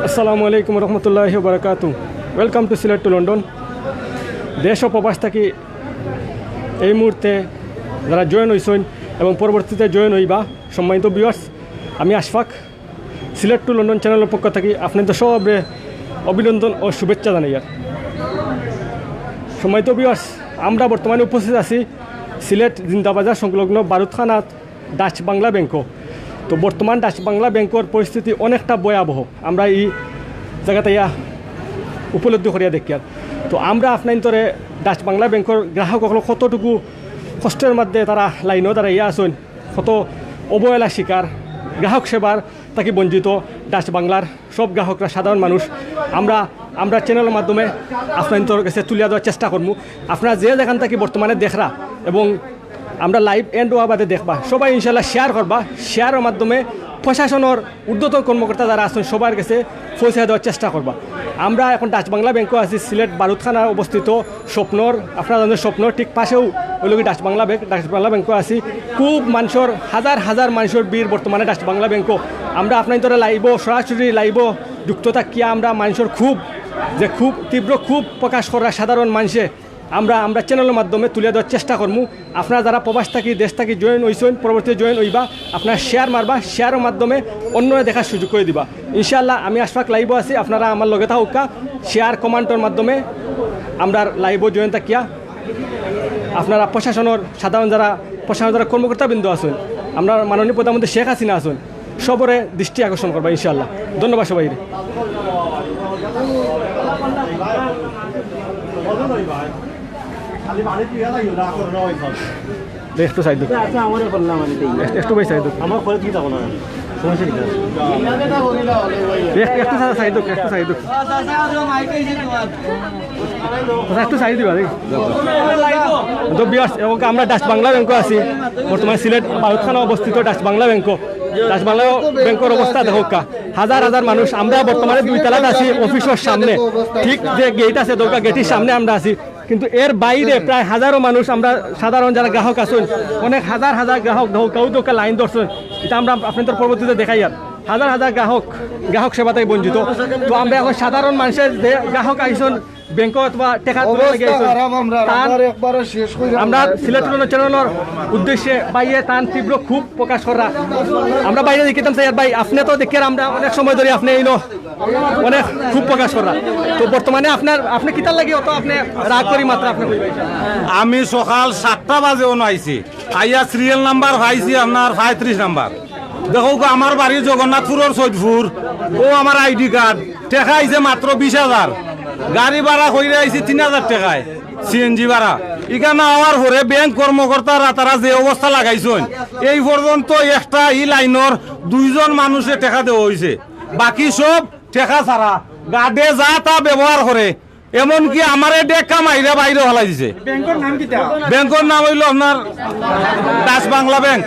আসসালামু আলাইকুম রহমতুল্লাহি বারাকাতু। Welcome to Sylhet to London. দেশ ও প্রবাস থাকি এই মুহূর্তে যারা জয়েন হয়েছেন এবং পরবর্তীতে জয়েন হইবা সম্মানিত ভিউয়ার্স, আমি আশফাক সিলেট টু লন্ডন চ্যানেলের পক্ষ থেকে আপনাদের সবে অভিনন্দন ও শুভেচ্ছা জানাই। সম্মানিত ভিউয়ার্স, আমরা বর্তমানে উপস্থিত আছি সিলেট জিন্দাবাজার সংলগ্ন বারুদখানাত ডাচ বাংলা ব্যাংকও। তো বর্তমান ডাচ বাংলা ব্যাংকর পরিস্থিতি অনেকটা ভয়াবহ, আমরা এই জায়গাতে উপলব্ধি করিয়া দেখি। তো আমরা আপনার ডাচ বাংলা ব্যাংকর গ্রাহকসকল কতটুকু কষ্টের মধ্যে তারা লাইনও তারা আসুন, কত অবহেলা শিকার, গ্রাহক সেবার তাকে বঞ্চিত ডাচ বাংলার সব গ্রাহকরা সাধারণ মানুষ। আমরা চ্যানেলের মাধ্যমে আপনার কাছে তুলিয়া দেওয়ার চেষ্টা করবো। আপনারা যে যেখান থেকে বর্তমানে দেখরা এবং আমরা লাইভ এন্ড হওয়া বাদে দেখবা, সবাই ইনশাল্লাহ শেয়ার করবা। শেয়ারের মাধ্যমে প্রশাসনের ঊর্ধ্বতন কর্মকর্তা যারা আছেন সবার কাছে পৌঁছে দেওয়ার চেষ্টা করবা। আমরা এখন ডাচ বাংলা ব্যাংকও আছি সিলেট বারুদখানা অবস্থিত স্বপ্নর, আপনারা জানেন স্বপ্নর ঠিক পাশেও ওই লোক ডাচ বাংলা ব্যাংকও আছি। খুব মানুষের হাজার হাজার মানুষের বীর বর্তমানে ডাচ বাংলা ব্যাংকও। আমরা আপনার লাইব সরাসরি লাইব যুক্ত থাকিয়া আমরা মানুষের খুব তীব্র খুব প্রকাশ করা সাধারণ মানুষে আমরা চ্যানেলের মাধ্যমে তুলে দেওয়ার চেষ্টা করবো। আপনারা যারা প্রবাস থাকি দেশ থাকি জয়েন হয়েছেন, পরবর্তী জয়েন হইবা, আপনারা শেয়ার মারবা, শেয়ারের মাধ্যমে অন্যরা দেখার সুযোগ করে দিবা। ইনশাআল্লাহ আমি আশফাক লাইভ আছি, আপনারা আমার লগে থাকা শেয়ার কমেন্টের মাধ্যমে আমরা লাইভ জয়েন থাকিয়া আপনারা সাধারণ যারা কর্মকর্তাবৃন্দ আছেন, আমরা মাননীয় প্রধানমন্ত্রী শেখ হাসিনা আছেন, সবরে দৃষ্টি আকর্ষণ করবা ইনশাআল্লাহ। ধন্যবাদ সবাই। একটু সাইড একটু ভাই সাইড আমার খরচ কি যাবো না আমরা ডাচ বাংলা ব্যাংকও আছি বর্তমানে সিলেট বারুদখানা অবস্থিত ডাচ বাংলা ব্যাংকও। ডাচ বাংলা ব্যাংকের অবস্থা দেখা হাজার হাজার মানুষ। আমরা বর্তমানে 2 তলাত আছি অফিসের সামনে, ঠিক যে গেট আছে দরকার গেটের সামনে আমরা আছি, কিন্তু এর বাইরে প্রায় হাজারো মানুষ আমরা সাধারণ যারা গ্রাহক আছেন, অনেক হাজার হাজার গ্রাহক দৌকা লাইন ধরছেন। এটা আমরা আপনাদের পরবর্তীতে দেখাই। আর হাজার হাজার গ্রাহক সেবা থেকে বঞ্চিত। তো আমরা এখন সাধারণ মানুষের যে গ্রাহক আইসন ব্যাংক অথবা টেকা আমরা সিলেট চ্যানেলের উদ্দেশ্যে বাইরে তান তীব্র খুব প্রকাশ করা। আমরা বাইরে দেখিতাম স্যার ভাই, আপনি তো দেখে আমরা অনেক সময় ধরে আপনি এইনো অনেক খুব প্রকাশ করা। তো বর্তমানে আপনি কিতার লাগে অত আপনি রাগ করি মাত্র আপনি আমি সকাল 7টা বাজে আইছি, আইয়া সিরিয়াল নাম্বার পাইছি আপনার 35 নাম্বার। দেখো আমার বাড়ি জগন্নাথপুরের সৈদপুর, ও আমার আইডি কার্ড টেকা আইছে মাত্র 20,000, গাড়ি ভাড়া হয়ে আইছি 3,000 টাকায় সিএনজি ভাড়া। এখানে আমার পরে ব্যাংক কর্মকর্তারা তারা যে অবস্থা লাগাইছেন, এই পর্যন্ত একটা লাইনের 2 জন মানুষে টেকা দেওয়া হয়েছে, বাকি সব টেকা ছাড়া গাড়ে যা তা ব্যবহার করে। এমনকি আমার ডেকা মাইরা বাইরে হলাই দিছে। ব্যাংকের নাম হইল আপনার ডাচ বাংলা ব্যাংক।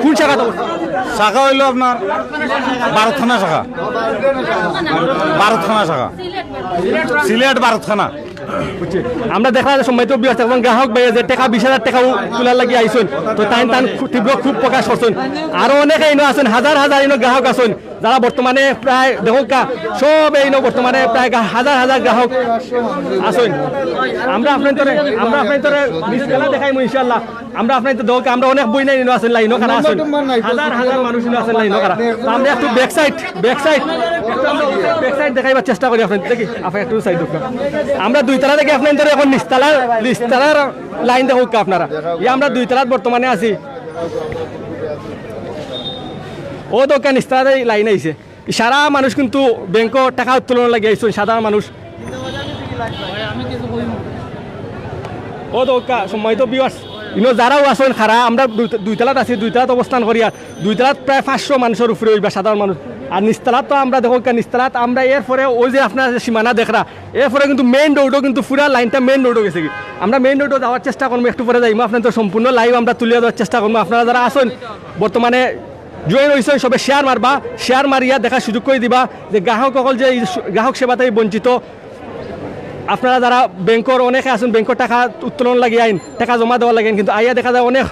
কোন শাখা? শাখা হইল আপনার বারুদখানা শাখা, সিলেট বারুদখানা। আমরা দেখা যায় সম্মানিত এবং গ্রাহক ভাই যে টাকা 20,000 টাকাও তোলার লাগিয়ে আইসেন, তো তাই তীব্র খুব প্রকাশ করছেন। আরো অনেকে ইনো আছেন, হাজার হাজার ইনো গ্রাহক আছেন যারা বর্তমানে প্রায় দেখা সব এইনো বর্তমানে প্রায় হাজার হাজার গ্রাহক আছেন। আমরা আপনার দেখাইমু ইনশাআল্লাহ। আমরা আপনার আমরা অনেক বই নাই আছেন লাইনও খারা আছেন, হাজার হাজার মানুষ আছেন লাইনও খারা। আমরা একটু ব্যাক সাইড দেখাইবার চেষ্টা করি আপনার দেখি। আপনার একটু সাইড আমরা 2 তলা থেকে আপনার এখন নিচতলার লাইন দেখুক আপনারা। আমরা 2 তলাত বর্তমানে আছি, ও দোকান নিচতলার লাইন আইছে। সারা মানুষ কিন্তু ব্যাংক টাকা উত্তোলন লাগে আইসুন সাধারণ মানুষ। ও দোকা সম্মানিত ভিউয়ার্স, যারাও আসেন খারা আমরা 2 তলাত আছি, 2 তলাত অবস্থান করি। আর 2 তলাত প্রায় 500 মানুষের উপরে হইবা সাধারণ মানুষ। আর নিচতলাত তো আমরা দেখো নিচতলাত আমরা এরপরে ওই যে আপনার সীমানা দেখরা, এরপরে কিন্তু মেইন রোডও কিন্তু পুরা লাইনটা মেইন রোডও গেছে। আমরা মেইন রোডও যাওয়ার চেষ্টা করবো, একটু পরে যাইবো আপনার তো সম্পূর্ণ লাইভ আমরা তুলে দেওয়ার চেষ্টা করবো। আপনারা যারা আসেন বর্তমানে জয়েন হয়েছেন সবে শেয়ার মারবা, শেয়ার মারিয়া দেখার সুযোগ করে দিবা যে গ্রাহক সকল যে গ্রাহক সেবাতে বঞ্চিত। আপনারা যারা ব্যাংকর অনেকে আছেন ব্যাংকর টাকা উত্তোলন লাগে আইন টাকা জমা দেওয়া লাগে, কিন্তু আইয়া দেখা যায় অনেক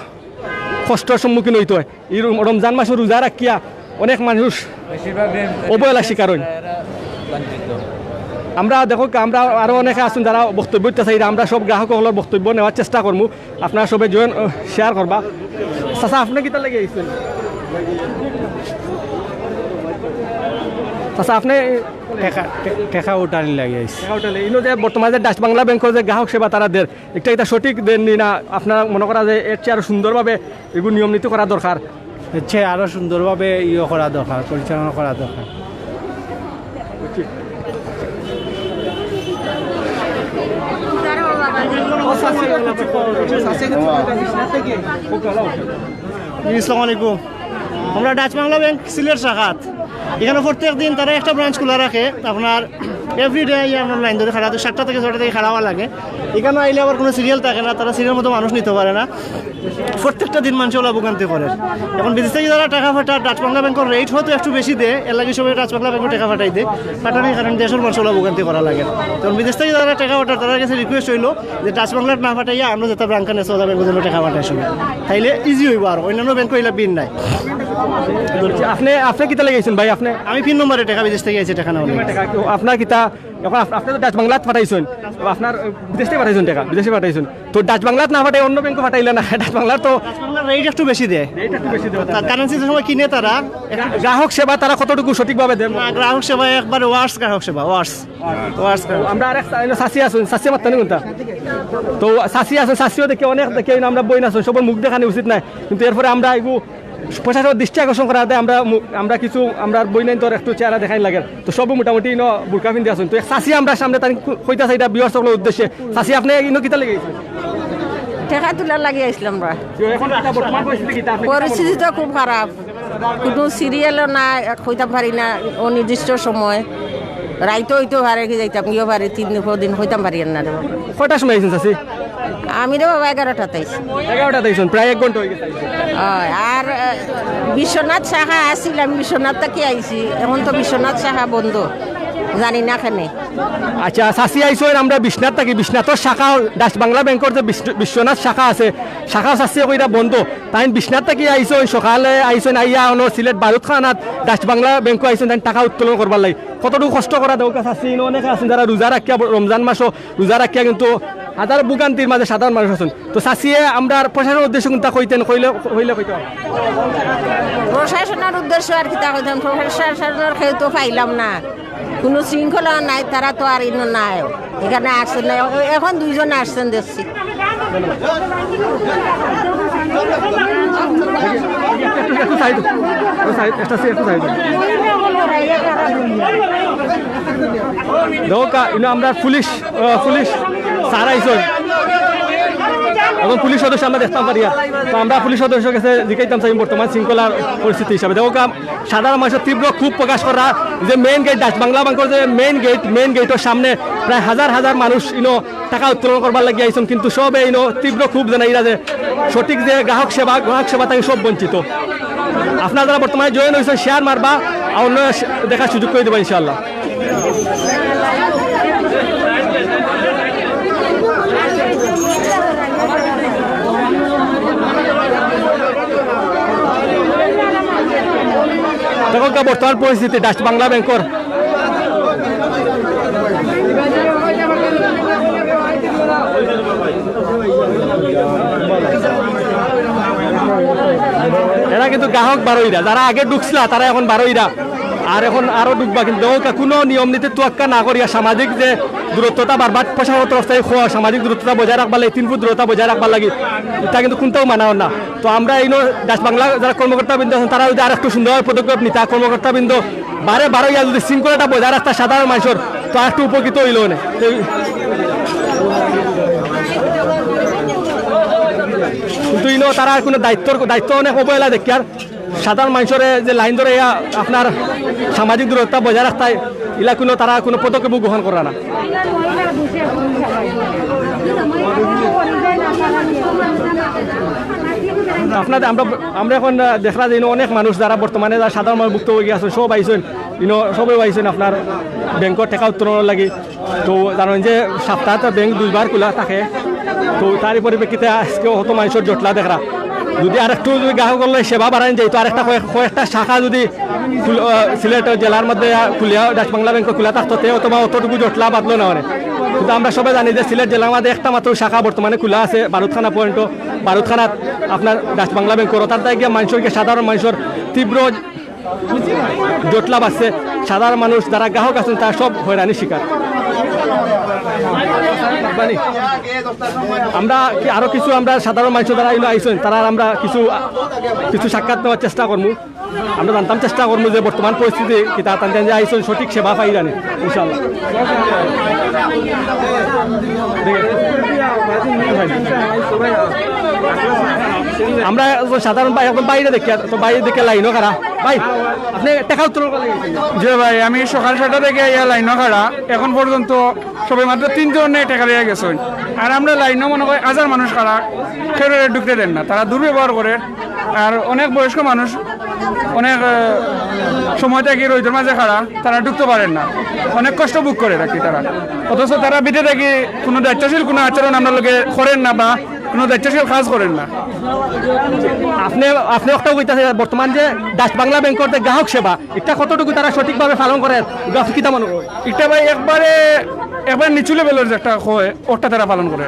কষ্টের সম্মুখীন হইতে হয়। এই রমজান মাসে রোজা রাখিয়া অনেক মানুষ অবহেলা শিকার হন। আমরা দেখো আমরা আরও অনেকে আছেন যারা বক্তব্য দিতে আমরা সব গ্রাহকসকলের বক্তব্য নেওয়ার চেষ্টা করবো, আপনারা সবাই জয়েন শেয়ার করবা। চাচা আপনি কিতা লাগে আইছেন? চাচা আপনি টেকা উঠানি লাগে ইনো যে বর্তমানে যে ডাচ বাংলা ব্যাংকের যে গ্রাহক সেবা তারা দেন এটা সঠিক দেননি না আপনারা মনে করা যে এর চেয়ে আরো সুন্দরভাবে এগুলো নিয়ম নীতি করা দরকার? হচ্ছে আরো সুন্দরভাবে করা দরকার, পরিচালনা করা দরকার। আসসালামু আলাইকুম। আমরা ডাচ বাংলা ব্যাংক সিলেট শাখাত এখানে প্রত্যেক দিন তারা একটা ব্রাঞ্চ খোলা রাখে। আপনার এভরিডে আপনার লাইন ধরে খাড়া 7টা থেকে 6টা থেকে খাড়া হওয়া লাগে। এখানে আইলে আবার কোনো সিরিয়াল থাকে না, তারা সিরিয়াল মতো মানুষ নিতে পারে না। প্রত্যেকটা দিন মানুষ ওলা ভোগান্তি করে। এখন বিদেশ থেকে যারা টাকা ফাটা ডাচ বাংলা ব্যাংকের রেট হয়তো একটু বেশি দেয়, এর লাগে সবাই ডাচ বাংলা ব্যাংকে টাকা ফাটাই দেয়। ফাটানোর কারণে দেশের মানুষ ওলা ভোগান্তি করা লাগে। তখন বিদেশ থেকে যারা টাকা ফাটার তাদের কাছে রিকোয়েস্ট হইলো যে ডাচ বাংলার না ফাটাইয়া আমরা যেটা ব্যাংকে নেই সৌদা ব্যাংকের জন্য টাকা ফাটাই সবাই, তাইলে ইজি হইব। আর অন্যান্য ব্যাংক হইলে বিন নাই। আপনি কিতা লেগেছেন ভাই? আপনি আমি 3 নম্বরে টাকা বিদেশ থেকে গেছি টাকা না আপনার কিতা এখন আপনি তো ডাচ বাংলাত পাঠাইছেন, আপনার বিদেশ থেকে পাঠাইছেন টাকা, বিদেশে পাঠাইছেন তো ডাচ বাংলাত না পাঠাই অন্য ব্যাংকে পাঠাইলে না? ডাচ বাংলার তো রেট একটু বেশি দেয়, কারেন্সি সময় কিনে তারা। গ্রাহক সেবা তারা কতটুকু সঠিকভাবে দেয়? গ্রাহক সেবা একবার ওয়ার্স গ্রাহক সেবা ওয়ার্স। আমরা আরেক শাসি আসুন, শাসি মাত্র কোনটা তো শাসি আসুন, শাসিও দেখে অনেক দেখে আমরা বই না সবার মুখ দেখানো উচিত নাই, কিন্তু এরপরে আমরা এগু প্রশাসনের দৃষ্টি আকর্ষণ করা দেয়। আমরা কিছু আমরা বই নাই তোর একটু চেহারা দেখাই লাগে তো সব মোটামুটি বুরকা পিন্ধি আসুন। তো শাসি আমরা সামনে তার কইতাছে এটা বিয়ার সকলের উদ্দেশ্যে। শাসি আপনি কিতা লেগেছেন? টাকা তোলার লাগিয়ে আসলাম আমরা। এখন বর্তমান পরিস্থিতি তো খুব খারাপ, কোনো সিরিয়ালও না, হইতাম পারি না অনির্দিষ্ট সময়। রাইতো হইতে পারে কি যাইতাম গিয়েও পারি 3 দিন হইতাম পারি না। কয়টার সময় আইছেন শাসি? আমি রে বাবা 11টাতে আইছি। 11টাতে আইছেন, প্রায় 1 ঘন্টা হয়ে গেছে। আর বিশ্বনাথ শাখা আসছিলাম, বিশ্বনাথ থেকে আইছি। এখন তো বিশ্বনাথ শাখা বন্ধ, জানি না কেনে। আচ্ছা শাসি আইসেন আমরা বিশ্বনাথ থাকি, বিশ্বনাথের শাখা ডাচ বাংলা ব্যাংকের যে বিশ্বনাথ শাখা আছে, শাখা শাসি কইরা বন্ধ। তাই বিশ্বনাথ থাকি আইসেন, সকালে আইসেন আইয়া সিলেট বারুদ খানাত ডাচ বাংলা ব্যাংকে আইসেন, তাই টাকা উত্তোলন করবার লাগে। কতটুকু কষ্ট করা দেওয়া শাসি অনেকে আছেন যারা রোজা রাখিয়া, রমজান মাসও রোজা রাখিয়া, কিন্তু হাজার ভোগান্তির মাঝে সাধারণ মানুষ আছেন। তো শাসিয়ে আমরা প্রশাসনের উদ্দেশ্য কোনটা কইতেন হইলে কইতে প্রশাসনের উদ্দেশ্য আর কিতা কইতাম, প্রশাসনের কেউ তো পাইলাম না, কোনো শৃঙ্খলা নাই, তারা তো আর ইনো নাই। এখানে আসছেন না, এখন 2 জন আসছেন দেখছি। আমরা পুলিশ স্যার আইসন, এখন পুলিশ সদস্য আমরা দেখতাম পারি। তো আমরা পুলিশ সদস্য কাছে জিজ্ঞাসা চাই বর্তমান শৃঙ্খলার পরিস্থিতি হিসাবে। দেখো সাধারণ মানুষের তীব্র খুব প্রকাশ করা যে মেইন গেট ডাচ বাংলা ব্যাংকের যে মেইন গেটের সামনে প্রায় হাজার মানুষ টাকা উত্তোলন করবার লাগিয়ে আইসন, কিন্তু সব তীব্র খুব জানাইরা যে সঠিক যে গ্রাহক সেবা থেকে সব বঞ্চিত। আপনারা যারা বর্তমানে জয়েন হয়েছেন শেয়ার মারবা আর অন্য দেখার সুযোগ করে দেবো ইনশাআল্লাহ। দেখো বর্তমান পরিস্থিতি ডাচ বাংলা ব্যাংকের এরা কিন্তু গ্রাহক 12টা, যারা আগে ঢুকছিল তারা এখন 12টা, আর এখন আরো ঢুকবা। কিন্তু কোনো নিয়ম নীতি তোয়াক্কা না করিয়া সামাজিক যে দূরত্বতা বারবার প্রশাসনের তরফ থেকে সামাজিক দূরত্বতা বজায় রাখবার লাগে, 3 ফুট দূরত্ব বজায় রাখবার লাগে, এটা কিন্তু কোনটাও মানা না। তো আমরা ডাচ বাংলা যারা কর্মকর্তাবৃন্দ আছেন তারা যদি আর একটু সুন্দরভাবে পদক্ষেপ নিতা, কর্মকর্তাবৃন্দ বারে যদি শৃঙ্খলাটা বজায় রাখতা সাধারণ মানুষের, তো আর একটু উপকৃত হইল না। কিন্তু তারা কোনো দায়িত্ব অনেক অবহেলা দেখি। আর সাধারণ মানুষের যে লাইন ধরে আপনার সামাজিক দূরত্ব বজায় রাখতায় এলা তারা কোনো পদক্ষেপ গ্রহণ করে না। আপনাদের আমরা এখন দেখা যায় অনেক মানুষ যারা বর্তমানে যারা সাধারণ মানুষ ভুক্ত হয়ে গিয়েছেন সব আইসেন, সবাই আইসেন আপনার ব্যাংকের টাকা উত্তোলনের লাগে। তো জানেন যে সপ্তাহে ব্যাংক 2বার খোলা থাকে। তো তার পরিপ্রেক্ষিতে আজকেও হতো মানুষের জটলা দেখা। যদি আর একটু যদি গ্রাহক সেবা বাড়ান যায়, তো আরেকটা কয়েকটা শাখা যদি সিলেট জেলার মধ্যে খুলিয়া ডাচ বাংলা ব্যাংক খোলা থাকতো অথবা অতটুকু জটলা বাদলো না মানে কিন্তু আমরা সবাই জানি যে সিলেট জেলার মধ্যে একটা মাত্র শাখা বর্তমানে খোলা আছে বারুদখানা পয়েন্ট বারুদখানাত আপনার ডাচ বাংলা ব্যাংক তার দায় গিয়ে মানুষকে সাধারণ মানুষের তীব্র জটলা বাড়ছে সাধারণ মানুষ যারা গ্রাহক আছেন তারা সব হয়রানির শিকার আমরা আরো কিছু আমরা সাধারণ মানুষ যারা আইসেন তারা আমরা কিছু সাক্ষাৎ নেওয়ার চেষ্টা করবো আমরা জানতাম চেষ্টা করবো যে বর্তমান পরিস্থিতি কি তার যে আইসেন সঠিক সেবা পাই জানি ইনশাল্লাহ আমরা সাধারণ একদম বাইরে দেখি তো বাইরে দেখে লাইনও খারা ভাই আপনি টাকা উত্তর যে ভাই আমি সকাল 6টা থেকে ইয়া লাইনও খাড়া এখন পর্যন্ত সবাই মাত্র 3 জন টাকা দিয়ে গেছেন আর আমরা লাইনও মনে করি হাজার মানুষ খাড়া খেয়ে ঢুকতে দেন না তারা দুর্ব্যবহার করে আর অনেক বয়স্ক মানুষ অনেক সময় থেকে রোদের মাঝে খাড়া তারা ঢুকতে পারেন না অনেক কষ্ট ভোগ করে রাখি তারা অথচ তারা বিটে থাকি কোনো দায়িত্বশীল কোনো আচরণ আমরা লোকে করেন না বা কোনো দায়িত্বশীল কাজ করেন না আপনি একটা কইতাছে বর্তমান যে ডাচ বাংলা ব্যাংকের যে গ্রাহক সেবা এটা কতটুকু তারা সঠিকভাবে পালন করে কিতা মনে হয় এটা ভাই একবার নিচু লেভেলের যে একটা হয় ওটা তারা পালন করে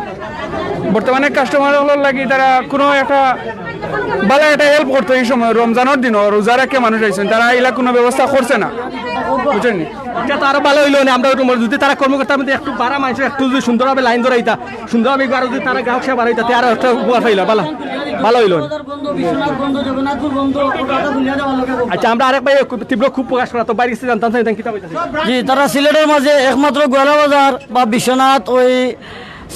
বর্তমানে কাস্টমার লাগি তারা কোনো একটা ভালো একটা হেল্প করতো এই সময় রমজানের দিনও রোজা রেখে মানুষ আইসেন তারা এলা কোনো ব্যবস্থা করছে না বুঝছেন এটা তো আরো ভালো হইলো না আমরা যদি তারা কর্মকর্তার মধ্যে একটু বাড়া মানুষ একটু যদি সুন্দরভাবে লাইন ধরাইতা সুন্দরভাবে আরো যদি তারা গ্রাহক সেবা বাড়াইতা আরো একটা উপকার পাইলা ভালো হইলো আচ্ছা আমরা আরেক ভাই তীব্র খুব প্রকাশ করা তো বাইরে জানতাম জি তারা সিলেটের মাঝে একমাত্র গোয়ালা বাজার বা বিশ্বনাথ ওই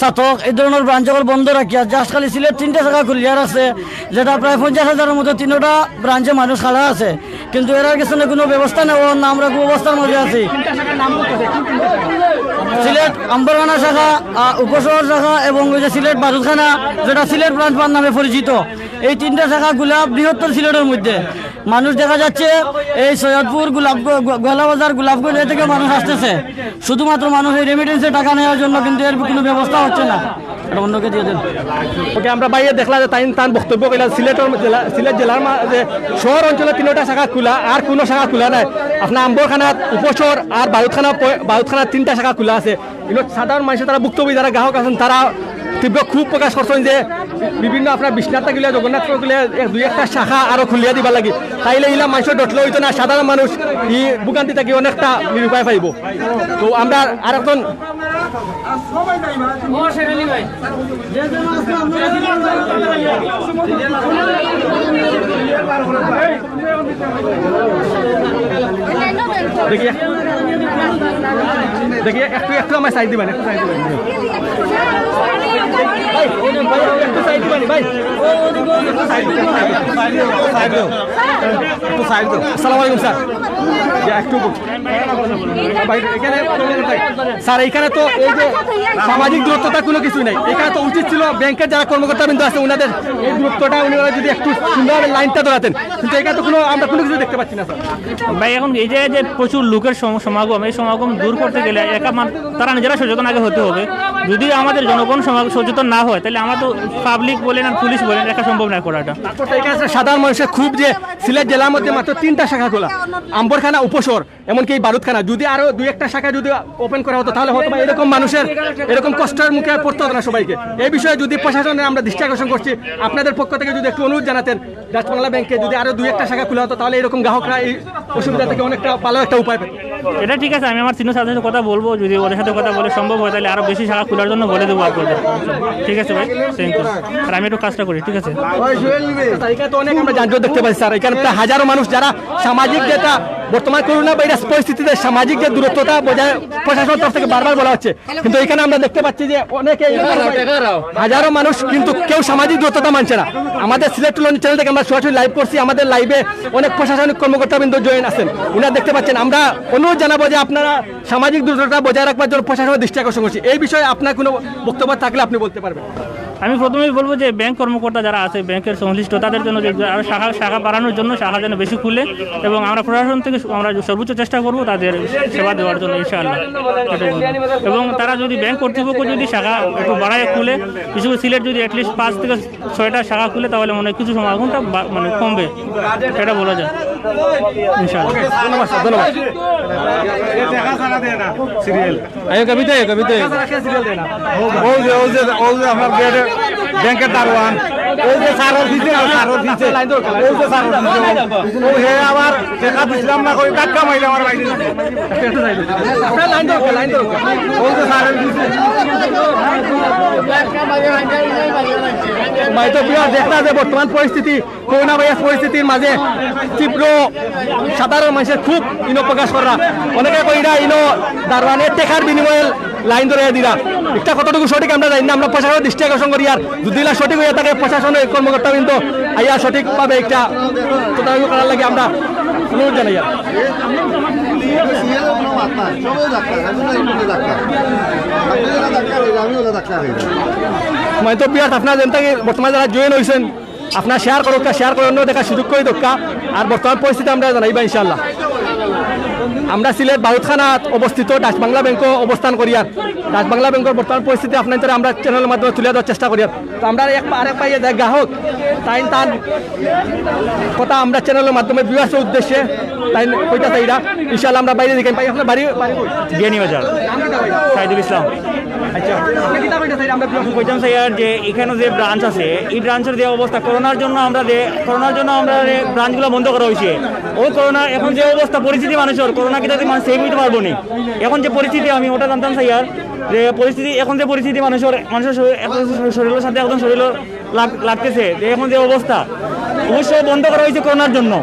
সাতক এই ধরনের ব্রাঞ্চগুলো বন্ধ রাখিয়া জাস্ট খালি সিলেট 3টা শাখা খুলিয়ার আছে যেটা প্রায় 50,000-এর মতো 3টা ব্রাঞ্চে মানুষ খাড়া আছে কিন্তু এর কাছে কোনো ব্যবস্থা নেওয়ার না আমরা খুব অবস্থার মধ্যে আছি সিলেট আম্বরখানা শাখা উপশহর শাখা এবং ওই যে সিলেট বারুদখানা যেটা সিলেট ব্রাঞ্চ নামে পরিচিত এই 3টা শাখা গুলা বৃহত্তর সিলেটের মধ্যে মানুষ দেখা যাচ্ছে এই সৈয়দপুর গোয়ালাবাজার গোলাপগঞ্জ থেকে মানুষ আসতেছে শুধুমাত্র মানুষ এই রেমিটেন্সে টাকা নেওয়ার জন্য কিন্তু এর কোনো ব্যবস্থা হচ্ছে না এটা অন্যকে দিয়ে দেন ওকে আমরা বাইরে দেখলাম যে তার বক্তব্য কইলা সিলেট জেলার যে শহর অঞ্চলে 3টা শাখা খোলা আর কোনো শাখা খোলা নাই আপনার আম্বরখানাত উপশহর আর বারুদখানার 3টা শাখা খোলা আছে কিন্তু সাধারণ মানুষ তারা ভুক্তভোগী যারা গ্রাহক আছেন তারা তীব্র খুব প্রকাশ করছেন যে বিভিন্ন আপনার বিশ্বনাথ গিলা জগন্নাথ গিলা 2-1টা শাখা আরো খুলিয়া দিবা লাগে তাইলে ইলা মানুষের ডটলে হইতো না সাধারণ মানুষ ই ভোগান্তি থাকি অনেকটা নিরুপায় পাইব তো আমরা আরেকজন দেখি একটু আমার সাইড দিবেন একটু সাইড দিবেন স্যার এইখানে তো এই যে সামাজিক দূরত্বতা কোনো কিছুই নাই এখানে তো উচিত ছিল ব্যাংকের যারা কর্মকর্তা বিন্দু আছে ওনাদের এই দূরত্বটা উনিরা যদি একটু সুন্দরভাবে লাইনটা ধরাতেন কিন্তু এখানে তো আমরা কোনো কিছু দেখতে পাচ্ছি না স্যার ভাই এখন এই যে প্রচুর লোকের সমাগম এই সমাগম দূর করতে গেলে তারা নিজেরা সচেতন আগে হতে হবে যদি আমাদের জনগণ সচেতন না হয় তাহলে আমরা তো পাবলিক বলেন আর পুলিশ বলেন দেখা সম্ভব না করাটা সাধারণ মানুষের খুব যে সিলেট জেলার মধ্যে মাত্র 3টা শাখা খোলা আম্বরখানা উপশহর এমনকি এই বারুদখানা যদি আরো 2-1টা শাখা যদি ওপেন করা হতো তাহলে হয়তো এরকম মানুষের এরকম কষ্টের মুখে পড়তে হতো না সবাইকে এই বিষয়ে যদি প্রশাসনের আমরা দৃষ্টি আকর্ষণ করছি আপনাদের পক্ষ থেকে যদি একটু অনুরোধ জানাতেন ডাচ বাংলা ব্যাংকে যদি আরো 2-1টা শাখা খোলা হতো তাহলে এরকম গ্রাহকরা এই অসুবিধা থেকে অনেকটা ভালো একটা উপায় পেত এটা ঠিক আছে আমি আমার তিন সাথে কথা বলবো যদি ওদের সাথে কথা বলে সম্ভব হয় তাহলে আরো বেশি শাখা খোলার জন্য বলে দেবো আপনাদের ঠিক আছে ভাই থ্যাংক ইউ আর আমি একটু কাজটা করি ঠিক আছে এখানে তো অনেক আমরা যানজট দেখতে পাচ্ছি স্যার এখানে প্রায় হাজারো মানুষ যারা সামাজিক যেটা বর্তমান করোনা ভাইরাস পরিস্থিতিতে সামাজিক যে দূরত্বটা বজায় প্রশাসনের তরফ থেকে বারবার বলা হচ্ছে কিন্তু এখানে আমরা দেখতে পাচ্ছি যে অনেকে হাজারো মানুষ কিন্তু কেউ সামাজিক দূরত্বটা মানছে না আমাদের সিলেট টেলিভিশন চ্যানেল থেকে আমরা সরাসরি লাইভ করছি আমাদের লাইভে অনেক প্রশাসনিক কর্মকর্তা বিন্দু জয়েন আছেন উনারা দেখতে পাচ্ছেন আমরা অনুরোধ জানাবো যে আপনারা সামাজিক দূরত্বটা বজায় রাখবার জন্য প্রশাসনের দৃষ্টি আকর্ষণ করছি এই বিষয়ে আপনার কোনো বক্তব্য থাকলে আপনি বলতে পারবেন আমি প্রথমেই বলবো যে ব্যাংক কর্মকর্তা যারা আছে ব্যাংকের সংশ্লিষ্ট তাদের জন্য যে আরো শাখা বাড়ানোর জন্য শাখা যেন বেশি খুলে এবং আমরা প্রশাসন থেকে আমরা সর্বোচ্চ চেষ্টা করব তাদের সেবা দেওয়ার জন্য ইনশাআল্লাহ। এটাই বলবো। এবং তারা যদি ব্যাংক কর্তৃপক্ষ যদি শাখা একটু বাড়ায় খুলে, বিশেষ করে সিলেট যদি অ্যাটলিস্ট 5 থেকে 6টা শাখা খুলে তাহলে মনে হয় কিছু সমাগমটা মানে কমবে, এটা বলা যায় ইনশাআল্লাহ। ধন্যবাদ স্যার, ধন্যবাদ। আয়ো কবিতা আপনার ব্যাংকের দারোয়ান ওই যে সারর দিছে ওই যে সারর দিছে ও হে আবার টাকা দিছিলাম না কই টাকা মাইলে আমার বাইরে ওই যে সারর দিছে মাইতো প্রিয় দেখা যায় বর্তমান পরিস্থিতি করোনা ভাইরাস পরিস্থিতির মাঝে তীব্র সাধারণ মানুষের খুব প্রকাশ করা অনেকে কইরা দারওয়ানের টেকার বিনিময়ে লাইন ধরে দিরা একটা কতটুকু সঠিক আমরা জানি না। আমরা প্রশাসনের দৃষ্টি আকর্ষণ করি আর যদি সঠিক হয়ে থাকে প্রশাসনের কর্মকর্তা কিন্তু আইয়া সঠিকভাবে একটা তদারকি করার লাগে আমরা অনুরোধ জানাই। তো বিয়ার আপনার যেন বর্তমানে যারা জয়েন হয়েছেন আপনার শেয়ার করুক, শেয়ার করে অন্য দেখার সুযোগ করে দোকা আর বর্তমান পরিস্থিতি আমরা জানাইবা ইনশাআল্লাহ। আমরা সিলেট বারুদখানাত অবস্থিত ডাচবাংলা ব্যাংক অবস্থান করিয়ার ডাচবাংলা ব্যাংকের বর্তমান পরিস্থিতি আপনার আমরা চ্যানেলের মাধ্যমে তুলে দেওয়ার চেষ্টা করিয়ার। তো আমরা আরেক পাইয়ে দেখ গ্রাহক তাই তার কথা আমরা চ্যানেলের মাধ্যমে বিবাসের উদ্দেশ্যে তাই কইটা চাইরা ইনশাআল্লাহ আমরা বাইরে দিকে পাই। আপনার বাড়ি বিয়ানীবাজার সাইদুল ইসলাম। আচ্ছা আমরা কইতাম স্যার যে এখানে যে ব্রাঞ্চ আছে এই ব্রাঞ্চের যে অবস্থা করোনার জন্য আমরা ব্রাঞ্চগুলো বন্ধ করা হয়েছে। ওই করোনা এখন যে অবস্থা পরিস্থিতি মানুষের করোনা কিন্তু মানুষ সেভ হইতে পারবো না। এখন যে পরিস্থিতি আমি ওটা জানতাম স্যার যে পরিস্থিতি এখন যে পরিস্থিতি মানুষের শরীরের সাথে একদম শরীর লাগতেছে যে এখন যে অবস্থা অবশ্যই বন্ধ করা হয়েছে করোনার জন্য।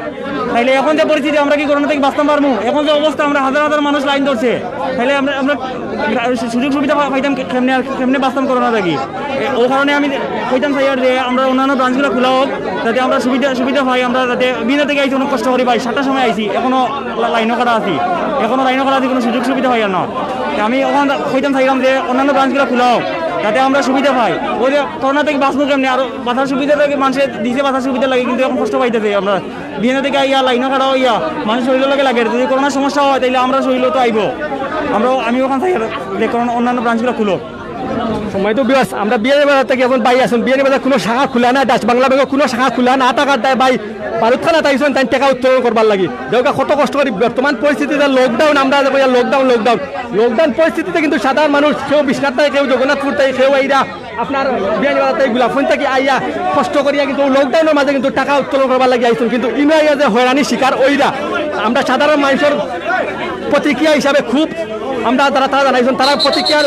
তাইলে এখন যে পরিস্থিতি আমরা কি করোনা থেকে বাঁচতে পারবো? এখন যে অবস্থা আমরা হাজার হাজার মানুষ লাইন ধরছে, তাহলে আমরা সুযোগ সুবিধা পাইতাম কেমনে বাঁচতাম করোনা থেকে। ও কারণে আমি কইতাম স্যার যে আমরা অন্যান্য ব্রাঞ্চগুলো খোলা হোক যাতে আমরা সুবিধা পাই। আমরা যাতে বিনা থেকে আইছি অনেক কষ্ট করি ভাই, 7টার সময় আইছি এখনো লাইনও কাটা আছি, কোনো সুযোগ সুবিধা পাই না। আমি ওখানে কইতাম চাইলাম যে অন্যান্য ব্রাঞ্চগুলো খোলা হোক যাতে আমরা সুবিধা পাই। ওই যে করোনা থেকে বাঁচবো কেমনি আর বাঁচার সুবিধা লাগে মানুষের দিছে বাঁচার সুবিধা লাগে, কিন্তু এখন কষ্ট পাইতেছে। আমরা বিনা থেকে আইয়া লাইনও কাটা হইয়া মানুষ শরীর লাগে যদি করোনার সমস্যা হয় তাহলে আমরা শরীর তো আইব। আমি ওখান থেকে যে অন্যান্য ব্রাঞ্চগুলো খুলো সময় তো বিয়াস আমরা বিয়ানীবাজার থেকে এখন বাই আসুন। বিয়ানীবাজার কোনো শাখা খোলা না, ডাচবাংলা ব্যাংকের কোনো শাখা খোলা না, টাকা দেয় বাই বারুদখানা তাইছেন তাই টাকা উত্তোলন করবার লাগি। যেটা কত কষ্ট করি বর্তমান পরিস্থিতিতে লকডাউন আমরা লকডাউন পরিস্থিতিতে কিন্তু সাধারণ মানুষ কেউ বিশ্বনাথ থাকে, কেউ জগন্নাথপুর থাকে, কেউ আইরা আপনার বিয়ানীবাজার থেকে গুলাফন থেকে আইয়া কষ্ট করিয়া কিন্তু লকডাউনের মাঝে কিন্তু টাকা উত্তোলন করবার লাগি আইছেন। কিন্তু ইনো আইয়া যে হয়রানির শিকার ওইরা আমরা সাধারণ মানুষের প্রতিক্রিয়া হিসাবে খুব আমরা তারা জানাইছেন তারা প্রতিক্রিয়ার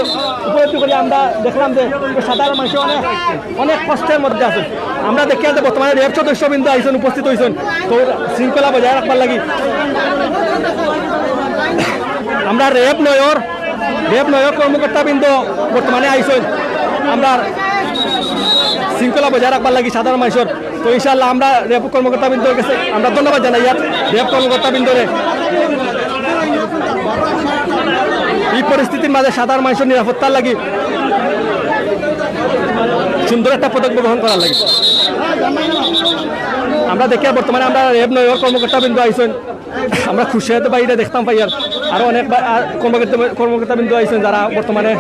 উপলব্ধি করি আমরা দেখলাম যে সাধারণ মানুষ অনেক কষ্টের মধ্যে আছেন। আমরা দেখি যে বর্তমানে রেপ সদস্যবৃন্দ আইসেন উপস্থিত হয়েছেন তো শৃঙ্খলা বজায় রাখবার লাগি। আমরা রেপ নয়র কর্মকর্তাবৃন্দ বর্তমানে আইসেন আমরা শৃঙ্খলা বজায় রাখবার লাগি সাধারণ মানুষের। তো ইনশাআল্লাহ আমরা রেপ কর্মকর্তাবৃন্দর কাছে আমরা ধন্যবাদ জানাই আর রেপ কর্মকর্তাবৃন্দরে এই পরিস্থিতির মাঝে সাধারণ মানুষের নিরাপত্তার লাগি সুন্দর একটা পদক্ষেপ গ্রহণ করার লাগে। আমরা দেখি বর্তমানে আমরা রেপ নয়র কর্মকর্তাবৃন্দ আইসেন, আমরা খুশি হতে বাইরে দেখতাম পাই আর আরো অনেক কর্মকর্তাবৃন্দ আইসেন যারা বর্তমানে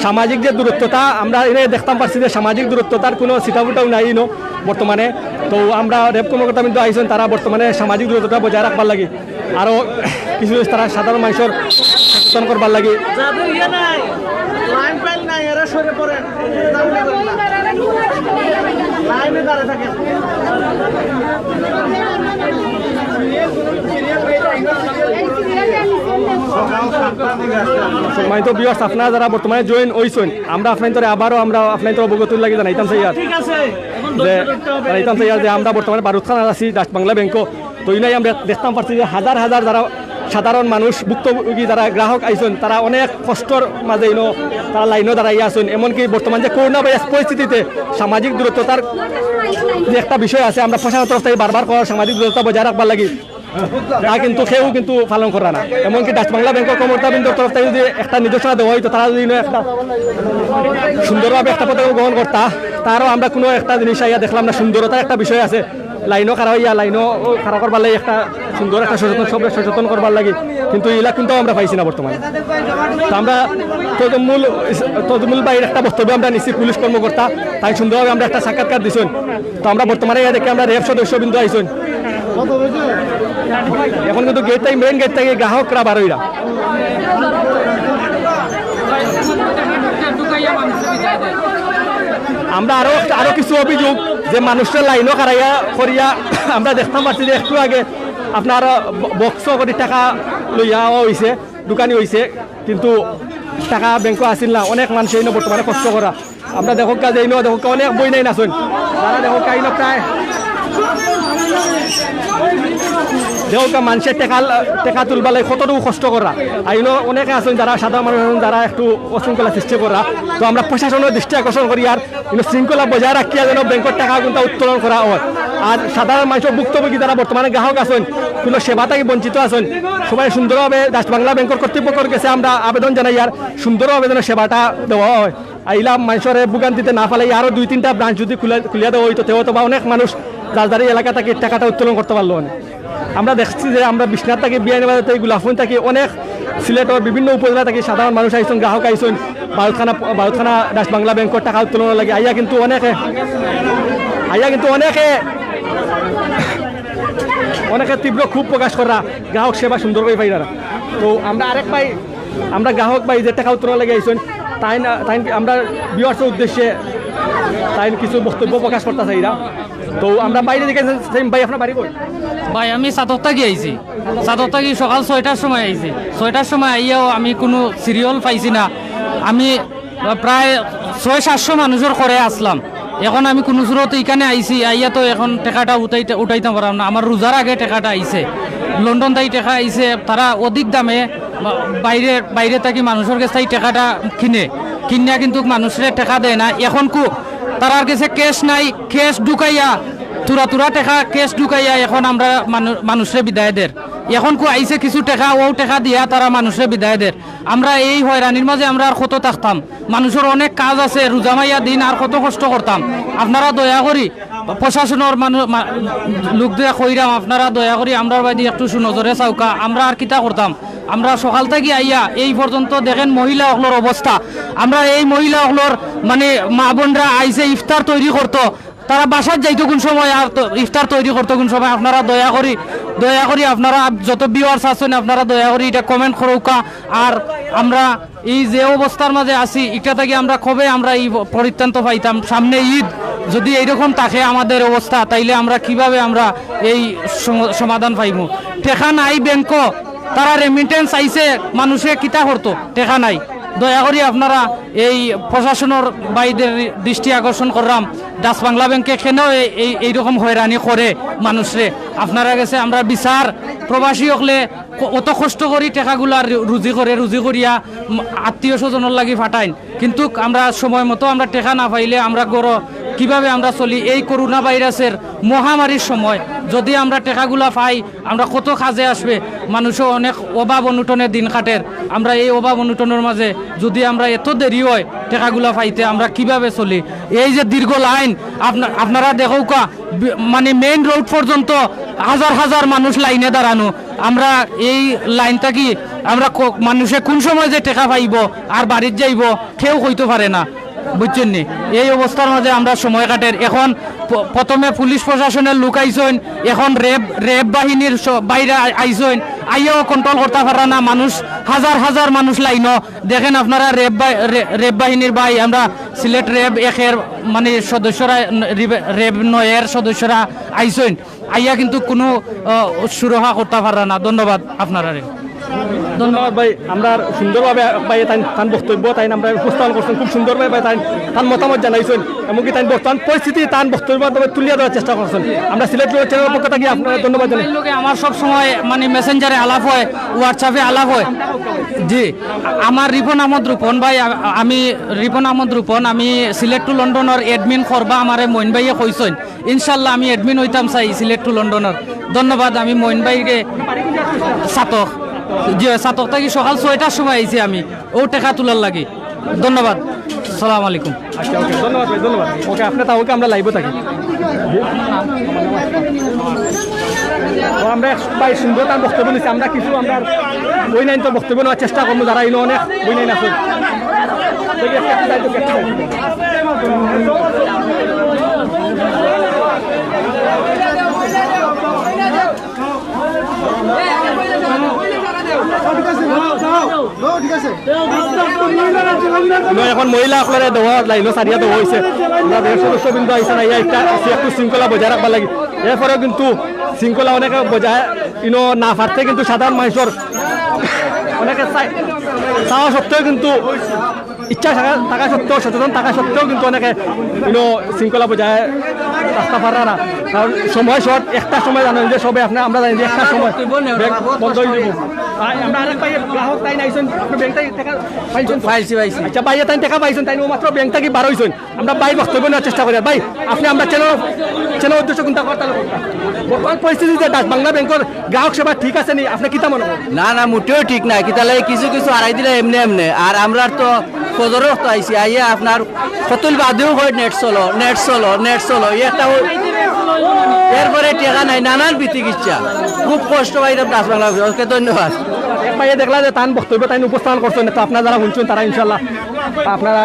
সামাজিক যে দূরত্বতা আমরা দেখতাম পারছি যে সামাজিক দূরত্বতার কোনো ছিটাফুটাও নাই বর্তমানে। তো আমরা রেপ কর্মকর্তাবৃন্দ আইসেন তারা বর্তমানে সামাজিক দূরত্বতা বজায় রাখবার লাগে আরো কিছু তারা সাধারণ মানুষের সচেতন করবার লাগে। সম্মানিত ভিউয়ার্স আপনারা যারা বর্তমানে জয়েন হইছেন আমরা আপনাদের অবগতির লাগে জানাইতাম চাইয়ার যে আমরা বর্তমানে বারুদখানা আছি ডাচবাংলা ব্যাংক। তো এই আমরা দেখতাম পারছি যে হাজার হাজার যারা সাধারণ মানুষ ভুক্তভোগী যারা গ্রাহক আইসেন তারা অনেক কষ্টর মাঝে তারা লাইনও দাঁড়াইয়া আছেন। এমনকি বর্তমান যে করোনা ভাইরাস পরিস্থিতিতে সামাজিক দূরত্বতার যে একটা বিষয় আছে আমরা প্রশাসনের তরফ থেকে বারবার করার সামাজিক দূরত্ব বজায় রাখবার লাগি তা কিন্তু কেউ কিন্তু পালন করা না। এমনকি ডাচ বাংলা ব্যাংকের কর্মকর্তাবৃন্দর তরফ থেকে যদি একটা নির্দেশনা দেওয়া হইতো, তারা যদি একটা সুন্দরভাবে একটা পদক্ষেপ গ্রহণ করতা, তারও আমরা কোনো একটা জিনিস আইয়া দেখলাম না। সুন্দরতার একটা বিষয় আছে, লাইনও খারাপ হইয়া লাইনও খারাপ করবার লাগে, একটা সুন্দর একটা সচেতন করবার লাগে, কিন্তু এগুলা কিন্তু আমরা পাইছি না বর্তমানে। তো আমরা তদমূল বাইরের একটা বক্তব্য আমরা নিচ্ছি, পুলিশ কর্মকর্তা তাই সুন্দরভাবে আমরা একটা সাক্ষাৎকার দিছেন। তো আমরা বর্তমানে দেখে আমরা রেপ সদস্যবৃন্দ আইসেন, এখন কিন্তু গেট থেকে মেইন গেট থেকে গ্রাহকরা বারোইরা। আমরা আরো কিছু অভিযোগ যে মানুষের লাইনও খারাইয়া করিয়া আমরা দেখতাম পাচ্ছি যে একটু আগে আপনার বক্স করে টাকা লইয়া হয়েছে, দোকানি হয়েছে, কিন্তু টাকা ব্যাংক আসিল না। অনেক মানুষ এই বর্তমানে কষ্ট করা। আমরা দেখো কাজ এই দেখো অনেক বই নাই নাচন, তারা দেখো কাই প্রায় দেখো মানুষের টেকা তুলবার লাগে কতটুকু কষ্ট করা। আইনও অনেকে আছেন যারা সাধারণ মানুষ আছেন যারা একটু অশৃঙ্খলা সৃষ্টি করা। তো আমরা প্রশাসনের দৃষ্টি আকর্ষণ করি আর শৃঙ্খলা বজায় রাখিয়া যেন ব্যাংকের টাকা কিন্তু উত্তোলন করা হয়। আর সাধারণ মানুষের ভুক্তভোগী যারা বর্তমানে গ্রাহক আছেন, কোনো সেবা থেকে বঞ্চিত আছেন, সবাই সুন্দরভাবে ডাচ বাংলা ব্যাংকের কর্তৃপক্ষের কাছে আমরা আবেদন জানাই আর সুন্দরভাবে যেন সেবাটা দেওয়া হয়। আইলাম মানুষের ভোগান্তিতে না ফেলাই আরও 2-3টা ব্রাঞ্চ যদি খুলিয়া দেওয়া হইতো, তেও তো বা অনেক মানুষ রাজধানী এলাকা থেকে টাকাটা উত্তোলন করতে পারলো না। আমরা দেখছি যে আমরা বিশ্বনাথ থেকে বিয়ানীবাজার থেকে গুলাফুন থেকে অনেক সিলেটের বিভিন্ন উপজেলা থেকে সাধারণ মানুষ আইসন, গ্রাহক আইসন বারুদখানা ডাচ বাংলা ব্যাংকের টাকা উত্তোলন লাগে। আইয়া কিন্তু অনেকে তীব্র খুব প্রকাশ করা, গ্রাহক সেবা সুন্দরভাবে পাই না। তো আমরা আমরা গ্রাহক ভাই যে টাকা উত্তোলন লাগে আইসন, তাই আমরা ভিউয়ার্সের উদ্দেশ্যে তাই কিছু বক্তব্য প্রকাশ করতে চাই না। তো আমরা বাইরে দিকে ভাই, আপনার বাড়ি কই? ভাই আমি সাতটা গিয়ে আইছি, সাতটা গিয়ে সকাল 6টার সময় আইছি। 6টার সময় আইয়াও আমি কোনো সিরিয়াল পাইছি না। আমি প্রায় 600-700 মানুষের করে আসলাম। এখন আমি কোনো সুরত এখানে আইছি, আইয়া তো এখন টাকাটা উঠাইতে পারলাম না। আমার রোজার আগে টাকাটা আইছে, লন্ডন তাই টাকা আইছে, তারা অধিক দামে বাইরে থাকি মানুষের কাছে টাকাটা কিনিয়া কিন্তু মানুষের টাকা দেয় না। এখন তারার কাছে ক্যাশ নাই, ক্যাশ ঢুকাইয়া তুরা টাকা ক্যাশ ঢুকাইয়া এখন আমরা মানুষের বিদায় দের। এখন আইছে কিছু টাকা, ও টাকা দিয়া তারা মানুষের বিদায় দের। আমরা এই হয়রানির মাঝে আমরা আর কত থাকতাম, মানুষের অনেক কাজ আছে, রোজামাইয়া দিন আর কত কষ্ট করতাম। আপনারা দয়া করি প্রশাসনের লোক দিয়া কইরাম, আপনারা দয়া করি আমরা বাদি একটু সুনজরে চাউকা। আমরা আর কিতা করতাম, আমরা সকাল থেকে আইয়া এই পর্যন্ত দেখেন মহিলা অগলোর অবস্থা। আমরা এই মহিলা অগলোর মানে মা বোনরা আইসে ইফতার তৈরি করতো, তারা বাসার যাইতো কোন সময় আর ইফতার তৈরি করতো কোন সময়। আপনারা দয়া করি আপনারা যত ভিউয়ার্স আছেন আপনারা দয়া করি এটা কমেন্ট করুকা। আর আমরা এই যে অবস্থার মাঝে আছি এটা থেকে আমরা কবে আমরা এই পরিত্রান্ত পাইতাম। সামনে ঈদ যদি এইরকম থাকে আমাদের অবস্থা, তাইলে আমরা কিভাবে আমরা এই সমাধান পাইব? টেকা নাই ব্যাংক, তারা রেমিটেন্স আইছে, মানুষে কিতা করতো, টেকা নাই। দয়া করি আপনারা এই প্রশাসনের বাইদের দৃষ্টি আকর্ষণ করলাম, ডাচ বাংলা ব্যাংকে কেন এইরকম হয়রানি করে মানুষরে। আপনারা কাছে আমরা বিচার, প্রবাসী হলে অত কষ্ট করি টাকাগুলা রুজি করিয়া আত্মীয় স্বজনের লাগি ফাটাইন, কিন্তু আমরা সময় মতো আমরা টাকা না পাইলে আমরা গড় কিভাবে আমরা চলি? এই করোনা ভাইরাসের মহামারীর সময় যদি আমরা টাকাগুলা পাই আমরা কত কাজে আসবে? মানুষও অনেক অভাব অনটনের দিন কাটের। আমরা এই অভাব অনটনের মাঝে যদি আমরা এত দেরি হয় টাকাগুলা পাইতে, আমরা কিভাবে চলি? এই যে দীর্ঘ লাইন আপনারা দেখো মানে মেইন রোড পর্যন্ত হাজার মানুষ লাইনে দাঁড়ানো। আমরা এই লাইনটা কি আমরা মানুষে কোন সময় যে টাকা পাইব আর বাড়ির যাইব কেউ হইতে পারে না, বুঝছেন নি? এই অবস্থার মাঝে আমরা সময় কাটের। এখন প্রথমে পুলিশ প্রশাসনের লোক আইসেন, এখন রেব বাহিনীর বাইরে আইসেন, আইয়াও কন্ট্রোল করতে পারে না। মানুষ হাজার মানুষ লাইনও দেখেন আপনারা। রেব বাহিনীর ভাই আমরা সিলেট রেব 1-এর মানে সদস্যরা, রেব 9-এর সদস্যরা আইসেন, আইয়া কিন্তু কোনো সুরক্ষা করতে পারে না। ধন্যবাদ আপনারা। ধন্যবাদ ভাই। আমরা সুন্দরভাবে ভাই তান বক্তব্য তাই আমরা উপস্থাপন করছেন, খুব সুন্দরভাবে ভাই তান মতামত জানাইছেন, এমনকি তাই বর্তমান পরিস্থিতি তান বক্তব্য তুলিয়া দেওয়ার চেষ্টা করছেন। আমরা সিলেট চ্যানেলের পক্ষ থেকে আপনারা ধন্যবাদ জানাই। লোকে আমার সব সময় মানে মেসেঞ্জারে আলাপ হয়, হোয়াটসঅ্যাপে আলাপ হয়। জি, আমার রিপন আহমদ রূপন ভাই, আমি রিপন আহমদ রূপন, আমি সিলেট টু লন্ডনের এডমিন করবা আমারে মইন ভাইয়ে কইছেন। ইনশাল্লাহ আমি এডমিন হইতাম চাই সিলেট টু লন্ডনের। ধন্যবাদ। আমি মইন ভাইকে সাতক, জি সাতক থাকি সকাল 6টার সময় আইছি আমি ও টাকা তোলার লাগি। ধন্যবাদ। সালাম আলাইকুম। আচ্ছা, ওকে, ধন্যবাদ ভাই, ধন্যবাদ। ওকে, আপনার তাহলে আমরা লাইভে থাকি। তো আমরা ভাই সুন্দর তার বক্তব্য নিচ্ছি। আমরা কিছু আমরা বই নাইন তো বক্তব্য নেওয়ার চেষ্টা করবো, যারা এলো অনেক বই নাইন আছে। এখন মহিলা আপনারা দেওয়া লাইনও সারিয়া দেওয়া হয়েছে। আমাদের সদস্যবৃন্দ আইসা না একটা একটু শৃঙ্খলা বজায় রাখবার লাগে। এরপরেও কিন্তু শৃঙ্খলা অনেকে বজায় না পারতে কিন্তু সাধারণ মানুষের অনেকে চাওয়া সত্ত্বেও কিন্তু ইচ্ছা থাকা সত্ত্বেও সচেতন থাকা সত্ত্বেও কিন্তু অনেকে শৃঙ্খলা বজায় রাস্তা পারা না। কারণ সময় শর্ট, একটা সময় জানেন যে সবে আমরা জানি যে একটা সময় বন্ধ হয়ে যাব। আমরা আরেক ভাই গ্রাহক তাই নাইছেন, ব্যাংক থেকে টাকা পাইছেন? পাইছি। আচ্ছা ভাই, তাই টাকা পাইছেন, তাই মাত্র ব্যাংক থেকে বার হয়েছেন। আমরা ভাই বক্তব্য নেওয়ার চেষ্টা করি। ভাই আপনি আমরা চ্যানেল উদ্দেশ্য কোনটা করতে বর্তমান পরিস্থিতিতে বাংলা ব্যাংকের গ্রাহক সেবা ঠিক আছে নি? আপনি কিতা মনে করেন? না মোটেও ঠিক নাই। কিতালে কিছু আড়াই দিলে এমনি আর আমরা তো ফজরের তো আইসি আইয়া আপনার কতল বাদেও হয় নেট চলো একটা এরপরে টেকা নাই, নানান বিতিকিচ্ছা, খুব কষ্ট পাই ডাচ বাংলা। ওকে ধন্যবাদ। এক ভাইয়ে দেখলা যে তান বক্তব্য তাই উপস্থাপন করছেন, তো আপনারা যারা শুনছেন তারা ইনশাল্লাহ আপনারা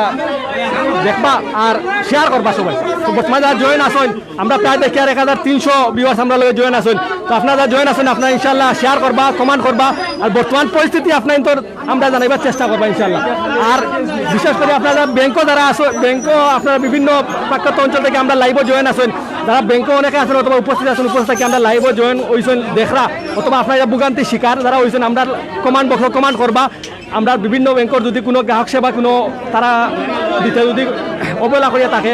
দেখবা আর শেয়ার করবা সবাই। তো বর্তমানে যারা জয়েন আসেন, আমরা প্রায় দেখি আর 1300 ভিউয়ার্স আমরা লগে জয়েন আসেন। তো আপনারা যারা জয়েন আসেন আপনারা ইনশাল্লাহ শেয়ার করবা, কমেন্ট করবা, আর বর্তমান পরিস্থিতি আপনার আমরা জানাইবার চেষ্টা করবা ইনশাল্লাহ। আর বিশেষ করে আপনারা ব্যাংকও যারা আসেন, ব্যাংকও আপনারা বিভিন্ন পার্বত্য অঞ্চল থেকে আমরা লাইভও জয়েন আসেন, যারা ব্যাংকও অনেকে আছেন অথবা উপস্থিত আছেন, উপস্থিত থেকে আমরা লাইভও জয়েন হয়েছেন দেখরা, অথবা আপনারা ভোগান্তির শিকার যারা হয়েছেন, আমরা কমান্ড বক্স কমান্ড করবা। আমরা বিভিন্ন ব্যাংকের যদি কোনো গ্রাহক সেবা কোনো তারা দিতে যদি অবহেলা করিয়া থাকে,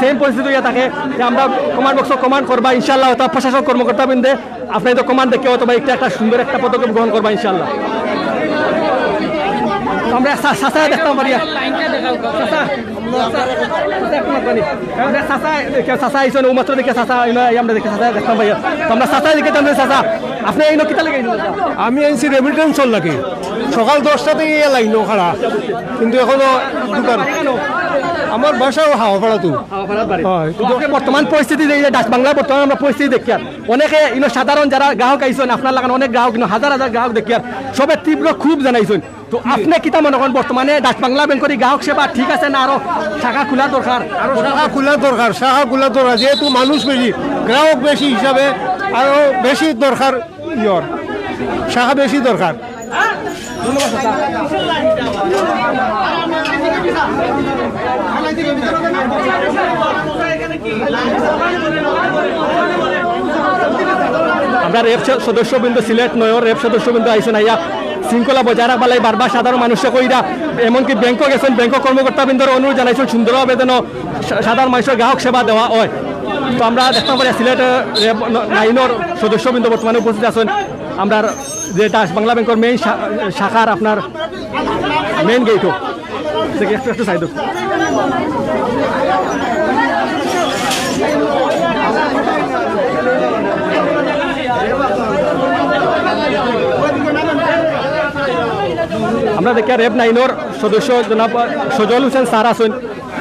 সেম পরিস্থিতি হইয়া থাকে, যে আমরা কমান্ড বক্স কমান্ড করবা ইনশাল্লাহ। অথবা প্রশাসক কর্মকর্তা বৃন্দে আপনার তো কমান্ড দেখে অথবা একটা সুন্দর একটা পদক্ষেপ গ্রহণ করবা ইনশাল্লাহ। আমরা সাসায় দেখতাম পারি সাসা আইসন ও মাত্র দেখে সাসা আমরা দেখে সাসা দেখতাম পাই। তো আমরা সাসায় দেখে সাসা আপনি এই কিতা লেগে? আমি আনছি রেমিটেন্স লাগে সকাল 10টা থেকে লাইন খাড়া, কিন্তু এখনো দোকান আমার বাসাও হাওয়া ভাড়া তো বর্তমান পরিস্থিতি ডাচ বাংলা বর্তমান আমরা পরিস্থিতি দেখি আর অনেকে সাধারণ যারা গ্রাহক আইসন আপনার লাগানো অনেক গ্রাহক হাজার হাজার গ্রাহক দেখি আর সবে তীব্র খুব জানাইছেন। তো আপনি কিতা মনে করেন বর্তমানে ডাচ বাংলা ব্যাংকের গ্রাহক সেবা ঠিক আছে না আরো শাখা খোলা দরকার? আরো শাখা খোলা দরকার, যেহেতু মানুষ বেশি, গ্রাহক বেশি হিসাবে আরো বেশি দরকার, শাখা বেশি দরকার। আমরা রেপ সদস্যবৃন্দ সিলেট নয়র রেপ সদস্যবৃন্দ আইসেন আইয়া শৃঙ্খলা বজায় রাখবার লাগে বারবার সাধারণ মানুষকে কইরা, এমনকি ব্যাংকও গেছেন, ব্যাংক কর্মকর্তাবৃন্দর অনুরোধ জানাইছেন সুন্দরভাবে যেন সাধারণ মানুষের গ্রাহক সেবা দেওয়া হয়। তো আমরা দেখতে পারি সিলেট রেপ নাইনের সদস্যবৃন্দ বর্তমানে উপস্থিত আছেন। আমরা যে ডাচ বাংলা ব্যাংকের মেইন শাখার আপনার মেইন গেটও একটু সাইড আমরা দেখি রেপ নাইনের সদস্য জনাব সজল হোসেন স্যার আছেন,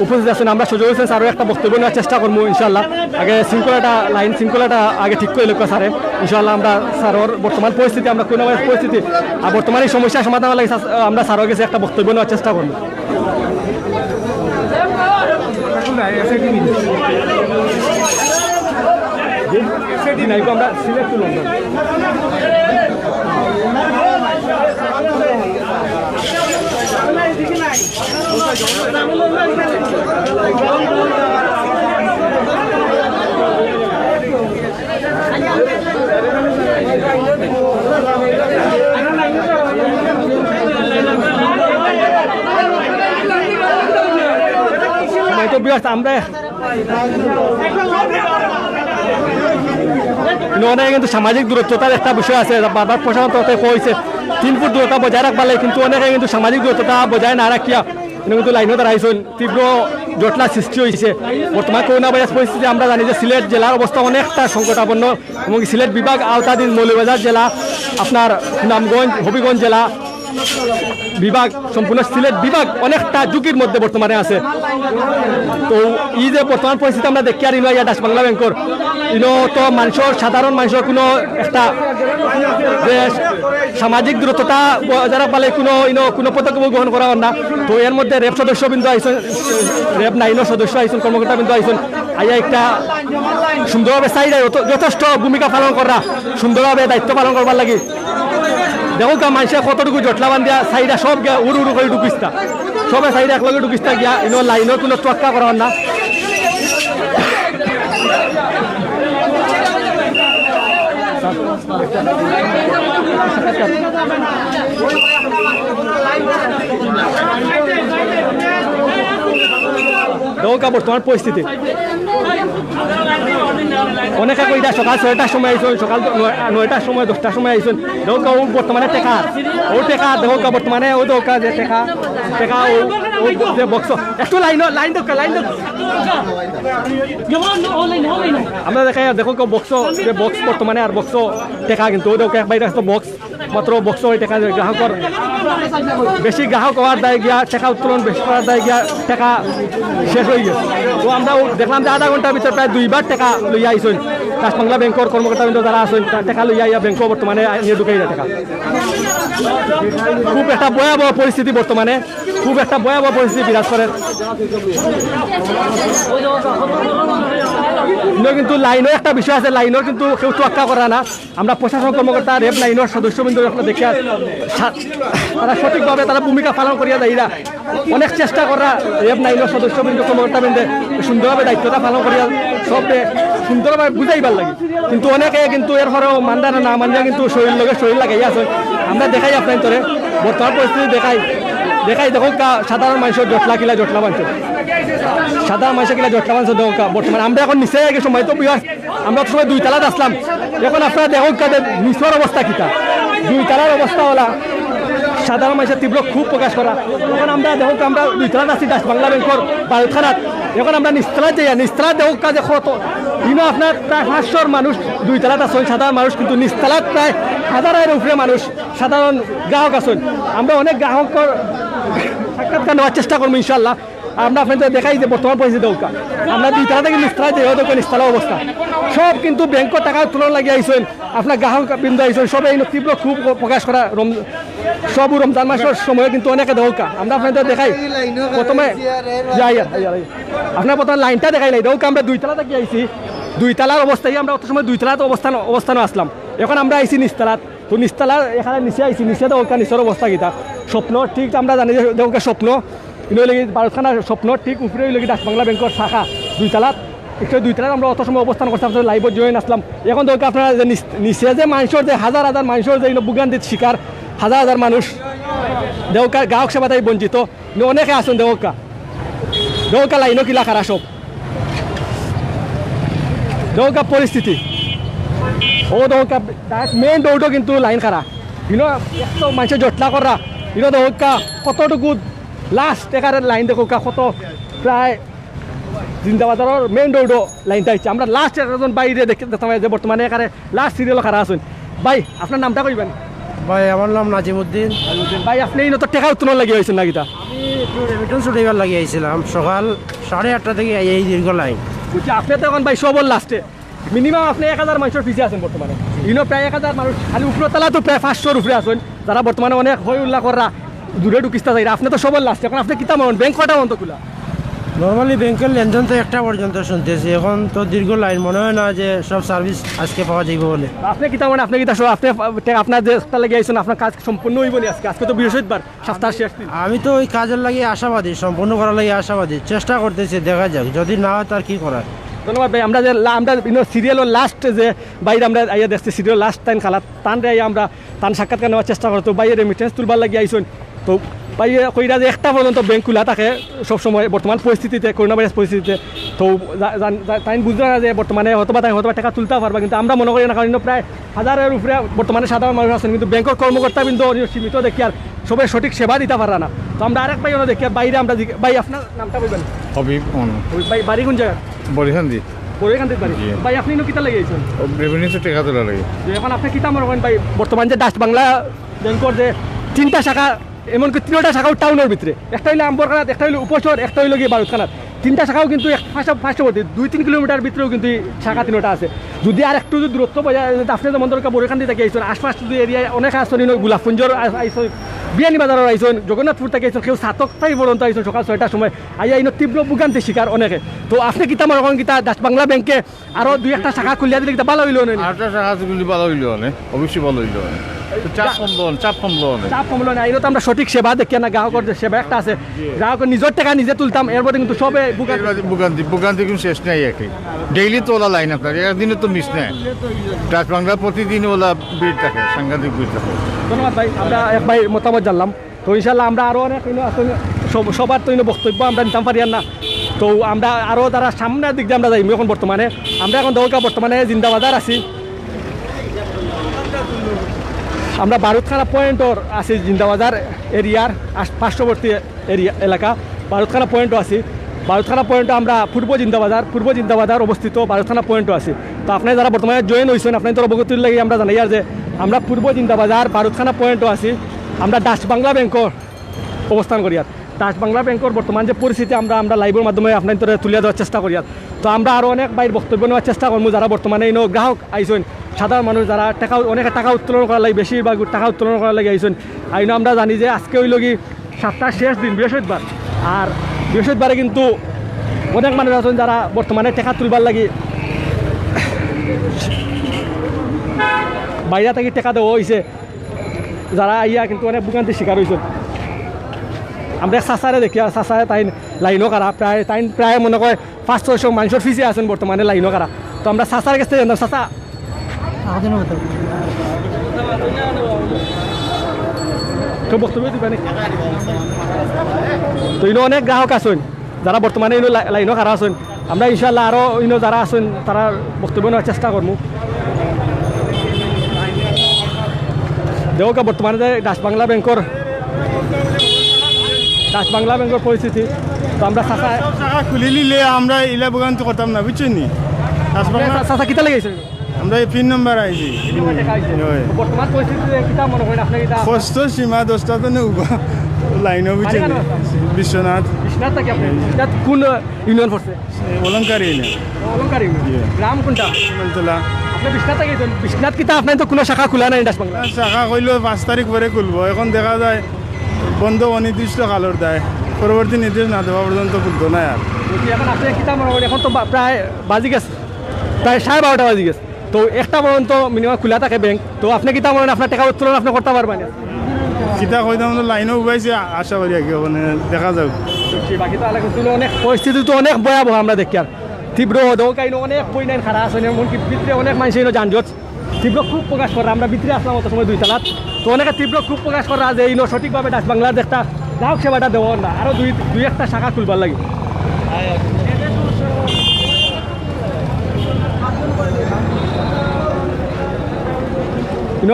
উপস্থিত আছেন। আমরা সজল হোসেন স্যারও একটা বক্তব্য নেওয়ার চেষ্টা করবো ইনশাল্লাহ। আগে শৃঙ্খলাটা আগে ঠিক করে লোক স্যারে ইনশাল্লাহ। আমরা স্যারের বর্তমান পরিস্থিতি, আমরা কোন পরিস্থিতি আর বর্তমানে এই সমস্যার সমাধান লাগে আমরা স্যারের কাছে একটা বক্তব্য নেওয়ার চেষ্টা করবো। আমরা সিলেট টু লন্ডন বিয়ার্স আমরা অনেক কিন্তু সামাজিক দূরত্বতার একটা বিষয় আছে, বারবার প্রশাসন তরফে কইছে 3 ফুট দূরত্ব বজায় রাখবার লাগে, কিন্তু অনেকে কিন্তু সামাজিক দূরত্বতা বজায় না রাখিয়া কিন্তু লাইনও দাঁড়াইছেন, তীব্র জটলা সৃষ্টি হয়েছে। বর্তমান করোনা ভাইরাস পরিস্থিতি আমরা জানি যে সিলেট জেলার অবস্থা অনেকটা সংকটাপন্ন, এবং সিলেট বিভাগ আওতাধীন মৌলভীবাজার জেলা, আপনার সুনামগঞ্জ হবিগঞ্জ জেলা বিভাগ, সম্পূর্ণ সিলেট বিভাগ অনেকটা ঝুঁকির মধ্যে বর্তমানে আছে। তো এই যে বর্তমান পরিস্থিতি আমরা দেখি আর ইয়া ডাচ বাংলা ব্যাংকর তো মানুষের সাধারণ মানুষের কোনো একটা যে সামাজিক দূরত্বতা যারা পালে কোনো পদক্ষেপ গ্রহণ করা হয় না। তো এর মধ্যে র্যাব সদস্যবৃন্দ আইসন, র্যাব 9 সদস্য আইসন, কর্মকর্তাবৃন্দ আইসন, আইয়া একটা সুন্দরভাবে চাইদায় যথেষ্ট ভূমিকা পালন করা, সুন্দরভাবে দায়িত্ব পালন করবার লাগে। দেখো গা মানুষে কতটুকু জটলা বান্ধিয়া চাইদা সব গিয়া উড়ু উড়ু করে ঢুকিস্তা, সবে চাইদা একলগে ঢুকিস্তা গিয়া লাইনের কোনো তোয়াক্কা করা হয় না। দেখো বর্তমান পরিস্থিতি অনেকে কইটা সকাল 6টার সময় আইসন, সকাল 9টার সময় 10টার সময় আইসন। দেখো বর্তমানে টেকা ও টেকা দেখো বর্তমানে ও দোকা যে টেকা ও যে বক্স একটু লাইন দোকা আমরা দেখাই দেখো বক্স যে বক্স বর্তমানে আর বক্স টেকা কিন্তু ও দোকা বাইরে বক্স মাত্র বক্স ওই টেকা গ্রাহকর বেশি গ্রাহক হওয়ার দায় গিয়া টেকা উত্তোলন বেশি করার দায় গিয়া টেকা শেষ হয়ে গেছে। তো আমরা দেখলাম যে আধা ঘন্টার ভিতরে প্রায় 2বার টেকা লইয়া আইসন, ডাচ বাংলা ব্যাংকের কর্মকর্তাবৃন্দ যারা আছেন টেকা লইয়া ইয়া ব্যাংকও বর্তমানে নিয়ে ঢুকাই যায় টাকা। খুব একটা ভয়াবহ পরিস্থিতি বর্তমানে, খুব একটা ভয়াবহ পরিস্থিতি বিরাজ করে। কিন্তু লাইনের একটা বিষয় আছে, লাইনের কিন্তু কেউ তোয়াক্কা করা না। আমরা প্রশাসন কর্মকর্তা রেব লাইনের সদস্যবৃন্দ দেখে তারা সঠিকভাবে তারা ভূমিকা পালন করিয়া যাইরা অনেক চেষ্টা করা রেব লাইনের সদস্যবৃন্দ কর্মকর্তাবৃন্দে সুন্দরভাবে দায়িত্বটা পালন করিয়া সবে সুন্দরভাবে বুঝাইবার লাগে। কিন্তু অনেকে কিন্তু এর পরেও মানদা না মানিয়া কিন্তু শরীর লাগাই আছে। আমরা দেখাই আপনার তোরে বর্তমান পরিস্থিতি দেখাই দেখো সাধারণ মানুষের জটলা বানছে, সাধারণ মানুষের জটলা বানছে দেখো বর্তমানে। আমরা এখন নিচে আগে সময় তো আমরা সময় 2 তালাত আসলাম, এখন আপনারা দেখো নিচের অবস্থা কিতা, 2 তালার অবস্থা হলা সাধারণ মানুষের তীব্র খুব প্রকাশ করা। এখন আমরা দেখো আমরা 2 তালাত আছি ডাচ বাংলা ব্যাংকের বারুখানাত, এখন আমরা নিচতলাত যাই, নিচতলাত দেখো কাজে কত আপনার প্রায় 500 মানুষ 2 তালাত আসেন সাধারণ মানুষ, কিন্তু নিচতলাত প্রায় 1000-এর উপরে মানুষ সাধারণ গ্রাহক আছেন। আমরা অনেক গ্রাহকের সাক্ষাৎকার নেওয়ার চেষ্টা করবো ইনশাল্লাহ। আমরা আপনাদের দেখাই যে বর্তমান পরিস্থিতি দৌকা আমরা 2 তালা থেকে নিচতলায় যাই দেখো নিচতলা অবস্থা সব কিন্তু ব্যাংকের টাকা তুলন লাগিয়ে আইসেন, আপনার গ্রাহক বিন্দু আইসেন সব এই তীব্র খুব প্রকাশ করা। সব রমজান মাসের সময় কিন্তু অনেকে দৌকা আমরা আপনাদের দেখাই প্রথমে যাই আপনার প্রথমে লাইনটা দেখাই নাই দৌকা আমরা 2 তালা থেকে আইসি, 2 তালার অবস্থায় আমরা অত সময় 2 তালাত অবস্থানও আসলাম। এখন আমরা আইসি নিচতলাত, তো নিচতলার এখানে নিচে আইসি, নিচে দৌকা নিচের অবস্থা কিতা স্বপ্ন ঠিক আমরা জানি যে দৌকা স্বপ্ন বারুখানার স্বপ্ন ঠিক উপরে লেগে ডাচ বাংলা ব্যাংকের শাখা 2 তালাত, একটু 2 তালাত আমরা অত সময় অবস্থান করতাম, লাইভত জয়েন আসলাম। এখন দরকার আপনারা যে নিচে যে মানুষের যে হাজার মানুষের যে ভোগান্তির শিকার হাজার মানুষ দেউকা গ্রাহক সেবা তাই বঞ্চিত অনেকে আসুন দেউকা লাইনও কিলা খারা সব দেউকা পরিস্থিতি ও দেউকা মেইন রোডও কিন্তু লাইন খারা এত মানুষের জটলা করা দেউকা কতটুকু লাস্ট একারের লাইন দেখো কত প্রায় জিন্দাবাজারের মেইন রোডও লাইনটা হচ্ছে। আমরা লাস্ট একজন বাইরে দেখতাম যে বর্তমানে এখানে লাস্ট সিরিয়ালও খারা আছেন। ভাই আপনার নামটা কইবেন? ভাই আমার নাম নাজিমুদ্দিন। ভাই আপনি এই নতুন টাকা উত্তোলন লাগিয়ে হয়েছেন নাকি? তা আমি একটু রেমিটেন্স উঠাইবার লাগিয়ে আইছিলাম সকাল 8:30 থেকে এই দীর্ঘ লাইন। আপনি তো এখন ভাই সবল লাস্টে মিনিমাম আপনি 1000 মানুষের পিছিয়ে আছেন বর্তমানে, প্রায় 1000 মানুষ খালি উপরতলা তো প্রায় 500-র উপরে আছেন যারা বর্তমানে অনেক হই উল্লাহ করা দূরে ঢুকিস্তা যাই। আপনি তো সবল লাস্টে, এখন আপনি কিতা মন ব্যাংক কটা মন তো খোলা? নর্মালি ব্যাংকের লেনদেন তো 1টা পর্যন্ত শুনতেছি, এখন তো দীর্ঘ লাইন, মনে হয় না যে সব সার্ভিস আজকে পাওয়া যাইব বলে। আপনি কিতা মনে আপনি কিতা আপনি আপনার যে লেগে আইছেন আপনার কাজ সম্পূর্ণ হইব নি আজকে? আজকে তো বৃহস্পতিবার, সপ্তাহ শেষ দিন। আমি তো ওই কাজের লাগিয়ে আশাবাদী, সম্পূর্ণ করার লাগিয়ে আশাবাদী, চেষ্টা করতেছি, দেখা যাক যদি না হয় তার কি করার। ধন্যবাদ ভাই। আমরা যে আমরা সিরিয়ালের লাস্ট যে বাইরে আমরা আইয়া দেখছি সিরিয়াল লাস্ট টাইম খালা টান আমরা তান সাক্ষাৎকার নেওয়ার চেষ্টা করতো, বাইরে রেমিটেন্স তুলবার লাগিয়ে আইসুন। তো ভাই কইরা যে একটা পর্যন্ত ব্যাংক খোলা থাকে সবসময় বর্তমান পরিস্থিতিতে করোনা ভাইরাস পরিস্থিতিতে তো তাই বুঝতে না যে বর্তমানে হয়তো টাকা তুলতে পারবা কিন্তু আমরা মনে করি না কারণ প্রায় হাজারের উপরে বর্তমানে সাধারণ মানুষ আছেন কিন্তু ব্যাংকের কর্মকর্তা কিন্তু সীমিত দেখি আর সবাই সঠিক সেবা দিতে পারা না তো আমরা আরেক ভাই দেখি বাইরে আমরা ভাই আপনার নামটা বলবেন হবিব ভাই বাড়ি কোন জায়গা বরিশান্দি পরেখান্তির বাড়ি ভাই আপনি কিতা লেগেছেন রেভিনিউতে টাকা তোলা লাগে এখন আপনি কিতা মনে করেন ভাই বর্তমান যে ডাচ বাংলা ব্যাংকের যে 3টা শাখা এমনকি 3টা শাখাও টাউনের ভিতরে একটা হইলে আম্বরখানাত একটা হইলে উপশহর একটা হইলে গিয়ে বারুদখানাত 3টা শাখাও কিন্তু পার্শ্ববর্তী 2-3 কিলোমিটার ভিতরেও কিন্তু শাখা 3টা আছে যদি আর একটু যদি দূরত্ব আপনি যেমন দরকার বরেখান্তি থেকে আইসেন আশপাশ যদি এরিয়ায় অনেক আসন গোলাপপুঞ্জর আইসন বিয়ানি বাজারের আইসন জগন্নাথপুর থেকে আইসন কেউ 7টাই পর্যন্ত আইসন সকাল 6টার সময় আইয়া তীব্র ভোগান্তির শিকার অনেকে তো আপনি কিতা মনে করেন কিতা ডাচ বাংলা ব্যাংকে আরো 2-1টা শাখা খুলিয়া দিলে কিতা ভালো হইল না আরেকটা শাখা খুলি ভালো হইল অবশ্যই ভালো হইল চাপ কমলো না তো আমরা সঠিক সেবা দেখি না গ্রাহকের যে সেবা একটা আছে গ্রাহকের নিজের টাকা নিজে তুলতাম এরপরে কিন্তু সবে ভোগান্তি কিন্তু শেষ নাই একে ডেইলি তো ওলা লাইন আপনার একদিনে তো মিস নেই ডাচ বাংলা প্রতিদিন ওলা ভিড় থাকে সাংঘাতিক ভিড় থাকে ধন্যবাদ ভাই আমরা এক ভাই মতামত জানলাম তো ইনশাল্লাহ আমরা আরও অনেক সবার তো বক্তব্য আমরা নিতাম পারি না তো আমরা আরও তারা সামনের দিক দিয়ে আমরা যাই এখন বর্তমানে আমরা এখন দৌকা বর্তমানে জিন্দাবাজার আছি আমরা বারুদখানা পয়েন্টর আছি জিন্দাবাজার এরিয়ার পার্শ্ববর্তী এলাকা বারুদখানা পয়েন্টও আছি বারুদখানা পয়েন্টও আমরা পূর্ব জিন্দাবাজার অবস্থিত বারুদখানা পয়েন্টও আছি তো আপনি যারা বর্তমানে জয়েন হয়েছেন আপনার তো অবগতির লাগে আমরা জানাই আর যে আমরা পূর্ব জিন্দাবাজার বারুদখানা পয়েন্টও আছি আমরা ডাচ বাংলা ব্যাংকর অবস্থান করি আর ডাচ বাংলা ব্যাংকর বর্তমান যে পরিস্থিতি আমরা লাইভের মাধ্যমে আপনার তুলে দেওয়ার চেষ্টা করি আর তো আমরা আরও অনেক বাইর বক্তব্য নেওয়ার চেষ্টা করবো যারা বর্তমানে গ্রাহক আইসেন সাধারণ মানুষ যারা অনেকে টাকা উত্তোলন করার লাগে বেশিরভাগ টাকা উত্তোলন করার লাগে আইসেন আইনো আমরা জানি যে আজকে হইল কি সপ্তাহের শেষ দিন বৃহস্পতিবার আর বৃহস্পতিবারে কিন্তু অনেক মানুষ আছেন যারা বর্তমানে টাকা তুলবার লাগে বাইরে থেকে টাকা দেওয়া হয়েছে যারা আইয়া কিন্তু অনেক ভোগান্তির শিকার হয়েছে আমরা চাচারে দেখি আর চাচারে তাই লাইনও কারা প্রায় মনে করে 500-600 মানুষের ফিসে আছেন বর্তমানে লাইনও কারা তো আমরা চাচার কাছে জানতাম চাচা তো বক্তব্য দিবা নাকি তো ইনো অনেক গ্রাহক আছেন যারা বর্তমানে লাইনও কারা আছেন আমরা ইনশাল্লাহ আরও যারা আছেন তারা বক্তব্য নেওয়ার চেষ্টা করবো দেখো বর্তমানে যে ডাচ বাংলা ব্যাংকের পরিস্থিতি তো আমরা শাখা খুলি নিলে আমরা ইলা ভোগান্তি করতাম না বুঝছেন নি চাচা কিতা লেগেছে আমরা এই 3 নম্বর আইছি বর্তমান পরিস্থিতিতে কিতা মনে করেন আপনি কিতা কষ্ট সীমা 10টা তো নেউবা লাইনও বুঝছেন বিশ্বনাথ থাকি আপনি কোন ইউনিয়ন পড়ছে অলঙ্কারী গ্রাম কোনটা শিমলতলা আপনি বিশ্বনাথ থেকে বিশ্বনাথ কিতা আপনার তো কোনো শাখা খোলা নাই ডাচ বাংলা শাখা কইলেও 5 তারিখ পরে খুলবো এখন দেখা যায় বন্ধ অনির্দিষ্ট কালর দেয় পরবর্তী নির্দেশ না দেওয়া পর্যন্ত খুলতো না আর এখন আপনি কিতা মনে করেন এখন তো প্রায় বাজি গেছে প্রায় 12:30 বাজি গেছে তো একটা পর্যন্ত মিনিমাম খোলা থাকে ব্যাংক তো আপনি কিতা মনে করেন আপনার টাকা উত্তোলন আপনি করতে পারবেন কিতা কইতাম তো লাইনও উবাইছে আশা করি আর কি মানে দেখা যাক বাকি তো আলাদা কিন্তু অনেক পরিস্থিতি তো অনেক ভয়াবহ আমরা দেখি আর তীব্র দৌকাইনো অনেক বইনাইন খারাপ আছে এমনকি ভিতরে অনেক মানুষ যানজট তীব্র খুব প্রকাশ করা আমরা ভিতরে আসলাম অত সময় 2 তালাত তো অনেকে তীব্র খুব প্রকাশ করা যে ইনো সঠিকভাবে ডাচ বাংলার একটা গ্রাহক সেবাটা দেওয়ার না আরও দুই একটা শাখা খুলবার লাগে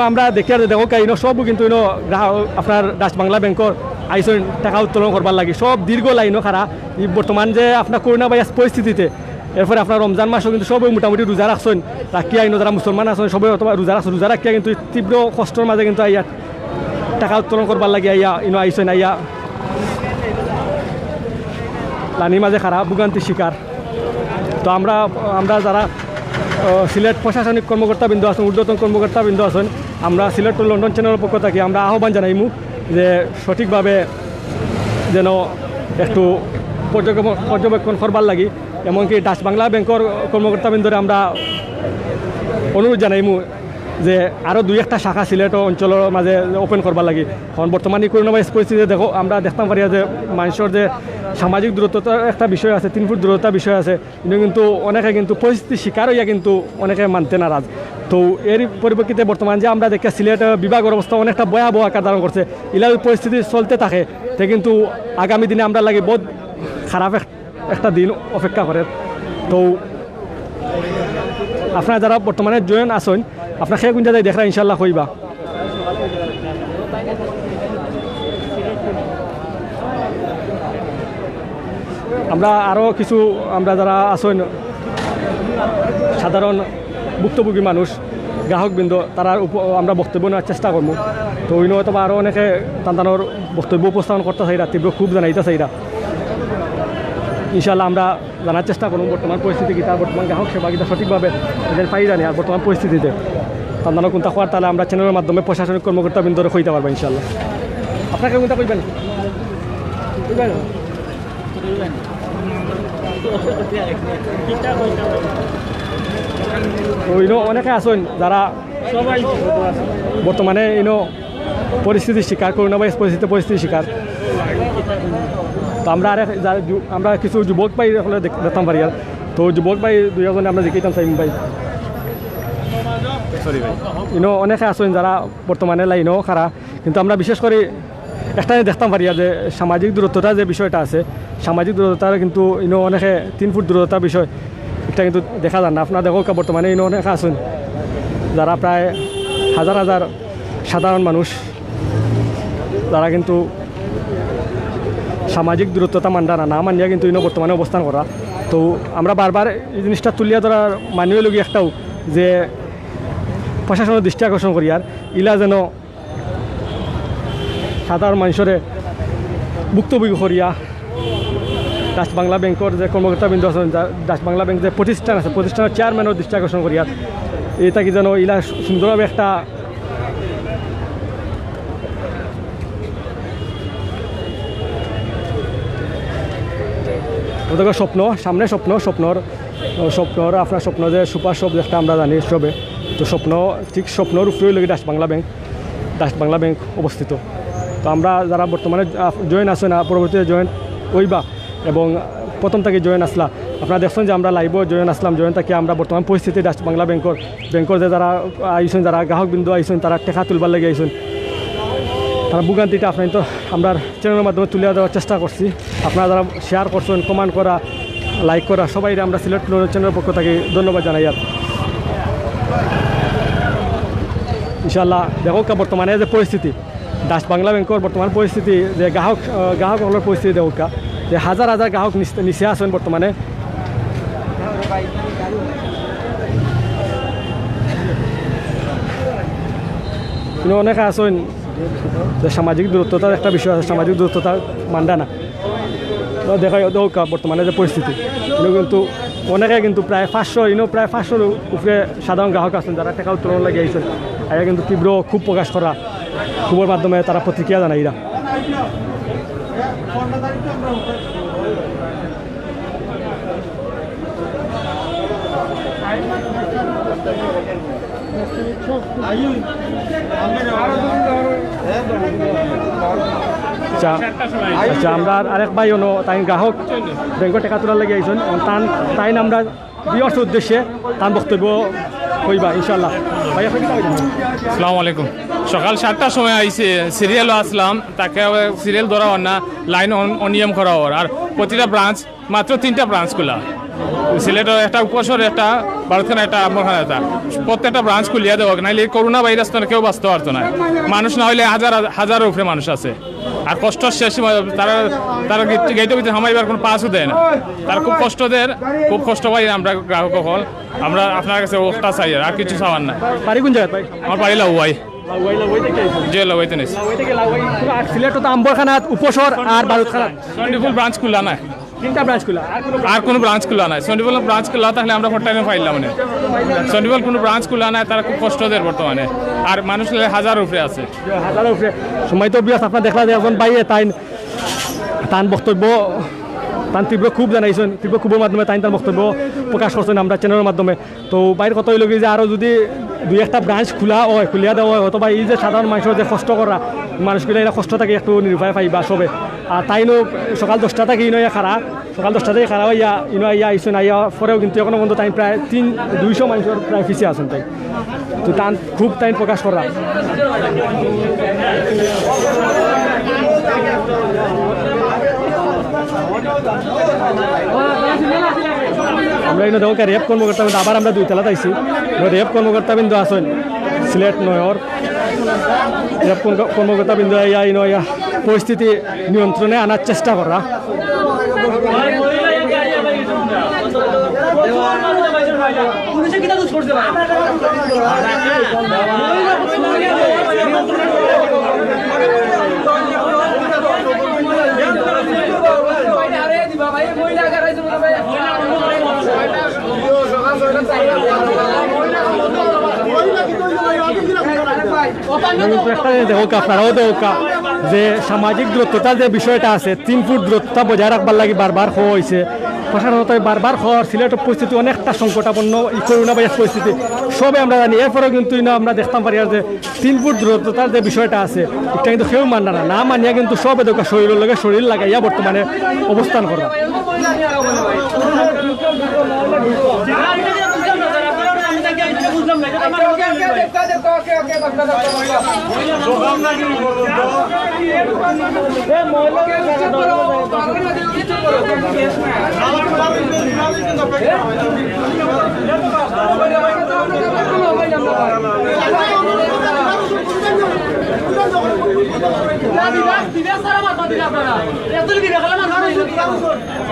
আমরা দেখি আর দেখো ইনো সবও কিন্তু গ্রাহক আপনার ডাচ বাংলা ব্যাংকর আইসন টাকা উত্তোলন করবার লাগে সব দীর্ঘ লাইনও খারা বর্তমান যে আপনার করোনা ভাইরাস পরিস্থিতিতে এরপরে আপনার রমজান মাসও কিন্তু সবাই মোটামুটি রোজা রাখছেন রাখিয়া যারা মুসলমান আছেন সবাই অথবা রোজা রাখছেন রোজা রাখিয়া কিন্তু তীব্র কষ্টর মাঝে কিন্তু আইয়া টাকা উত্তোলন করবার লাগে আইসন আইয়া লানির মাঝে খারাপ ভোগান্তির শিকার তো আমরা যারা সিলেট প্রশাসনিক কর্মকর্তাবৃন্দ আছেন ঊর্ধ্বতন কর্মকর্তাবৃন্দ আছেন আমরা সিলেট টু লন্ডন চ্যানেলের পক্ষ থেকে আমরা আহ্বান জানাইমু যে সঠিকভাবে যেন একটু পর্যবেক্ষণ করবার লাগি এমনকি ডাচ বাংলা ব্যাংকের কর্মকর্তাবৃন্দরে আমরা অনুরোধ জানাইমু যে আরও 2-1টা শাখা সিলেট অঞ্চলের মাঝে ওপেন করবার লাগে। কারণ বর্তমানে করোনা ভাইরাস পরিস্থিতি দেখো আমরা দেখতাম পারি যে মানুষের যে সামাজিক দূরত্বতার একটা বিষয় আছে, 3 ফুট দূরত্বতার বিষয় আছে, কিন্তু অনেকে কিন্তু পরিস্থিতির শিকার হইয়া কিন্তু অনেকে মানতে নারাজ। তো এর পরিপ্রেক্ষিতে বর্তমান যে আমরা দেখি সিলেট বিভাগের অবস্থা অনেকটা ভয়াবহ আকার ধারণ করছে। ইলার পরিস্থিতি চলতে থাকে তে কিন্তু আগামী দিনে আমরা লাগে বহুত খারাপ একটা দিন অপেক্ষা করে। তো আপনারা যারা বর্তমানে জয়েন আসেন আপনার সেই গুঞ্জা দেখা ইনশাল্লাহ কইবা। আমরা আরও কিছু আমরা যারা আসেন সাধারণ ভুক্তভোগী মানুষ গ্রাহকবৃন্দ তারার আমরা বক্তব্য নেওয়ার চেষ্টা করবো। তো ওই নয় আরও অনেকে তাদের বক্তব্য উপস্থাপন করতে চাইরা তীব্র খুব জানাইতে চাইরা ইনশাল্লাহ আমরা জানার চেষ্টা করব বর্তমান পরিস্থিতি কী, তার বর্তমান গ্রাহক সেবা কীটা সঠিকভাবে এদের পাই জানি। আর বর্তমান পরিস্থিতিতে তাদের কোনটা হওয়ার তাহলে আমরা চ্যানেলের মাধ্যমে প্রশাসনিক কর্মকর্তা বৃন্দরে কইতে পারবো ইনশাল্লাহ। আপনাকে কোনটা কইবেন? অনেকে আসেন যারা বর্তমানে পরিস্থিতির শিকার, করোনা ভাইরাস পরিস্থিতির শিকার। তো আমরা আমরা কিছু যুবক ভাই হলে দেখতাম পারি। আর তো যুবক ভাই 2 আমরা দেখিতাম চাই ভাই সরি ভাই অনেকে আসেন যারা বর্তমানে লাইনও খারা, কিন্তু আমরা বিশেষ করে একটা দেখতাম পারি যে সামাজিক দূরত্বতা যে বিষয়টা আছে, সামাজিক দূরত্বতার কিন্তু অনেকে 3 ফুট দূরত্বতার বিষয় এটা কিন্তু দেখা যায় না। আপনারা দেখো বর্তমানে অনেকে আসেন যারা প্রায় হাজার হাজার সাধারণ মানুষ যারা কিন্তু সামাজিক দূরত্বতা না মানিয়া কিন্তু বর্তমানে অবস্থান করা। তো আমরা বারবার এই জিনিসটা তুলিয়া ধরার মানিয়ে লগি একটাও যে প্রশাসনের দৃষ্টি আকর্ষণ করি আর ইলা যেন সাধারণ মানুষের ভুক্তভোগী করিয়া ডাচ বাংলা ব্যাংকের যে কর্মকর্তাবৃন্দ আছেন, ডাচ বাংলা ব্যাংক যে প্রতিষ্ঠান আছে প্রতিষ্ঠানের চেয়ারম্যানের দৃষ্টি আকর্ষণ করিয়া এটা কি যেন ইলা সুন্দরভাবে একটা ওদের স্বপ্ন সামনে স্বপ্নর আপনার স্বপ্ন যে সুপার শপ একটা আমরা জানি সবে। তো ঠিক স্বপ্নর উপরেই লাগে ডাচ বাংলা ব্যাংক অবস্থিত। তো আমরা যারা বর্তমানে জয়েন আসে না পরবর্তীতে জয়েন হইবা এবং প্রথম থেকে জয়েন আসলা আপনারা দেখছেন যে আমরা লাইভও জয়েন আসলাম। জয়েন থেকে আমরা বর্তমান পরিস্থিতি ডাচ বাংলা ব্যাংকের যে যারা আইসেন, যারা গ্রাহকবৃন্দ আইসেন, তারা টেকা তুলবার লেগে আইসেন, তারা ভোগান্তিটা আপনার তো আমরা চ্যানেলের মাধ্যমে তুলে দেওয়ার চেষ্টা করছি। আপনারা যারা শেয়ার করছেন, কমেন্ট করা, লাইক করা, সবাই আমরা সিলেট চ্যানেলের পক্ষ থেকে ধন্যবাদ জানাই। আর ইনশাল্লাহ দেখো বর্তমানে যে পরিস্থিতি ডাচ বাংলা ব্যাংকের বর্তমান পরিস্থিতি, যে গ্রাহকসকলের পরিস্থিতি দেখো যে হাজার হাজার গ্রাহক নিচে আছেন বর্তমানে। অনেকে আছেন যে সামাজিক দূরত্বতার একটা বিষয় আছে, সামাজিক দূরত্বতা মানডা না দেখা দৌকা বর্তমানে যে পরিস্থিতি কিন্তু অনেকে কিন্তু প্রায় 500 উপরে সাধারণ গ্রাহক আছেন যারা টাকা উত্তোলন লাগিয়ে আইছেন। আর কিন্তু তীব্র ক্ষোভ প্রকাশ করা, ক্ষোভের মাধ্যমে তারা প্রতিক্রিয়া জানাই এরা। আচ্ছা আমরা আরেক ভাই তাই গ্রাহক ব্যাংকের টাকা তোলার লেগে আইসেন, তাই আমরা বিয়স উদ্দেশ্যে তার বক্তব্য কইবা ইনশাল্লাহ। আসসালামু আলাইকুম। সকাল 7টার সময় আইসে সিরিয়ালও আসলাম, তাকে সিরিয়াল ধরা হওয়ার না, লাইন অনিয়ম করা হওয়ার। আর প্রতিটা ব্রাঞ্চ মাত্র 3টা ব্রাঞ্চ খোলা, সিলেটের একটা উপশহর, একটা ভারতখানা, একটা আমরখানা, একটা প্রত্যেকটা ব্রাঞ্চ খুলিয়া দেওয়া। নাইলে করোনা ভাইরাস তো কেউ বাঁচতে পারতো না। মানুষ না হইলে হাজারের উপরে মানুষ আছে। আর কষ্ট শেষ তারা গেটের ভিতরে হামাইবার কোনো পাসও দেয় না। তার খুব কষ্ট দেয়, খুব কষ্ট পাই আমরা গ্রাহক হল। আমরা আপনার কাছে ওটা চাই, আর কিছু চাওয়ার নাই। বাড়ি কোন জায়গায় ভাই? আমার বাড়ি লাউয়াই। জি লাউয়াইতে নিয়েছি। সিলেটত আম্বরখানাত, উপশহর আর ভারতখানাত সন্ডিপুর ব্রাঞ্চ খোলা নাই, 3টা ব্রাঞ্চ খোলা, আর কোনো ব্রাঞ্চ খোলা নাই। সন্ডিপুর ব্রাঞ্চ খোলা থাকলে আমরা টাইমে পাইলাম মানে। সন্ডিপুর কোনো ব্রাঞ্চ খোলা নাই, তারা খুব কষ্ট দেয় বর্তমানে। আর মানুষ হাজার উপরে আছে, হাজারের উপরে। সময় তো বিয়াস আপনার দেখলা যে এখন বাইরে তাই বক্তব্য তান তীব্র ক্ষোভ জানাইছেন, তীব্র ক্ষোভের মাধ্যমে তার বক্তব্য প্রকাশ করছেন আমরা চ্যানেলের মাধ্যমে। তো বাইরের কথা হইল যে আরও যদি দুই একটা ব্রাঞ্চ খুলিয়া দেওয়া হয়, অথবা এই যে সাধারণ মানুষের যে কষ্ট করা মানুষগুলো এরা কষ্ট থাকে একটু নির্ভয় পাইবা সবে। আর তাইনো সকাল 10টা থেকে সকাল 10টা থেকে খারাপ ইয়া আইসুন আইয়া পরেও কিন্তু এখনো পর্যন্ত তাই প্রায় 200 মানুষের প্রায় পিছিয়ে আসুন তাই। তো তান খুব তাই প্রকাশ করা। আমরা এনে দেখো রেপ কর্মকর্তা বিন্দু আবার আমরা 2 তলাতে আইছি। রেপ কর্মকর্তা বিন্দু আসেন সিলেট নয়র রেপ কর্মকর্তা বিন্দু ইয়া পরিস্থিতি নিয়ন্ত্রণে আনার চেষ্টা করা। আপনারাও দেখা যে সামাজিক দূরত্বতার যে বিষয়টা আছে 3 ফুট দূরত্ব বজায় রাখবার লাগে বারবার খাওয়া হয়েছে। প্রশাসনত বারবার খাওয়ার সিলেটের পরিস্থিতি অনেকটা সংকটাপন্ন, করোনা ভাইরাস পরিস্থিতি সবে আমরা জানি। এরপরেও কিন্তু আমরা দেখতাম পারি আর যে 3 ফুট দূরত্বতার যে বিষয়টা আছে এটা কিন্তু কেউ মানা না মানিয়া কিন্তু সবে দেখা শরীরের লগে শরীর লাগাইয়া বর্তমানে অবস্থান করা।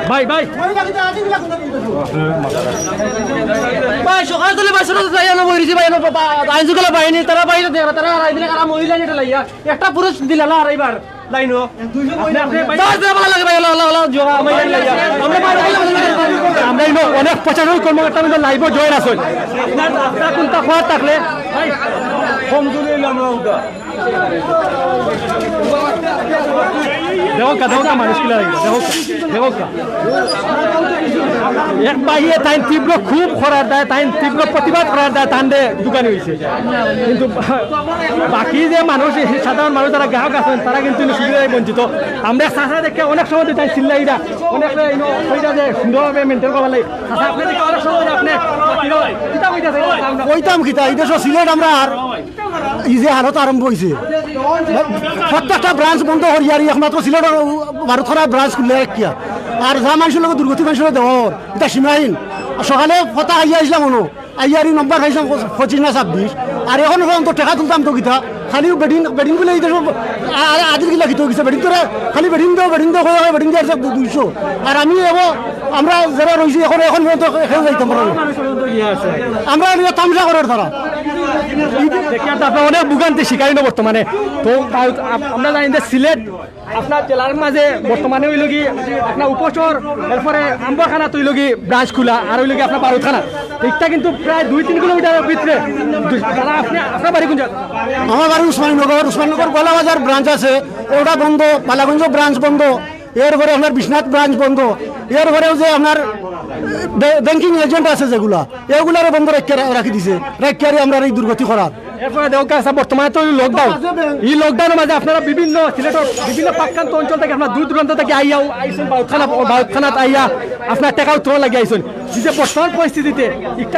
ভাই ভাই ভাই সকাল তুলে বাসন যাই না বইছি ভাই আইনজুগুলো বাইনি তারা বাইরে দেখ তারা আইদিনে কারা মহিলা নিতে লাইয়া একটা পুরুষ দিলা না আইবার লাইনো আমরা অনেক প্রশাসন কর্মকর্তা লাইভ জয়েন আসুন। আপনার কোনটা খোয়া থাকলে দেওকা মানুষগুলা দেওকা এক বাহিয়ে তাই তীব্র খুব করার দেয়, তাই তীব্র প্রতিবাদ করার দেয়, তান দোকানে হয়েছে। কিন্তু বাকি যে মানুষ সাধারণ মানুষ যারা গ্রাহক আছেন তারা কিন্তু সুবিধায় বঞ্চিত। আমরা চাষা দেখে অনেক সময় তাই চিল্লাইরা অনেক যে সুন্দরভাবে মেনটেন করবার লাগে। আপনি দেখে অনেক সময় আপনি কইতাম কিতা এই দেশ সিলেট আমরা আর এই যে হালত আরম্ভ হয়েছে প্রত্যেকটা ব্রাঞ্চ বন্ধ হরিয়ারি একমাত্র সিলেট ভারতরা ব্রাঞ্চ খুললে কিয়া আর যা মানুষের লোক দুর্গতি মানুষের দেওয়ার এটা সীমাহীন। সকালে ফটা আইয়া আসলাম মনো আইয়ারি নম্বর খাইছিলাম 25 না 26 আর এখন পর্যন্ত টাকা তুলতাম তো কিতা খালি বেডিং বলে এই দেশ আদিল গিলা কিতো গেছে বেডিং করে খালি বেডিং দাও বেডিং দিয়ে 200 আর আমি আমরা যারা রয়েছি এখন পর্যন্ত এখানে যাইতাম আমরা তামসা করার তারা অনেক ভোগান্তি শিকারী না বর্তমানে। তো আমরা জানি যে সিলেট আপনার জেলার মাঝে বর্তমানে হইল কি আপনার উপচর এরপরে আম্বরখানা তৈল কি ব্রাঞ্চ খোলা আর হইল কি আপনার বারুখানা এটা কিন্তু প্রায় 2-3 কিলোমিটারের ভিতরে। আপনার বাড়ি কোন জায়গা? আমার বাড়ি উসমাননগর গোলাবাজার ব্রাঞ্চ আছে ওটা বন্ধ, বালাগঞ্জ ব্রাঞ্চ বন্ধ, এরপরে আপনার বিশ্বনাথ ব্রাঞ্চ বন্ধ, এরপরেও যে আপনার ব্যাংকিং এজেন্ট আছে যেগুলা এগুলারও বন্ধ রাখি দিছে রাখিয়ারি আমরা এই দুর্গতি করার। এরপরে বর্তমানে তো এই লকডাউনের মাঝে আপনারা বিভিন্ন সিলেটের বিভিন্ন প্রত্যন্ত অঞ্চল থেকে আপনার দূর দূরান্ত থেকে আইসেন বাউখানাত আইয়া আপনার টাকা উত্তোলন লাগিয়ে আইসেন। যে বর্তমান পরিস্থিতিতে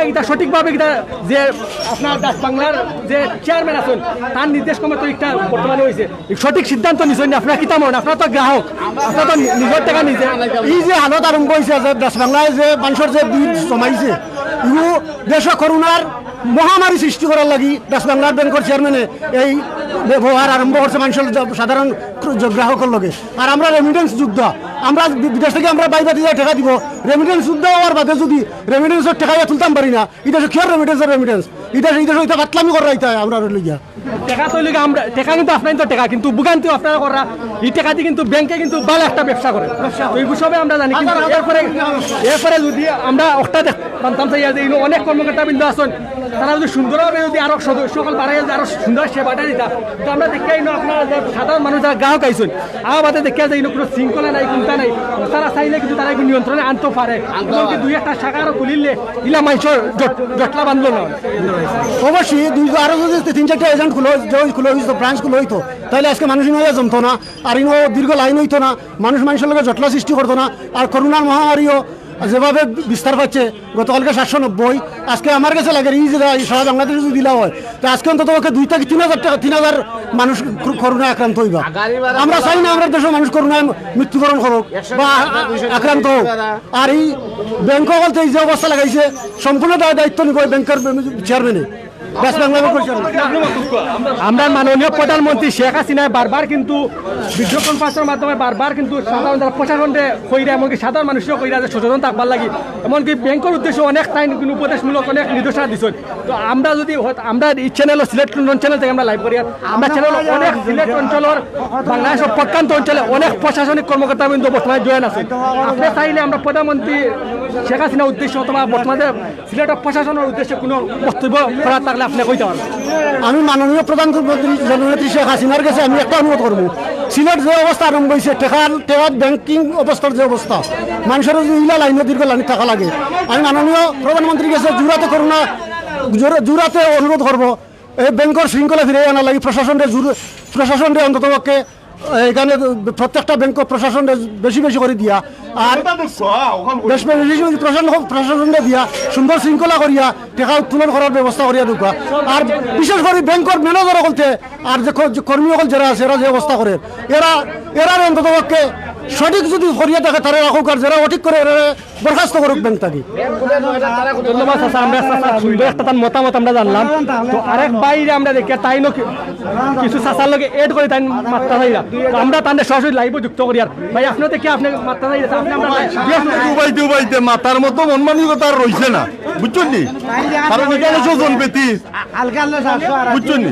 এটা সঠিকভাবে যে আপনার ডাচ বাংলার যে চেয়ারম্যান আছেন তার নির্দেশ ক্রমে তো এটা বর্তমানে হয়েছে সঠিক সিদ্ধান্ত নিছেন আপনার কিতা মনে আপনার তো গ্রাহক আপনার তো নিজের টাকা নিজে এই যে হালত আরম্ভ হয়েছে যে ডাচ বাংলায় যে মানুষের যে বীজ জমাইছে ইউ দেশ করোনার মহামারী সৃষ্টি করার লাগি ডাচ বাংলার ব্যাংকের চেয়ারম্যানে এই ব্যবহার আরম্ভ করছে মানুষের সাধারণ গ্রাহকের লগে। আর আমরা রেমিটেন্স যুদ্ধ আমরা বিদেশ থেকে আমরা বাইরে টাকা দিব রেমিটেন্স যুদ্ধ হওয়ার বাদে যদি রেমিটেন্সের টাকা তুলতাম পারি না এটা খেয়ার রেমিটেন্স এটা ফাতলামি করা আমরা লইয়া টাকা তৈরি আমরা টাকা কিন্তু আপনার তো টাকা কিন্তু ভোগান্তি আপনারা করা এই টাকা দিয়ে কিন্তু ব্যাংকে কিন্তু ভালো একটা ব্যবসা করে তো এই বিষয়ে আমরা জানি কিন্তু এরপরে যদি আমরা একটা জানতাম চাই যে অনেক কর্মকর্তা বিন্দু আসেন তারা যদি সুন্দরভাবে যদি আরো সকল বাড়াই আরো সুন্দর সেবাটা দিতা তো আমরা দেখে আপনারা যে সাধারণ মানুষ যারা গ্রাহক আইসেন আমার বাদে দেখে যে কোনো শৃঙ্খলা নাই কোনটা নাই তারা চাইলে কিন্তু তারা নিয়ন্ত্রণে আনতে পারে এমনকি দুই একটা শাখা আরো খুলিলে ইলা মানুষের জটলা বাঁধলো না অবশ্যই আরো যদি 3-4টা এজেন্ট খুলে হইতো ব্রাঞ্চ খুলে হইতো তাহলে আজকে মানুষ ইনো জমতো না আর ইনো দীর্ঘ লাইন হইতো না মানুষের লগে জটলা সৃষ্টি করতো না আর করোনার মহামারীও যেভাবে বিস্তার পাচ্ছে গতকালকে 790 আজকে আমার কাছে লাগে এই যে সারা বাংলাদেশে যদি দিলা হয় তো আজকে অন্তত 2 থেকে 3,000 মানুষ করোনায় আক্রান্ত হইবা আমরা চাই না আমরা দেশের মানুষ করোনায় মৃত্যুবরণ হোক বা আক্রান্ত হোক আর এই ব্যাংক বলতে এই যে অবস্থা লাগাইছে সম্পূর্ণ দায়িত্ব নিব ব্যাংকের চেয়ারম্যানে আমরা মাননীয় প্রধানমন্ত্রী শেখ হাসিনা বারবার কিন্তু ভিডিও কনফারেন্সের মাধ্যমে বারবার কিন্তু সাধারণ যারা প্রশাসনকে কইরা এমনকি সাধারণ মানুষও কইরা যে সচেতন থাকবার লাগি এমনকি ব্যাংকের উদ্দেশ্যে অনেক টাইম উপদেশমূলক অনেক নির্দেশনা দিচ্ছেন তো আমরা যদি আমরা এই চ্যানেল সিলেট চ্যানেল থেকে আমরা লাইভ করি আমরা চ্যানেল অনেক সিলেট অঞ্চলের বাংলাদেশের প্রত্যন্ত অঞ্চলে অনেক প্রশাসনিক কর্মকর্তা কিন্তু বর্তমানে জয়েন আছে আপনি চাইলে আমরা প্রধানমন্ত্রী শেখ হাসিনার উদ্দেশ্যে অথবা বর্তমানে সিলেটের প্রশাসনের উদ্দেশ্যে কোনো বক্তব্য করার থাকলে আপনি কইতে পারেন আমি মাননীয় প্রধানমন্ত্রী জননেত্রী শেখ হাসিনার কাছে আমি একটা অনুরোধ করবো সিলেট যে অবস্থা আরম্ভ হয়েছে টেকার ব্যাংকিং অবস্থার যে অবস্থা মানুষের ইলা লাইনে দীর্ঘ লাইনে থাকা লাগে আমি মাননীয় প্রধানমন্ত্রীর কাছে জোরাতে অনুরোধ করবো এই ব্যাংকের শৃঙ্খলা ফিরে আনা লাগে প্রশাসনকে অন্ততপক্ষে এখানে প্রত্যেকটা ব্যাংক প্রশাসনকে বেশি করে দিয়া আর প্রশাসনকে দিয়া সুন্দর শৃঙ্খলা করিয়া টাকা উত্তোলন করার ব্যবস্থা করিয়া ঢুকা আর বিশেষ করে ব্যাংকের ম্যানেজার বলতে আর যে কর্মী সকল যারা আছে এরা যে অবস্থা করে এরা অন্ততপক্ষে সঠিক যদি করিয়া থাকে তারা রাখুক আর যারা অঠিক করে এরা বরখাস্ত করুক ব্যাংক থাকি ধন্যবাদ চাচা আমরা সুন্দর একটা তার মতামত আমরা জানলাম তো আরেক বাইরে আমরা দেখি তাই কিছু চাচার লগে এড করে তাই মাত্রা চাইরা তো আমরা তাদের সরাসরি লাইভে যুক্ত করি আর ভাই আপনার দেখি আপনি মাত্রা চাইরা আপনি আমরা দুবাইতে মাতার মতো মন মানসিকতা আর রইছে না বুঝছেন নি কারণ এখানে জন পেতি বুঝছেন নি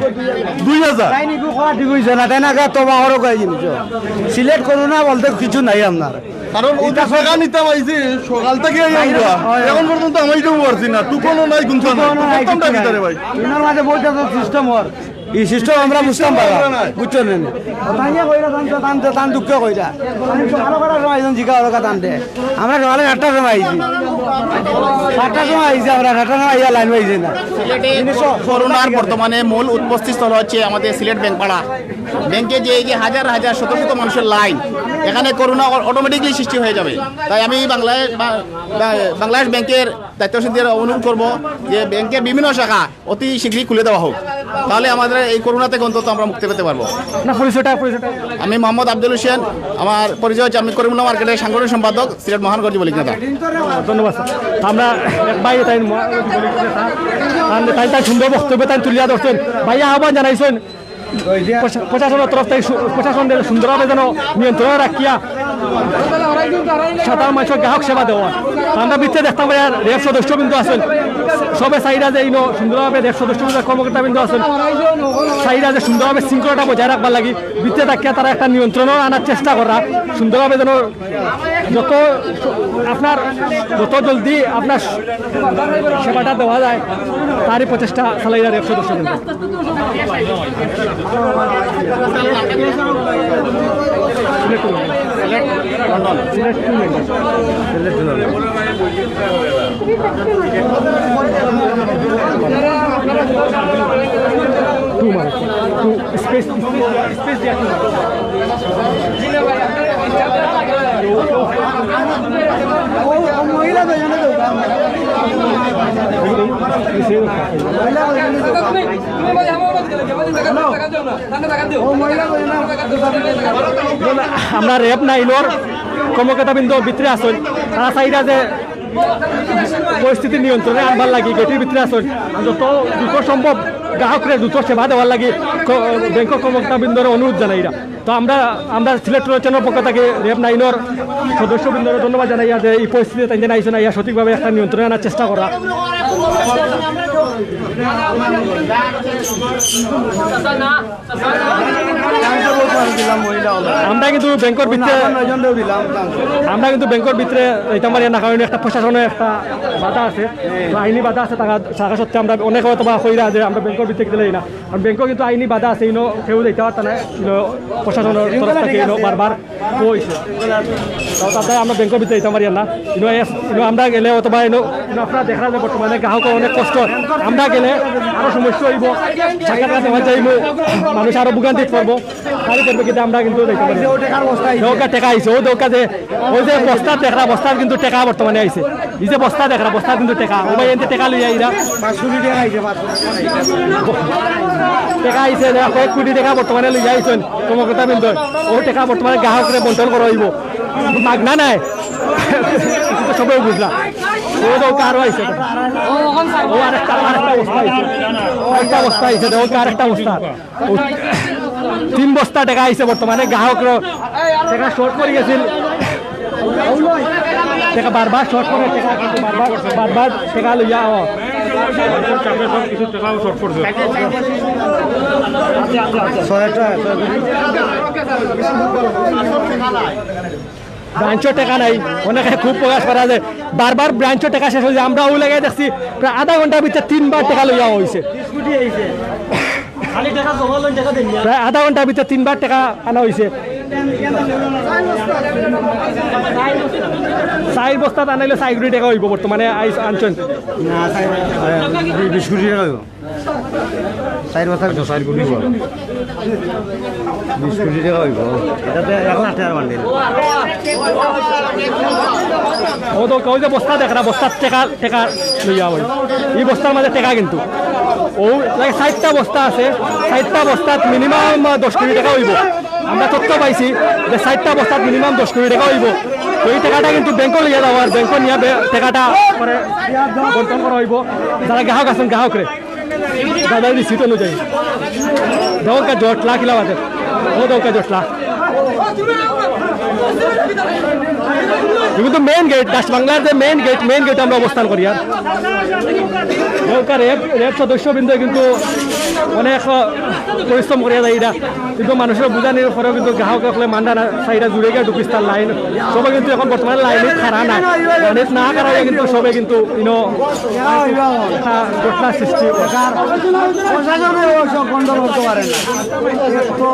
2000 সিলেট করোনা বলতে কিছু নাই আপনার কারণ ওটা টাকা নিতে পাইছি সকাল থেকে এখন পর্যন্ত আমি তো পারছি না টুকনো নাই কিন্তু ভিতরে ভাই এনার মাঝে বইটা তো সিস্টেম ওর এই সিস্টেম আমরা বুঝতাম বুঝছেন তান দুঃখ কইরা ভালো করার সময় জিকা ওর টানতে আমরা সকালে 8টার সময় আইছি 8টার সময় আইছি আমরা 8টার সময় আইয়া লাইন পাইছি না করোনার বর্তমানে মূল উৎপত্তি স্থল হচ্ছে আমাদের সিলেট ব্যাংকপাড়া ব্যাংকে যে এই যে হাজার হাজার শত শত মানুষের লাইন এখানে করোনা অটোমেটিকলি সৃষ্টি হয়ে যাবে তাই আমি বাংলাদেশ ব্যাংকের দায়িত্বশীলদের অনুরোধ করবো যে ব্যাংকের বিভিন্ন শাখা অতি শীঘ্রই খুলে দেওয়া হোক তাহলে আমাদের এই করোনা থেকে অন্তত আমরা মুক্তি পেতে পারবো আমি মোহাম্মদ আব্দুল হোসেন আমার পরিচয় হচ্ছে আমি করিমুল্লাহ মার্কেটের সাংগঠনিক সম্পাদক সিলেট মহানগর বলিক নেতা ধন্যবাদ আমরা ভাই তাই সুন্দর বক্তব্য তাই তুলিয়া ধরছেন ভাইয়া আহ্বান জানাইছেন প্রশাসনের তরফ থেকে প্রশাসনের সুন্দরভাবে যেন নিয়ন্ত্রণে রাখিয়া সাধারণ মানুষের গ্রাহক সেবা দেওয়া আমরা বৃত্তে দেখতাম রেপ সদস্যবৃন্দ আছেন সবে চাহিদা যে সুন্দরভাবে রেপ সদস্যবৃন্দ কর্মকর্তাবৃন্দ আছেন চাহিদা যে সুন্দরভাবে শৃঙ্খলাটা বজায় রাখবার লাগি বৃত্তে থাকিয়া তারা একটা নিয়ন্ত্রণও আনার চেষ্টা করা সুন্দরভাবে যেন যত জলদি আপনার সেবাটা দেওয়া যায় তারই প্রচেষ্টা চালাইয়া রেপ সদস্যবৃন্দ আমরা রেপ নাইনোর কর্মকর্তাবৃন্দ ভিতরে আসেন তারা চাইরা যে পরিস্থিতি নিয়ন্ত্রণে আনবার লাগি গেটির ভিতরে আসেন যত দ্রুত সম্ভব গ্রাহকের দ্রুত সেবা দেওয়ার লাগে ব্যাংক কর্মকর্তাবৃন্দর অনুরোধ জানাই এরা। তো আমরা সিলেট রচনার পক্ষ থেকে রেপ নাইনের সদস্যবৃন্দর ধন্যবাদ জানাইয়া যে এই পরিস্থিতিতে তাই আইসো না সঠিকভাবে একটা নিয়ন্ত্রণে আনার চেষ্টা করা। আমরা কিন্তু ব্যাংকের ভিতরে এটা আমার না কারণে একটা প্রশাসনের একটা বাধা আছে, আইনি বাধা আছে। থাকা সত্ত্বে আমরা অনেক হয়তো বা কইরা যে আমরা ব্যাংকের ভিতরে দিলেই না, কারণ ব্যাংকও কিন্তু আইনি বাধা আছে। ইনো কেউ দিতে পারত না, প্রশাসনের তরফ থেকে বারবার কইছে। তাতে আমরা ব্যাংকের ভিতরে দিতে পারি না। ইনো আমরা গেলে অথবা ইনো আপনারা দেখা যায় বর্তমানে গ্রাহকের অনেক কষ্ট। আমরা গেলে আরো সমস্যা হইব, টাকা দেওয়া যাইব, মানুষ আরো ভোগান্তিত পড়বো। তারই পরিপ্রেক্ষিতে আমরা কিন্তু দেখতে পারি দৌকা টেকা আইছে। ও দৌকা যে ওই যে বস্তা দেখরা, বস্তার কিন্তু টেকা বর্তমানে আইছে। এই যে বস্তা দেখরা, বস্তা কিন্তু টেকা ও ভাই এনতে টেকা লইয়া ইরা টেকা আইছে, কয়েক কোটি টাকা বর্তমানে লইয়া আইছেন কর্মকর্তা বৃন্দ। ও টেকা বর্তমানে গ্রাহকরে বন্টন করা হইব, মাগনা নাই। সবাই বুঝলা ও দৌকা আরো আইছে, ও আরেকটা অবস্থা আইছে, আরেকটা অবস্থা আইছে, দৌকা আরেকটা অবস্থা। 3 বস্তা টাকা আইছে বর্তমানে। গ্রাহকরা টাকা শর্ট করে গেছিল, টাকা বারবার শর্ট করে, বারবার টাকা লইয়া কিছু টাকা শর্ট করছে। ব্রাঞ্চের টাকা নাই, অনেকে খুব প্রকাশ করা যায়। বারবার ব্রাঞ্চের টাকা শেষ হয়ে যায়। আমরা ওই লাগাই দেখছি প্রায় আধা ঘন্টার ভিতরে 3বার টাকা লইয়া হয়েছে। প্রায় আধা ঘন্টার ভিতরে 3বার টাকা আনা হয়েছে। 4 বস্তা আনাইলে 4 কোটি টাকা হইব বর্তমানে আনছেন। 20 কোটি টাকা হইব 4 বস্তা 4 কোটি 20 কোটি টাকা হইব। এটাতে 1 লাখ টাকার বান্ডিল। ও তো কই যে বস্তা দেখরা, বস্তার টাকা লইয়া হয়। এই বস্তার মাঝে টাকা কিন্তু ও লাগে 60টা বস্তা আছে, 60টা বস্তাত মিনিমাম 10 কোটি টাকা হইব। আমরা তথ্য পাইছি যে 60টা বস্তাত মিনিমাম 10 কোটি টাকা হইব। তো এই টাকাটা কিন্তু ব্যাংকে লইয়া যাওয়া, আর ব্যাংকে নিয়ে টাকাটা পরে বন্টন করা হইব যারা গ্রাহক আছেন গ্রাহকরে দাদা রিসিট অনুযায়ী। দৌকা জটলা কিলা বাজে, ও দৌকা জটলা কিন্তু মেইন গেট, ডাচ বাংলার যে মেইন গেট আমরা অবস্থান করি। আর দৌকা রেপ সদস্যবৃন্দ কিন্তু অনেক পরিশ্রম করিয়া যায় এটা, কিন্তু মানুষের বুঝানির পরেও কিন্তু গ্রাহকসকলে মান্দা না চাহিদা জুড়ে গিয়ে ঢুকিস্তার লাইন সবাই কিন্তু এখন বর্তমানে লাইনে খারা নাই, লাইনে না খারা কিন্তু সবাই কিন্তু ঘটনা সৃষ্টি কন্ট্রোল করতে পারে না। তো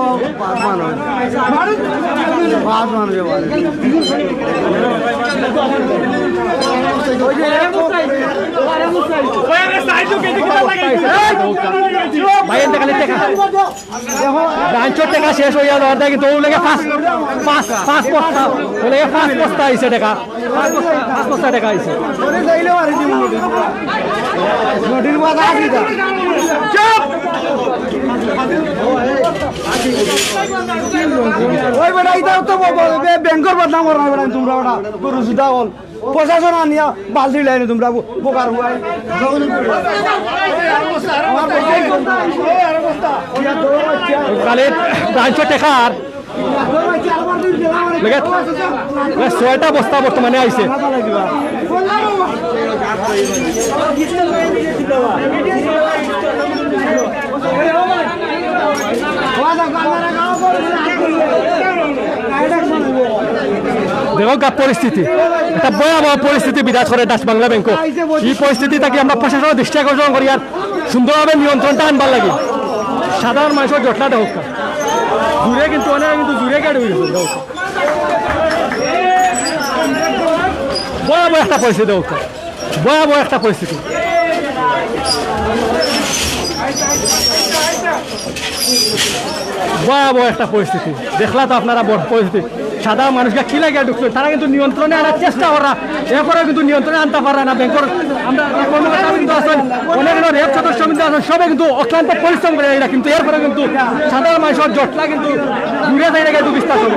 ব্রাঞ্চের টাকা শেষ হয়ে যাওয়ার দেয় কিন্তু ওগুলোকে পাঁচ বস্তা আইসে টাকা, 5 বস্তা টাকা আইসে। ব্যাংকের বদনাম করা তোমরা ওটা গরু সুদা হল প্রশাসন আনিয়া বালতি লাইনে তোমরা বোকার হুয়াই কালে ব্রাঞ্চের টাকা আর 6টা বস্তা বর্তমানে আইছে। দেখো পরিস্থিতি, একটা ভয়াবহ পরিস্থিতি বিরাজ করে ডাচ বাংলা ব্যাংক। এই পরিস্থিতি তাকে আমরা প্রশাসনের দৃষ্টি আকর্ষণ করি আর সুন্দরভাবে নিয়ন্ত্রণটা আনবার লাগে। সাধারণ মানুষের জটলা দেখ দূরে কিন্তু অনেক কিন্তু দূরে গেড়ে ভয়াবহ একটা পরিস্থিতি দেখ, ভয়াবহ একটা পরিস্থিতি। ভয়াবহ একটা পরিস্থিতি দেখলা তো আপনারা পরিস্থিতি। সাধারণ মানুষকে কি লাগে ঢুকছে, তারা কিন্তু নিয়ন্ত্রণে আনার চেষ্টা করা, এরপরেও কিন্তু নিয়ন্ত্রণে আনতে পারে না। ব্যাংকের আমরা কর্মকর্তা কিন্তু আছেন, অনেক রেপ সদস্য কিন্তু আছেন, সবাই কিন্তু অক্লান্ত পরিশ্রম করে এরা, কিন্তু এরপরে কিন্তু সাধারণ মানুষের জটলা কিন্তু দূরে যাই রেখে কিন্তু বিস্তার করে।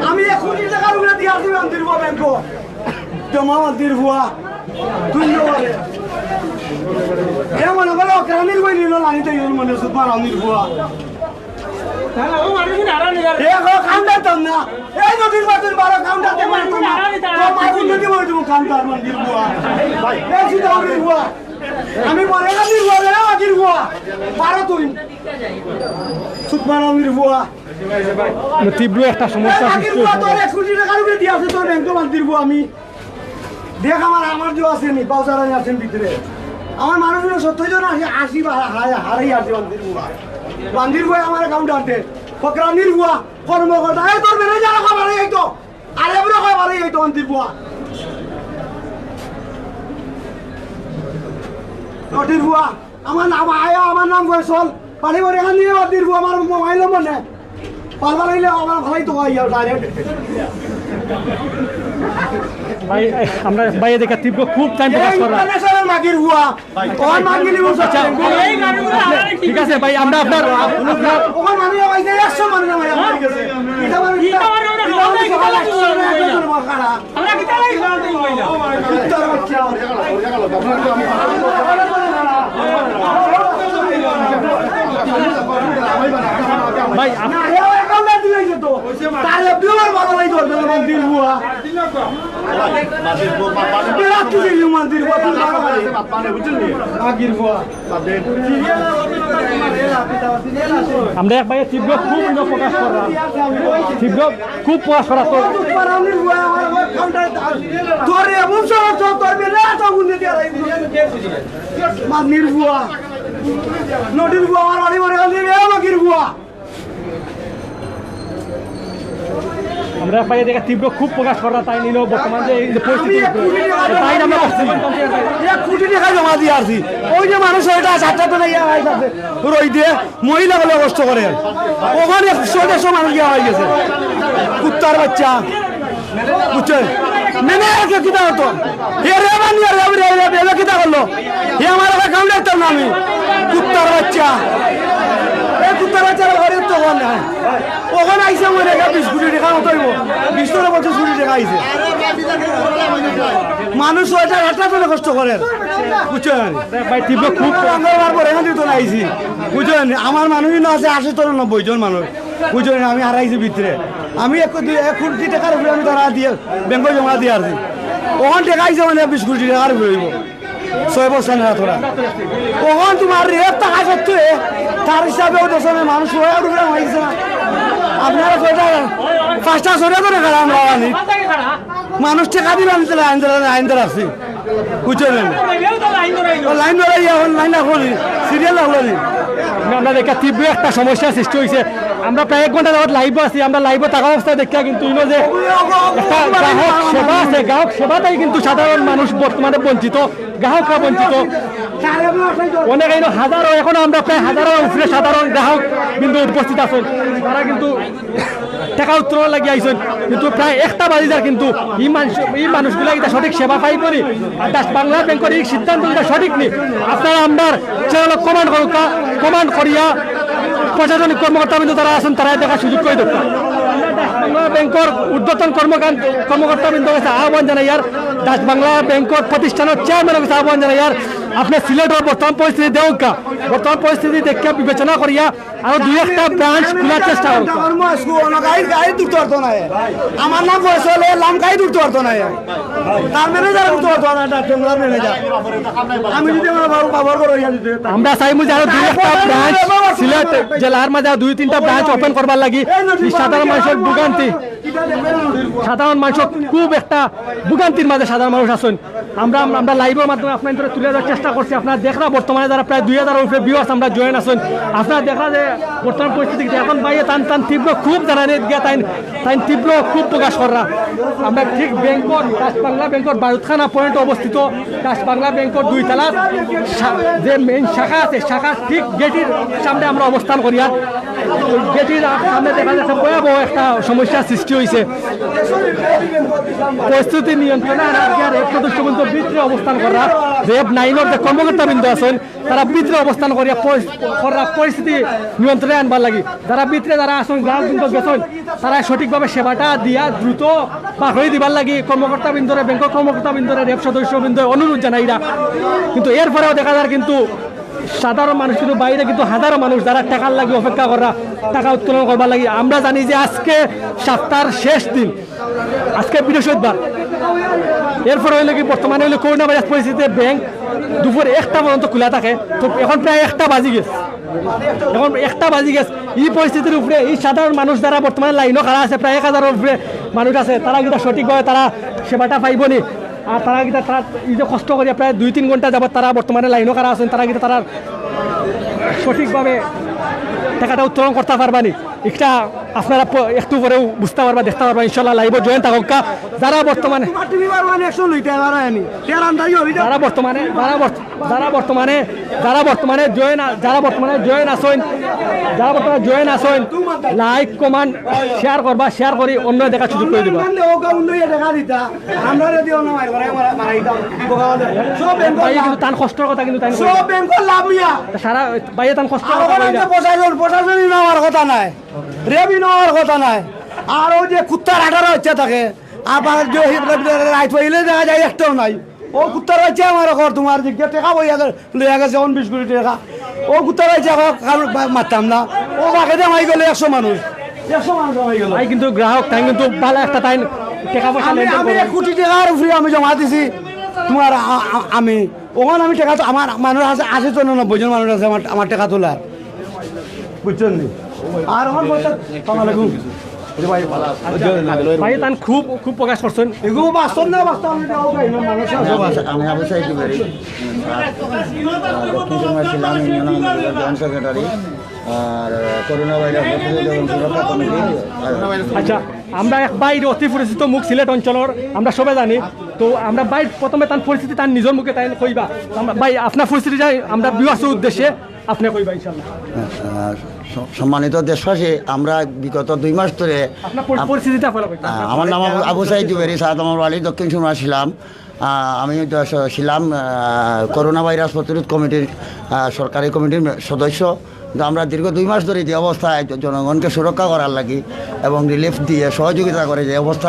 আমি 1 কোটি টাকার উপরে দিয়ে আসি বান্দির বুয়া ব্যাংক জমা বান্দির বুয়া তুই মনে করো গ্রামীণ বই নিল লানিতে মনে সুপার আমির বুয়া কাউন্টার তো না এই নদীর বাতুর 12 কাউন্টার তে মারতো না তো মারুন যদি বই তুমি কাউন্টার বান্দির বুয়া ভাই এই সিধা আমির বুয়া আমি মরে আমির বুয়া রে আমির বুয়া পারো তুই সুপার আমির বুয়া তীব্র একটা সমস্যা সৃষ্টি হয়েছে। তোর 1 কোটি টাকার উপরে দিয়ে আছে তোর ব্যাংকে বান্দির বুয়া আমি দেখ আমার যে আছে নি বাউসারানি আছেন ভিতরে আমার মানুষগুলো 70 জন আসে 80 হারাই আছে বান্দির বুয়া আমার অ্যাকাউন্টে ফকরানির বুয়া কর্মকর্তা এই তোর ম্যানেজার খাবার এই তো আরে বড় খাবার এই তো বান্দির বুয়া নটির বুয়া আমার নাম আয়া আমার নাম ফয়সল পানি ভরে এখান দিয়ে বান্দির বুয়া আমার মোবাইল নম্বর নেই পারবার হইলে আমার ভালাই তো আইয়া ডাইরেক্ট ভাই আমরা বাইরে দেখা তীব্র খুব টাইম প্রকাশ করা ঠিক আছে ভাই আমরা আপনার ভাই আমরা এক ভাই তীব্র খুব প্রকাশ করা তীব্র খুব প্রকাশ করা তো নদীর বুয়া আমার বাড়ি মরে মাগির বুয়া আমরা পাইয়ে দেখা তীব্র খুব প্রকাশ করা তাই নিল বর্তমান যে এই যে পরিস্থিতি তাই আমরা করছি 1 কোটি টাকা জমা দিয়ে আসি ওই যে মানুষ ওইটা 7টা তো ইয়া হয়ে যাচ্ছে রই দিয়ে মহিলা গুলো কষ্ট করে ওখানে 100 মানুষ গিয়া হয়ে গেছে কুত্তার বাচ্চা বুঝছেন মেনে আছে কিটা হতো এ রে বানিয়া রে কিটা করলো এ আমার অ্যাকাউন্টে তো না আমি কুত্তার বাচ্চা এই কুত্তার বাচ্চার ঘরে তো কোন না ওখানে আইসা মরে গেল 20 কোটি টাকা মতো হইব 20 থেকে 25 কোটি টাকা আইছে মানুষ ওইটা একটা তো কষ্ট করে বুঝছেন ভাই তীব্র খুব আমার পরে এখান থেকে তো আইছি বুঝছেন আমার মানুষই না আছে 80 থেকে 90 জন মানুষ বুঝছেন আমি হারাইছি ভিতরে আমি 1 কোটি টাকার উপরে আমি তারা দিয়ে ব্যাংকে জমা দিয়ে আসছি ওখান টাকা আইছে মানে 20 কোটি টাকার উপরে হইব 6 বছর না তোরা ওখান তোমার রেট টাকা সত্যি তার হিসাবেও তো সব মানুষ হয়ে উঠবে হয়েছে না আপনারা কয়টা 5টা 6টা করে খারাপ আমরা আনি মানুষ টাকা দিবেন আইন ধরে আসছি বুঝছেন লাইন ধরে লাইন রাখলি সিরিয়াল রাখলি আমরা দেখা তীব্র একটা সমস্যা সৃষ্টি হয়েছে আমরা প্রায় 1 ঘন্টা যাবত লাইভ আছি আমরা লাইভে থাকা অবস্থায় দেখা কিন্তু ইনো যে একটা গ্রাহক সেবা আছে গ্রাহক সেবাটাই কিন্তু সাধারণ মানুষ বর্তমানে বঞ্চিত গ্রাহকরা বঞ্চিত অনেক হাজারো এখন আমরা প্রায় হাজারো উপরে সাধারণ গ্রাহক কিন্তু উপস্থিত আছেন তারা কিন্তু টাকা উত্তোলন লাগি আইছেন কিন্তু প্রায় 1টা বাজিদার কিন্তু এই মানুষগুলা এটা সঠিক সেবা পাই করি আর বাংলা ব্যাংকের এই সিদ্ধান্ত এটা সঠিক নেই আপনারা আমরা চ্যানেল কমান্ড করিয়া প্রশাসনিক কর্মকর্তা বিন্দু তারা আছেন তারা দেখার সুযোগ করে দেব বাংলা ব্যাংকের ঊর্ধ্বতন কর্মকর্তা বিন্দু কাছে আহ্বান জানাই আর বাংলা ব্যাংকের প্রতিষ্ঠানের চেয়ারম্যানের কাছে আহ্বান জানাই আর আপনার সিলেটের বর্তমান পরিস্থিতি দেউকা বর্তমান পরিস্থিতি দেখে বিবেচনা করিয়া আরো দুই একটা ব্রাঞ্চ খোলার চেষ্টা করুন। আমার নাম ফয়সল লাম গাইড উঠতে পারতো না তার ম্যানেজার উঠতে পারতো না ডাক্তার ম্যানেজার আমি যদি আমার ব্যবহার করে আমরা চাইমু যে আরো দুই একটা ব্রাঞ্চ সিলেট জেলার মাঝে দুই তিনটা ব্রাঞ্চ ওপেন করবার লাগি সাধারণ মানুষের ভোগান্তি সাধারণ মানুষ খুব একটা ভোগান্তির মাঝে সাধারণ মানুষ আছেন। আমরা লাইভের মাধ্যমে আপনার তুলে দেওয়ার চেষ্টা করছি। আপনারা দেখরা বর্তমানে যারা প্রায় 2000 উপরে ভিউয়ার্স আমরা জয়েন আছেন, আপনারা দেখা যে বর্তমান পরিস্থিতি এখন বাইরে টান তীব্র খুব জানানি গিয়া তাই তীব্র খুব প্রকাশ করা। আমরা ঠিক ব্যাংকর ডাচ-বাংলা ব্যাংকর বারুদখানা পয়েন্ট অবস্থিত ডাচ-বাংলা ব্যাংকর 2 তলা যে মেইন শাখা আছে শাখা ঠিক গেটের সামনে আমরা অবস্থান করি। আর গেটের সামনে দেখা যাচ্ছে ভয়াবহ একটা সমস্যার সৃষ্টি হয়েছে। পরিস্থিতি নিয়ন্ত্রণে রেব সদস্য কিন্তু ভিতরে অবস্থান করা রেব 9 যে কর্মকর্তা বৃন্দ আছেন তারা ভিতরে অবস্থান করিয়া পরিস্থিতি নিয়ন্ত্রণে আনবার লাগি। যারা ভিতরে যারা আসেন গ্রাহক বৃন্দ গেছেন তারা সঠিকভাবে সেবাটা দিয়া দ্রুত বা হয়ে দিবার লাগি কর্মকর্তা বৃন্দরে ব্যাংকের কর্মকর্তা বৃন্দরে রেব সদস্য বৃন্দ অনুরোধ জানাইরা। কিন্তু এরপরেও দেখা যায় কিন্তু সাধারণ মানুষ কিন্তু বাইরে কিন্তু হাজারো মানুষ যারা টাকার লাগে অপেক্ষা করা টাকা উত্তোলন করবার লাগে। আমরা জানি যে আজকে সপ্তাহের শেষ দিন, আজকে বৃহস্পতিবার। এরপরে হইলে কি বর্তমানে হইলে করোনা ভাইরাস পরিস্থিতিতে ব্যাংক দুপুর 1টা পর্যন্ত খোলা থাকে। তো এখন প্রায় 1টা বাজি গেছে, এখন 1টা বাজি গেছে। এই পরিস্থিতির উপরে এই সাধারণ মানুষ যারা বর্তমানে লাইনও খাড়া আছে প্রায় 1000-এর উপরে মানুষ আছে, তারা কিন্তু সঠিকভাবে তারা সেবাটা পাইবনি। আর তারা কিন্তু তারা এই যে কষ্ট করিয়া প্রায় 2-3 ঘন্টা যাবত তারা বর্তমানে লাইনও খাড়া আছেন, তারা কিন্তু তারা সঠিকভাবে টাকাটা উত্তোলন করতে পারবানি। এটা আপনারা একটু পরেও বুঝতে পারবা, দেখতে পারবা ইনশাল্লাহ লাইভ জয়েন থাকুক। যারা বর্তমানে জয়েন আসেন লাইক কমেন্ট শেয়ার করবা, শেয়ার করে অন্য দেখা সুযোগ করে দিবা। কিন্তু তার কষ্টের কথা কিন্তু সারা বাইরে তার কষ্ট কথা নাই, রেবি নেওয়ার কথা নাই। আর ওই যে কুত্তার আঠারো হচ্ছে থাকে আবার রাইট পাইলে দেখা যায় একটাও নাই। ও কুত্তার হচ্ছে আমার ঘর তোমার দিক দিয়ে টেকা বইয়া লইয়া গেছে 20 কোটি টাকা। ও কুত্তার হচ্ছে মারতাম না, ও বাকে দিয়ে মাই গেলে 100 মানুষ মাই গেল। কিন্তু গ্রাহক তাই কিন্তু ভালো একটা তাই টাকা পয়সা আমি 1 কোটি টাকার ফ্রি আমি জমা দিছি তোমার। আমি ওখানে আমি টাকা আমার মানুষ আছে 80-90 জন মানুষ আছে আমার টাকা তোলার, বুঝছেন নি? আর আমার ভাই তান খুব খুব প্রকাশ করছেন এগুলো বাস্তব না বাস্তব আমি অবশ্যই কি পারি দক্ষিণ সময় ছিলাম ইউনিয়ন জয়েন্ট সেক্রেটারি আর করোনা ভাইরাস সুরক্ষা কমিটি। আচ্ছা, আমরা এক বাইরে অতি পরিচিত মুখ সিলেট অঞ্চলের আমরা সবাই জানি। তো আমরা বাইর প্রথমে তার পরিস্থিতি তার নিজের মুখে তাই কইবা। ভাই আপনার পরিস্থিতি যাই আমরা বিবাসের উদ্দেশ্যে আপনি কইবা ইনশাআল্লাহ। সম্মানিত দেশবাসী, আমরা বিগত 2 মাস ধরে আমার নাম আবু সাইদ জুবেরি সাদ আমার বাড়ি দক্ষিণ সুরমা ছিলাম। আমি ছিলাম করোনা ভাইরাস প্রতিরোধ কমিটির সরকারি কমিটির সদস্য। আমরা দীর্ঘ 2 মাস ধরে যে অবস্থায় জনগণকে সুরক্ষা করার লাগি এবং রিলিফ দিয়ে সহযোগিতা করে যে অবস্থা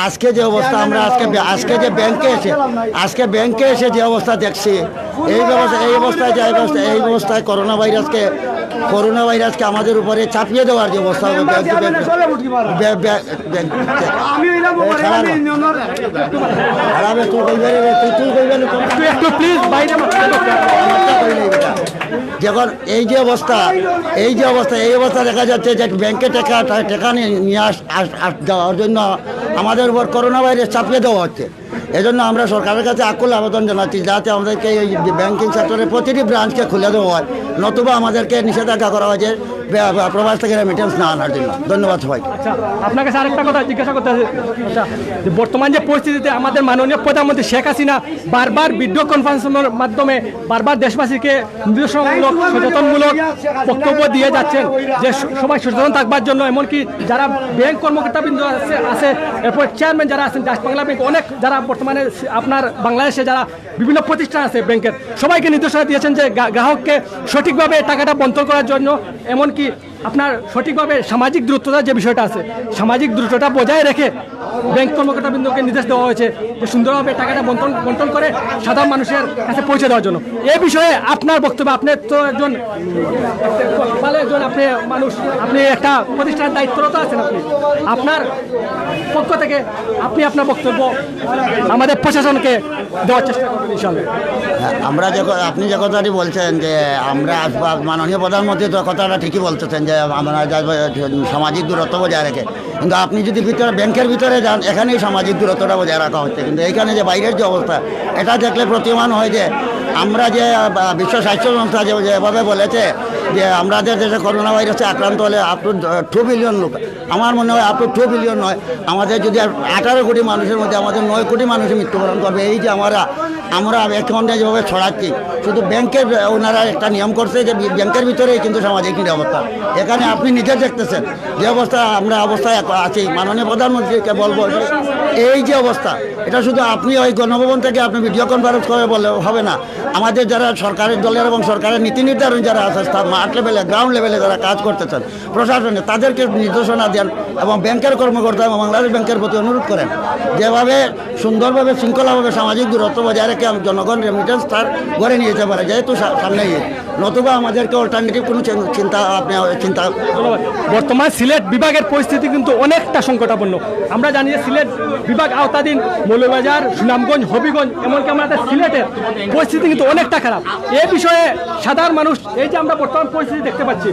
আজকে যে অবস্থা আমরা আজকে যে ব্যাংকে এসে যে অবস্থা দেখছি এই অবস্থায় করোনা ভাইরাসকে আমাদের উপরে চাপিয়ে দেওয়ার যে অবস্থা হবে যখন এই অবস্থা দেখা যাচ্ছে যে ব্যাংকে টাকা নিয়ে যাওয়ার জন্য আমাদের উপর করোনা ভাইরাস চাপিয়ে দেওয়া হচ্ছে। এজন্য আমরা সরকারের কাছে আকুল আবেদন জানাচ্ছি যাতে আমাদেরকে এই ব্যাংকিং সেক্টরের প্রতিটি ব্রাঞ্চকে খুলে দেওয়া হয়, নতুবা আমাদেরকে নিষেধাজ্ঞা করা হয়েছে প্রবাস থেকে রেমিটেন্স না আনার জন্য। ধন্যবাদ সবাই। আচ্ছা, আপনার কাছে আরেকটা কথা জিজ্ঞাসা করতে আছে। আচ্ছা, বর্তমান যে পরিস্থিতিতে আমাদের মাননীয় প্রধানমন্ত্রী শেখ হাসিনা বারবার ভিডিও কনফারেন্সের মাধ্যমে বারবার দেশবাসীকে নির্দেশনামূলক সচেতনমূলক বক্তব্য দিয়ে যাচ্ছেন যে সবাই সচেতন থাকবার জন্য। এমনকি যারা ব্যাংক কর্মকর্তাবৃন্দ আছে, এরপর চেয়ারম্যান যারা আছেন ডাচ-বাংলা ব্যাংক, অনেক যারা বর্তমানে আপনার বাংলাদেশে যারা বিভিন্ন প্রতিষ্ঠান আছে ব্যাংকের, সবাইকে নির্দেশনা দিয়েছেন যে গ্রাহককে সঠিকভাবে টাকাটা বন্টন করার জন্য। এমনকি আপনার সঠিকভাবে সামাজিক দূরত্বতা যে বিষয়টা আছে, সামাজিক দূরত্বটা বজায় রেখে ব্যাংক কর্মকর্তাবৃন্দকে নির্দেশ দেওয়া হয়েছে যে সুন্দরভাবে টাকাটা বন্টন করে সাধারণ মানুষের কাছে পৌঁছে দেওয়ার জন্য। এই বিষয়ে আপনার বক্তব্য, আপনি তো একজন ভালো একজন আপনি মানুষ, আপনি একটা প্রতিষ্ঠানের দায়িত্বরত আছেন, আপনার পক্ষ থেকে আপনি আপনার বক্তব্য আমাদের প্রশাসনকে দেওয়ার চেষ্টা করবেন ইনশাআল্লাহ। আমরা আপনি যে কথাটি বলছেন যে আমরা মাননীয় প্রধানমন্ত্রী তো কথাটা ঠিকই বলতেছেন যে আমরা সামাজিক দূরত্ব বজায় রেখে, কিন্তু আপনি যদি ভিতরে ব্যাংকের ভিতরে যান এখানেই সামাজিক দূরত্বটা বজায় রাখা হচ্ছে, কিন্তু এইখানে যে বাইরের যে অবস্থা এটা দেখলে প্রতীয়মান হয় যে আমরা যে বিশ্ব স্বাস্থ্য সংস্থা যেভাবে বলেছে যে আমাদের দেশে করোনা ভাইরাসে আক্রান্ত হলে আপ টু 2 বিলিয়ন লোক, আমার মনে হয় আপ টু 2 বিলিয়ন নয়, আমাদের যদি 18 কোটি মানুষের মধ্যে আমাদের 9 কোটি মানুষ মৃত্যুবরণ করবে। এই যে আমরা অ্যাকাউন্টে যেভাবে ছড়াচ্ছি, শুধু ব্যাংকের ওনারা একটা নিয়ম করছে যে ব্যাংকের ভিতরেই কিন্তু সামাজিক নিরাপত্তা, এখানে আপনি নিজে দেখতেছেন যে অবস্থা আমরা অবস্থায় আছি। মাননীয় প্রধানমন্ত্রীকে বলবো এই যে অবস্থা, এটা শুধু আপনি ওই গণভবন থেকে আপনি ভিডিও কনফারেন্স করে বললে হবে না, আমাদের যারা সরকারের দলের এবং সরকারের নীতি নির্ধারণ যারা আছে মাঠ লেভেলে গ্রাউন্ড লেভেলে যারা কাজ করতেছেন প্রশাসনে, তাদেরকে নির্দেশনা দেন এবং ব্যাংকের কর্মকর্তা এবং বাংলাদেশ ব্যাংকের প্রতি অনুরোধ করেন যেভাবে সুন্দরভাবে শৃঙ্খলাভাবে সামাজিক দূরত্ব বজায় রেখে জনগণ রেমিটেন্স তার ঘরে নিয়ে যেতে পারে, যেহেতু সামনে নতুবা আমাদেরকে অল্টারনেটিভ কোনো চিন্তা বর্তমান সিলেট বিভাগের পরিস্থিতি কিন্তু অনেকটা সংকটাপন্ন। আমরা জানি যে সিলেট বিভাগ আওতাধীন মৌলভীবাজার, সুনামগঞ্জ, হবিগঞ্জ, এমনকি আমাদের সিলেটের পরিস্থিতি কিন্তু অনেকটা খারাপ। এই বিষয়ে সাধারণ মানুষ, এই যে আমরা বর্তমান পরিস্থিতি দেখতে পাচ্ছি,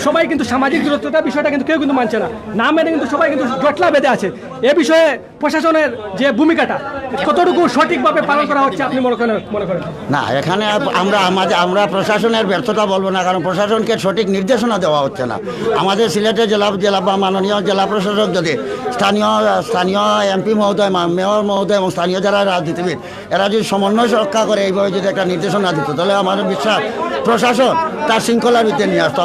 সবাই কিন্তু সামাজিক দূরত্বটা বিষয়টা কিন্তু কেউ কিন্তু মানছে না মেনে কিন্তু সবাই কিন্তু জটলা বেঁধে আছে। এ বিষয়ে প্রশাসনের যে ভূমিকাটা কতটুকু সঠিকভাবে পালন করা হচ্ছে আপনি মনে করেন? না, এখানে আমরা প্রশাসনের ব্যর্থতা বলবো না, কারণ প্রশাসনকে সঠিক নির্দেশনা দেওয়া হচ্ছে না। আমাদের সিলেটের জেলা বা মাননীয় জেলা প্রশাসক যদি স্থানীয় এমপি মহোদয়, মেয়র মহোদয় এবং স্থানীয় যারা রাজনীতিবিদ এরা যদি সমন্বয় রক্ষা করে এইভাবে যদি একটা নির্দেশনা দিত, তাহলে আমাদের বিশ্বাস প্রশাসন তার শৃঙ্খলার ভিতরে নিয়ে আসতো।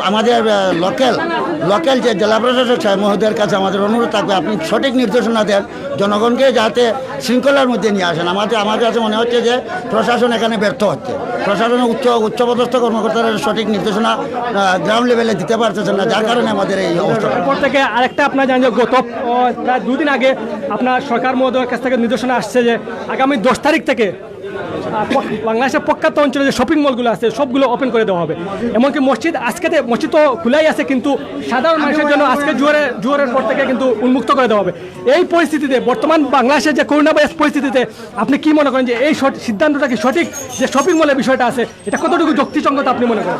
আমাদের লোকাল যে জেলা প্রশাসক সাহেব মহোদয়ের কাছে আমাদের অনুরোধ থাকবে, আপনি সঠিক নির্দেশনা দেন জনগণকে যাতে শৃঙ্খলার মধ্যে নিয়ে আসেন। আমার কাছে মনে হচ্ছে যে প্রশাসন এখানে ব্যর্থ হচ্ছে। প্রশাসনের উচ্চপদস্থ কর্মকর্তারা সঠিক নির্দেশনা গ্রাউন্ড লেভেলে দিতে পারতেছেন না, যার কারণে আমাদের এই অবস্থা। এরপর থেকে আরেকটা আপনার জানেন যে গত প্রায় 2 দিন আগে আপনার সরকার মহোদয়ের কাছ থেকে নির্দেশনা আসছে যে আগামী 10 তারিখ থেকে বাংলাদেশের প্রখ্যাত অঞ্চলে যে শপিং মলগুলো আছে সবগুলো ওপেন করে দেওয়া হবে। এমনকি মসজিদ তো খোলাই আছে, কিন্তু সাধারণ মানুষের জন্য আজকে জোয়ারের পর থেকে কিন্তু উন্মুক্ত করে দেওয়া হবে। এই পরিস্থিতিতে বর্তমান বাংলাদেশের যে করোনা ভাইরাস পরিস্থিতিতে আপনি কি মনে করেন যে এই সিদ্ধান্তটা কি সঠিক, যে শপিং মলের বিষয়টা আছে এটা কতটুকু যুক্তিসঙ্গত আপনি মনে করেন?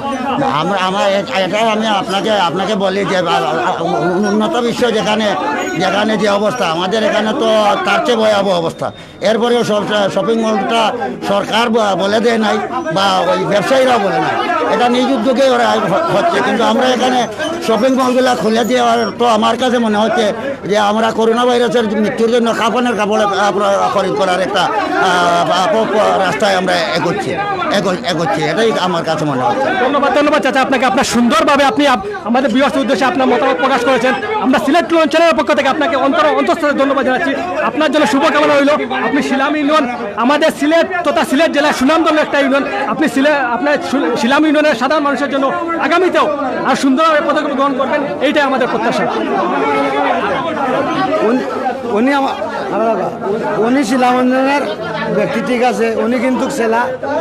আমি আপনাকে বলি যে উন্নত বিশ্ব যেখানে যে অবস্থা, আমাদের এখানে তো তার চেয়ে ভয়াবহ অবস্থা। এরপরেও শপিং মলটা সরকার বলে দেয় নাই বা ওই ব্যবসায়ীরাও বলে নাই, এটা নিজ উদ্যোগে ওরা হচ্ছে। কিন্তু আমরা এখানে শপিং মলগুলো খুলে দেওয়ার তো আমার কাছে মনে হচ্ছে যে আমরা করোনা ভাইরাসের মৃত্যুর জন্য কাপড়ের কাপড় খরিদ করার একটা রাস্তায় আমরা এগোচ্ছি, এটাই আমার কাছে মনে হচ্ছে। ধন্যবাদ চাচা আপনাকে, আপনার সুন্দরভাবে আপনি আমাদের বিভাগের উদ্দেশ্যে আপনার মতামত প্রকাশ করেছেন। আমরা সিলেট অঞ্চলের পক্ষ থেকে আপনাকে অন্তঃস্থলে ধন্যবাদ জানাচ্ছি। আপনার জন্য শুভকামনা রইল। আপনি শিলাম ইউনিয়ন, আমাদের সিলেট তথা সিলেট জেলার সুনামধন্য একটা ইউনিয়ন, আপনি আপনার শিলাম ইউনিয়নের সাধারণ মানুষের জন্য আগামীতেও আর সুন্দরভাবে পদক্ষেপ গ্রহণ করবেন, এইটাই আমাদের প্রত্যাশা। উনি শিলাম ইউনিয়নের ব্যক্তি ঠিক আছে, উনি কিন্তু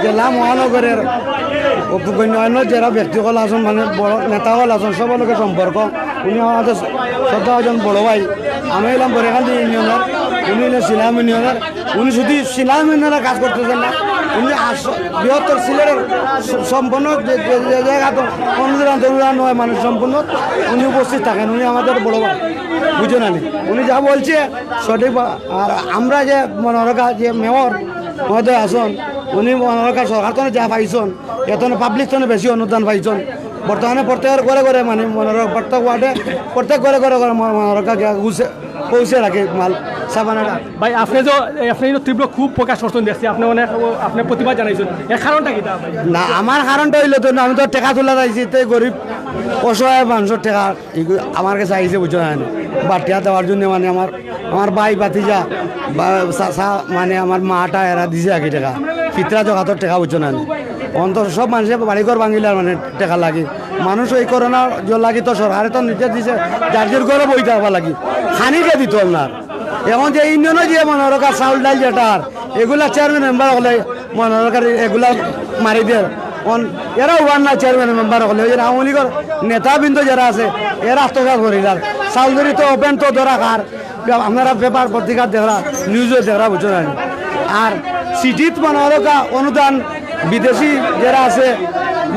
জেলা মহানগরের অন্য যারা ব্যক্তিসকল আছেন, মানে বড় নেতাসকল আছেন, সকলকে সম্পর্ক উনি আমাদের শ্রদ্ধা একজন বড় ভাই। আমি এলাম বরেখান্দি ইউনিয়নের, উনি হলেন শিলাম ইউনিয়নের। উনি শুধু শিলাম ইউনিয়নের কাজ করতেছেন না, উনি বৃহত্তর সিলেটের সম্পূর্ণ জায়গা অনুদান নয় মানুষ সম্পূর্ণ উনি উপস্থিত থাকেন। উনি আমাদের বড় ভাই, বুঝেন আনি উনি যা বলছে সঠিক। আর আমরা যে মনোরকা যে মেয়র মহোদয় আসন, উনি মনোরকা সরকার তো যা পাইছেন এত পাবলিক তো বেশি অনুদান পাইছেন। বর্তমানে প্রত্যেকের ঘরে মানে প্রত্যেক ওয়ার্ডে প্রত্যেক ঘরে মনোরকা পৌঁছে রাখে মাল সাবানাটা। ভাই আপনি তীব্র খুব প্রকাশ করছেন দেখছি, আপনি প্রতিবাদ জানাইছেন, এর কারণটা কি? না, আমার কারণটা হইলো তো আমি তো টেকা তোলা যাইছি, তো গরিব অসহায় মানুষের টেকা আমার কাছে আইসে বুঝো না, বাটিয়া দেওয়ার জন্য মানে আমার ভাই বাতিজা বা চাষা মানে আমার মাটা এরা দিছে আগে টাকা ফিতরা জগাতর টাকা বুঝছো না। অন্তর সব মানুষের বাড়িঘর ভাঙিলে মানে টেকা লাগে মানুষ এই করোনা জল লাগি তো সরকারে তো নিজে দিছে যার ঘরে বই থাকবা লাগি খানিকে দিত আপনার এখন যে ইউনিয়নও যে মনোরকার চাউল ডাল যেটার এগুলা চেয়ারম্যান মেম্বার হলে মনোরকার এগুলা মারি দিয়ে এরা ওয়ান না চেয়ারম্যান মেম্বার হলে ওই যে আওয়ামী লীগের নেতাবৃন্দ যারা আছে এরা আত্মঘাত করিলার চাউল ধরি তো ওপেন তো ধরা খার আপনারা পেপার পত্রিকা দেখরা নিউজও দেখরা বুঝো জানি আর সিটিত মনোরকা অনুদান বিদেশি যারা আছে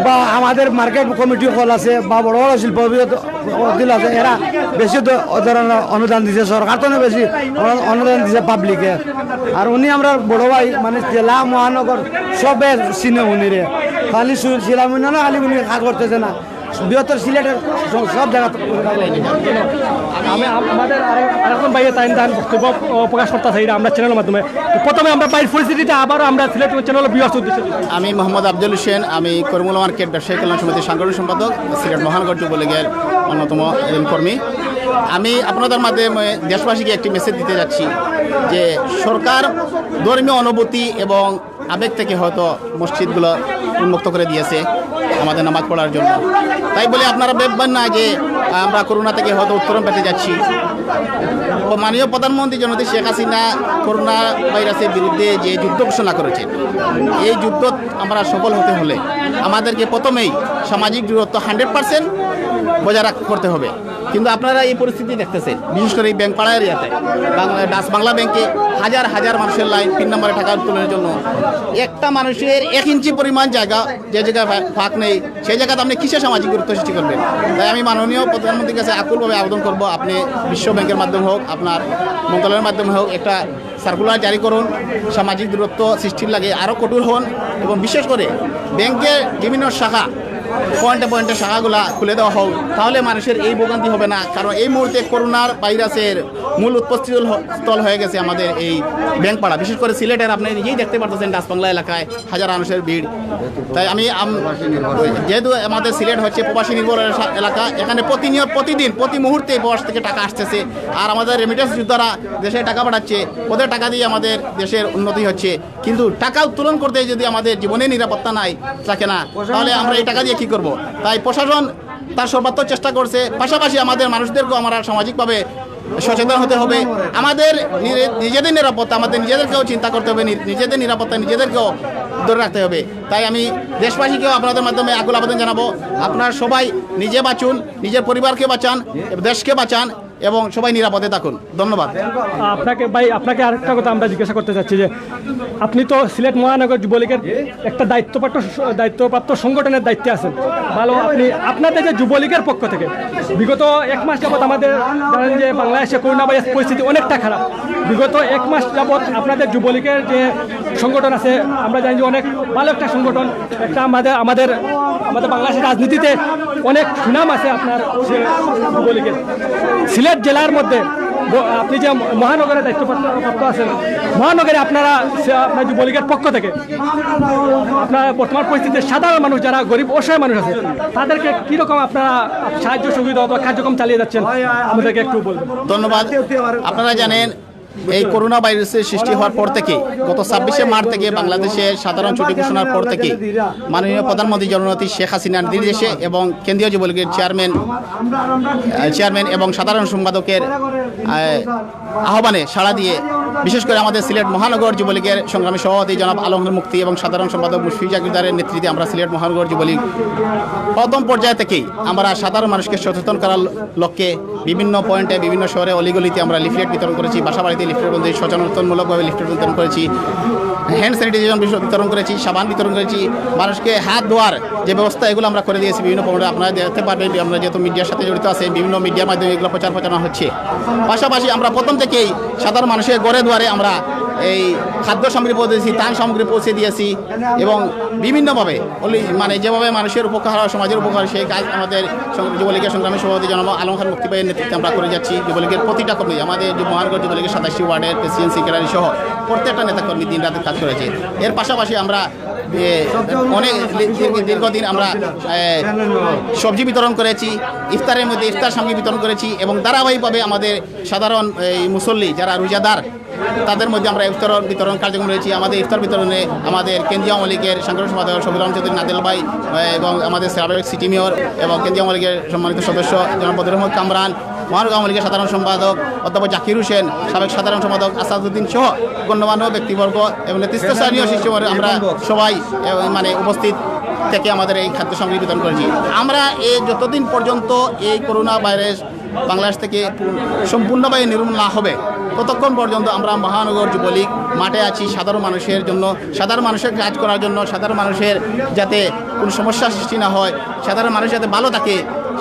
বা আমাদের মার্কেট কমিটি হল আছে বা বড় বড় শিল্প দিল আছে এরা বেশি ধরনের অনুদান দিছে সরকার তো বেশি অনুদান দিছে পাবলিকে আর উনি আমরা বড় ভাই মানে জেলা মহানগর সবে চিনে উনিরে খালি ছিলাম না খালি উনি কাজ করতেছে না বৃহত্তর সিলেটের সব জায়গা আমি আমাদের আরেকজন ভাইয়ে তাই বক্তব্য প্রকাশ করতে চাই আমরা চ্যানেলের মাধ্যমে প্রথমে আমরা বাইরের পরিস্থিতিটা আবারও আমরা সিলেট চ্যানেল বিভাগ উদ্দেশ্যে আমি মোহাম্মদ আফজল হোসেন আমি করিমুল্লা মার্কেট ব্যবসায়ী কল্যাণ সমিতির সাংগঠনিক সম্পাদক সিলেট মহানগর যুবলীগের অন্যতম কর্মী আমি আপনাদের মাধ্যমে দেশবাসীকে একটি মেসেজ দিতে যাচ্ছি যে সরকার ধর্মীয় অনুভূতি এবং আবেগ থেকে হয়তো মসজিদগুলো উন্মুক্ত করে দিয়েছে আমাদের নামাজ পড়ার জন্য তাই বলে আপনারা ভাববেন না যে আমরা করোনা থেকে হয়তো উত্তরণ পেতে যাচ্ছি মাননীয় প্রধানমন্ত্রী জননেত্রী শেখ হাসিনা করোনা ভাইরাসের বিরুদ্ধে যে যুদ্ধ ঘোষণা করেছেন এই যুদ্ধ আমরা সফল হতে হলে আমাদেরকে প্রথমেই সামাজিক দূরত্ব 100% বজায় করতে হবে কিন্তু আপনারা এই পরিস্থিতি দেখতেছেন বিশেষ করে এই ব্যাংক পাড়া এরিয়াতে ডাচ বাংলা ব্যাংকে হাজার হাজার মানুষের লাইন 3 নম্বরে টাকা উত্তোলনের জন্য একটা মানুষের 1 ইঞ্চি পরিমাণ জায়গা যে জায়গায় ফাঁক নেই সেই জায়গাতে আপনি কিসে সামাজিক গুরুত্ব সৃষ্টি করবেন তাই আমি মাননীয় প্রধানমন্ত্রীর কাছে আকুলভাবে আবেদন করব আপনি বিশ্ব ব্যাংকের মাধ্যমে হোক আপনার মন্ত্রণালয়ের মাধ্যমে হোক একটা সার্কুলার জারি করুন সামাজিক দূরত্ব সৃষ্টির লাগে আরও কঠোর হন এবং বিশেষ করে ব্যাংকের বিভিন্ন শাখা পয়েন্টে শাখাগুলা খুলে দেওয়া হোক তাহলে মানুষের এই ভোগান্তি হবে না কারণ এই মুহূর্তে করোনার ভাইরাসের মূল উৎপত্তি স্থল হয়ে গেছে আমাদের এই ব্যাংকপাড়া বিশেষ করে সিলেটের আপনি নিজেই দেখতে পারতেছেন ডাচ বাংলা এলাকায় হাজার মানুষের ভিড় তাই আমি যেহেতু আমাদের সিলেট হচ্ছে প্রবাসী নির্ভর এলাকা এখানে প্রতিদিন প্রতি মুহূর্তে প্রবাস থেকে টাকা আসতেছে আর আমাদের রেমিটেন্স যোদ্ধারা দেশে টাকা পাঠাচ্ছে ওদের টাকা দিয়ে আমাদের দেশের উন্নতি হচ্ছে কিন্তু টাকা উত্তোলন করতে যদি আমাদের জীবনে নিরাপত্তা নাই থাকে না তাহলে আমরা এই টাকা দিয়ে কী করবো তাই প্রশাসন তার সর্বাত্মক চেষ্টা করছে পাশাপাশি আমাদের মানুষদেরকেও আমরা সামাজিকভাবে সচেতন হতে হবে আমাদের নিজেদের নিরাপত্তা আমাদের নিজেদেরকেও চিন্তা করতে হবে নিজেদের নিরাপত্তা নিজেদেরকেও ধরে রাখতে হবে তাই আমি দেশবাসীকেও আপনাদের মাধ্যমে আকুল আবেদন জানাবো আপনারা সবাই নিজে বাঁচুন নিজের পরিবারকে বাঁচান দেশকে বাঁচান এবং সবাই নিরাপদে থাকুন ধন্যবাদ আপনাকে ভাই আপনাকে আরেকটা কথা আমরা জিজ্ঞাসা করতে চাচ্ছি যে আপনি তো সিলেট মহানগর যুবলীগের একটা দায়িত্বপ্রাপ্ত সংগঠনের দায়িত্বে আছেন ভালো আপনি আপনাদের যে যুবলীগের পক্ষ থেকে বিগত 1 মাস যাবৎ আমাদের জানেন যে বাংলাদেশে করোনা ভাইরাস পরিস্থিতি অনেকটা খারাপ বিগত 1 মাস যাবৎ আপনাদের যুবলীগের যে সংগঠন আছে আমরা জানি যে অনেক ভালো একটা সংগঠন একটা আমাদের বাংলাদেশের রাজনীতিতে অনেক সুনাম আছে আপনার যুবলীগের সিলেট জেলার মধ্যে আপনি যে মহানগরের দায়িত্বপ্রাপ্ত আছেন মহানগরে আপনার যুবলীগের পক্ষ থেকে আপনার বর্তমান পরিস্থিতিতে সাধারণ মানুষ যারা গরিব অসহায় মানুষ আছে তাদেরকে কীরকম আপনারা সাহায্য সুবিধা অথবা কার্যক্রম চালিয়ে যাচ্ছেন আমাদেরকে একটু বলবেন ধন্যবাদ আপনারা জানেন এই করোনা ভাইরাসের সৃষ্টি হওয়ার পর থেকে গত 26শে মার্চ থেকে বাংলাদেশে সাধারণ ছুটি ঘোষণার পর থেকে মাননীয় প্রধানমন্ত্রী জননেত্রী শেখ হাসিনার নির্দেশে এবং কেন্দ্রীয় যুবলীগের চেয়ারম্যান এবং সাধারণ সম্পাদকের আহ্বানে সাড়া দিয়ে বিশেষ করে আমাদের সিলেট মহানগর যুবলীগের সংগ্রামী সভাপতি জনাব আলমগীর মুক্তি এবং সাধারণ সম্পাদক মুশফিক জাকিরদারের নেতৃত্বে আমরা সিলেট মহানগর যুবলীগ প্রথম পর্যায় থেকেই আমরা সাধারণ মানুষকে সচেতন করার লক্ষ্যে বিভিন্ন পয়েন্টে বিভিন্ন শহরে অলিগলিতে আমরা লিফলেট বিতরণ করেছি বাসাবাড়িতে লিফলেট বন্ধু সচেতনমূলকভাবে লিফলেট বিতরণ করেছি হ্যান্ড স্যানিটাইজেশন বিতরণ করেছি সাবান বিতরণ করেছি মানুষকে হাত ধোয়ার যে ব্যবস্থা এগুলো আমরা করে দিয়েছি বিভিন্ন পয়েন্টে আপনারা দেখতে পারবেন আমরা যেহেতু মিডিয়ার সাথে জড়িত আছে বিভিন্ন মিডিয়ার মাধ্যমে এগুলো প্রচারণা হচ্ছে পাশাপাশি আমরা প্রথম থেকেই সাধারণ মানুষের ঘরে দুয়ারে আমরা এই খাদ্য সামগ্রী পৌঁছে দিয়েছি ত্রাণ সামগ্রী পৌঁছে দিয়েছি এবং বিভিন্নভাবে মানে যেভাবে মানুষের উপকার হয় সমাজের উপকার সেই কাজ আমাদের যুবলীগের সংগ্রামী সভাপতি জনাব আলমগীর মুক্তি ভাইয়ের নেতৃত্বে আমরা করে যাচ্ছি যুবলীগের প্রতিটা কর্মী আমাদের মহানগর যুবলীগের 27 ওয়ার্ডের প্রেসিডেন্ট সেক্রেটারি সহ প্রত্যেকটা নেতাকর্মী দিন রাতে কাজ করেছে এর পাশাপাশি আমরা অনেক দীর্ঘদিন আমরা সবজি বিতরণ করেছি ইফতারের মধ্যে ইফতার সামগ্রী বিতরণ করেছি এবং ধারাবাহিকভাবে আমাদের সাধারণ মুসল্লি যারা রোজাদার তাদের মধ্যে আমরা ইফতার বিতরণ কার্যক্রম রয়েছে। আমাদের ইফতার বিতরণে আমাদের কেন্দ্রীয় আওয়ামী লীগের সাংগঠনিক সম্পাদক শফিউল আলম চৌধুরী নাদিল ভাই এবং আমাদের সাবেক সিটি মেয়র এবং কেন্দ্রীয় আওয়ামী লীগের সম্মানিত সদস্য জনাব বদরুল আহমদ কামরান, মহানগর আওয়ামী লীগের সাধারণ সম্পাদক অধ্যাপক জাকির হোসেন, সাবেক সাধারণ সম্পাদক আসাদুদ্দিন সহ গণ্যমান্য ব্যক্তিবর্গ এবং নেতৃত্বস্থানীয় শিষ্যবর্গ আমরা সবাই মানে উপস্থিত থেকে আমাদের এই খাদ্য সামগ্রী বিতরণ করেছি। আমরা যতদিন পর্যন্ত এই করোনা ভাইরাস বাংলাদেশ থেকে সম্পূর্ণভাবে নির্মূল না হবে ততক্ষণ পর্যন্ত আমরা মহানগর যুবলীগ মাঠে আছি সাধারণ মানুষের জন্য, সাধারণ মানুষের কাজ করার জন্য, সাধারণ মানুষের যাতে কোনো সমস্যার সৃষ্টি না হয়, সাধারণ মানুষ যাতে ভালো থাকে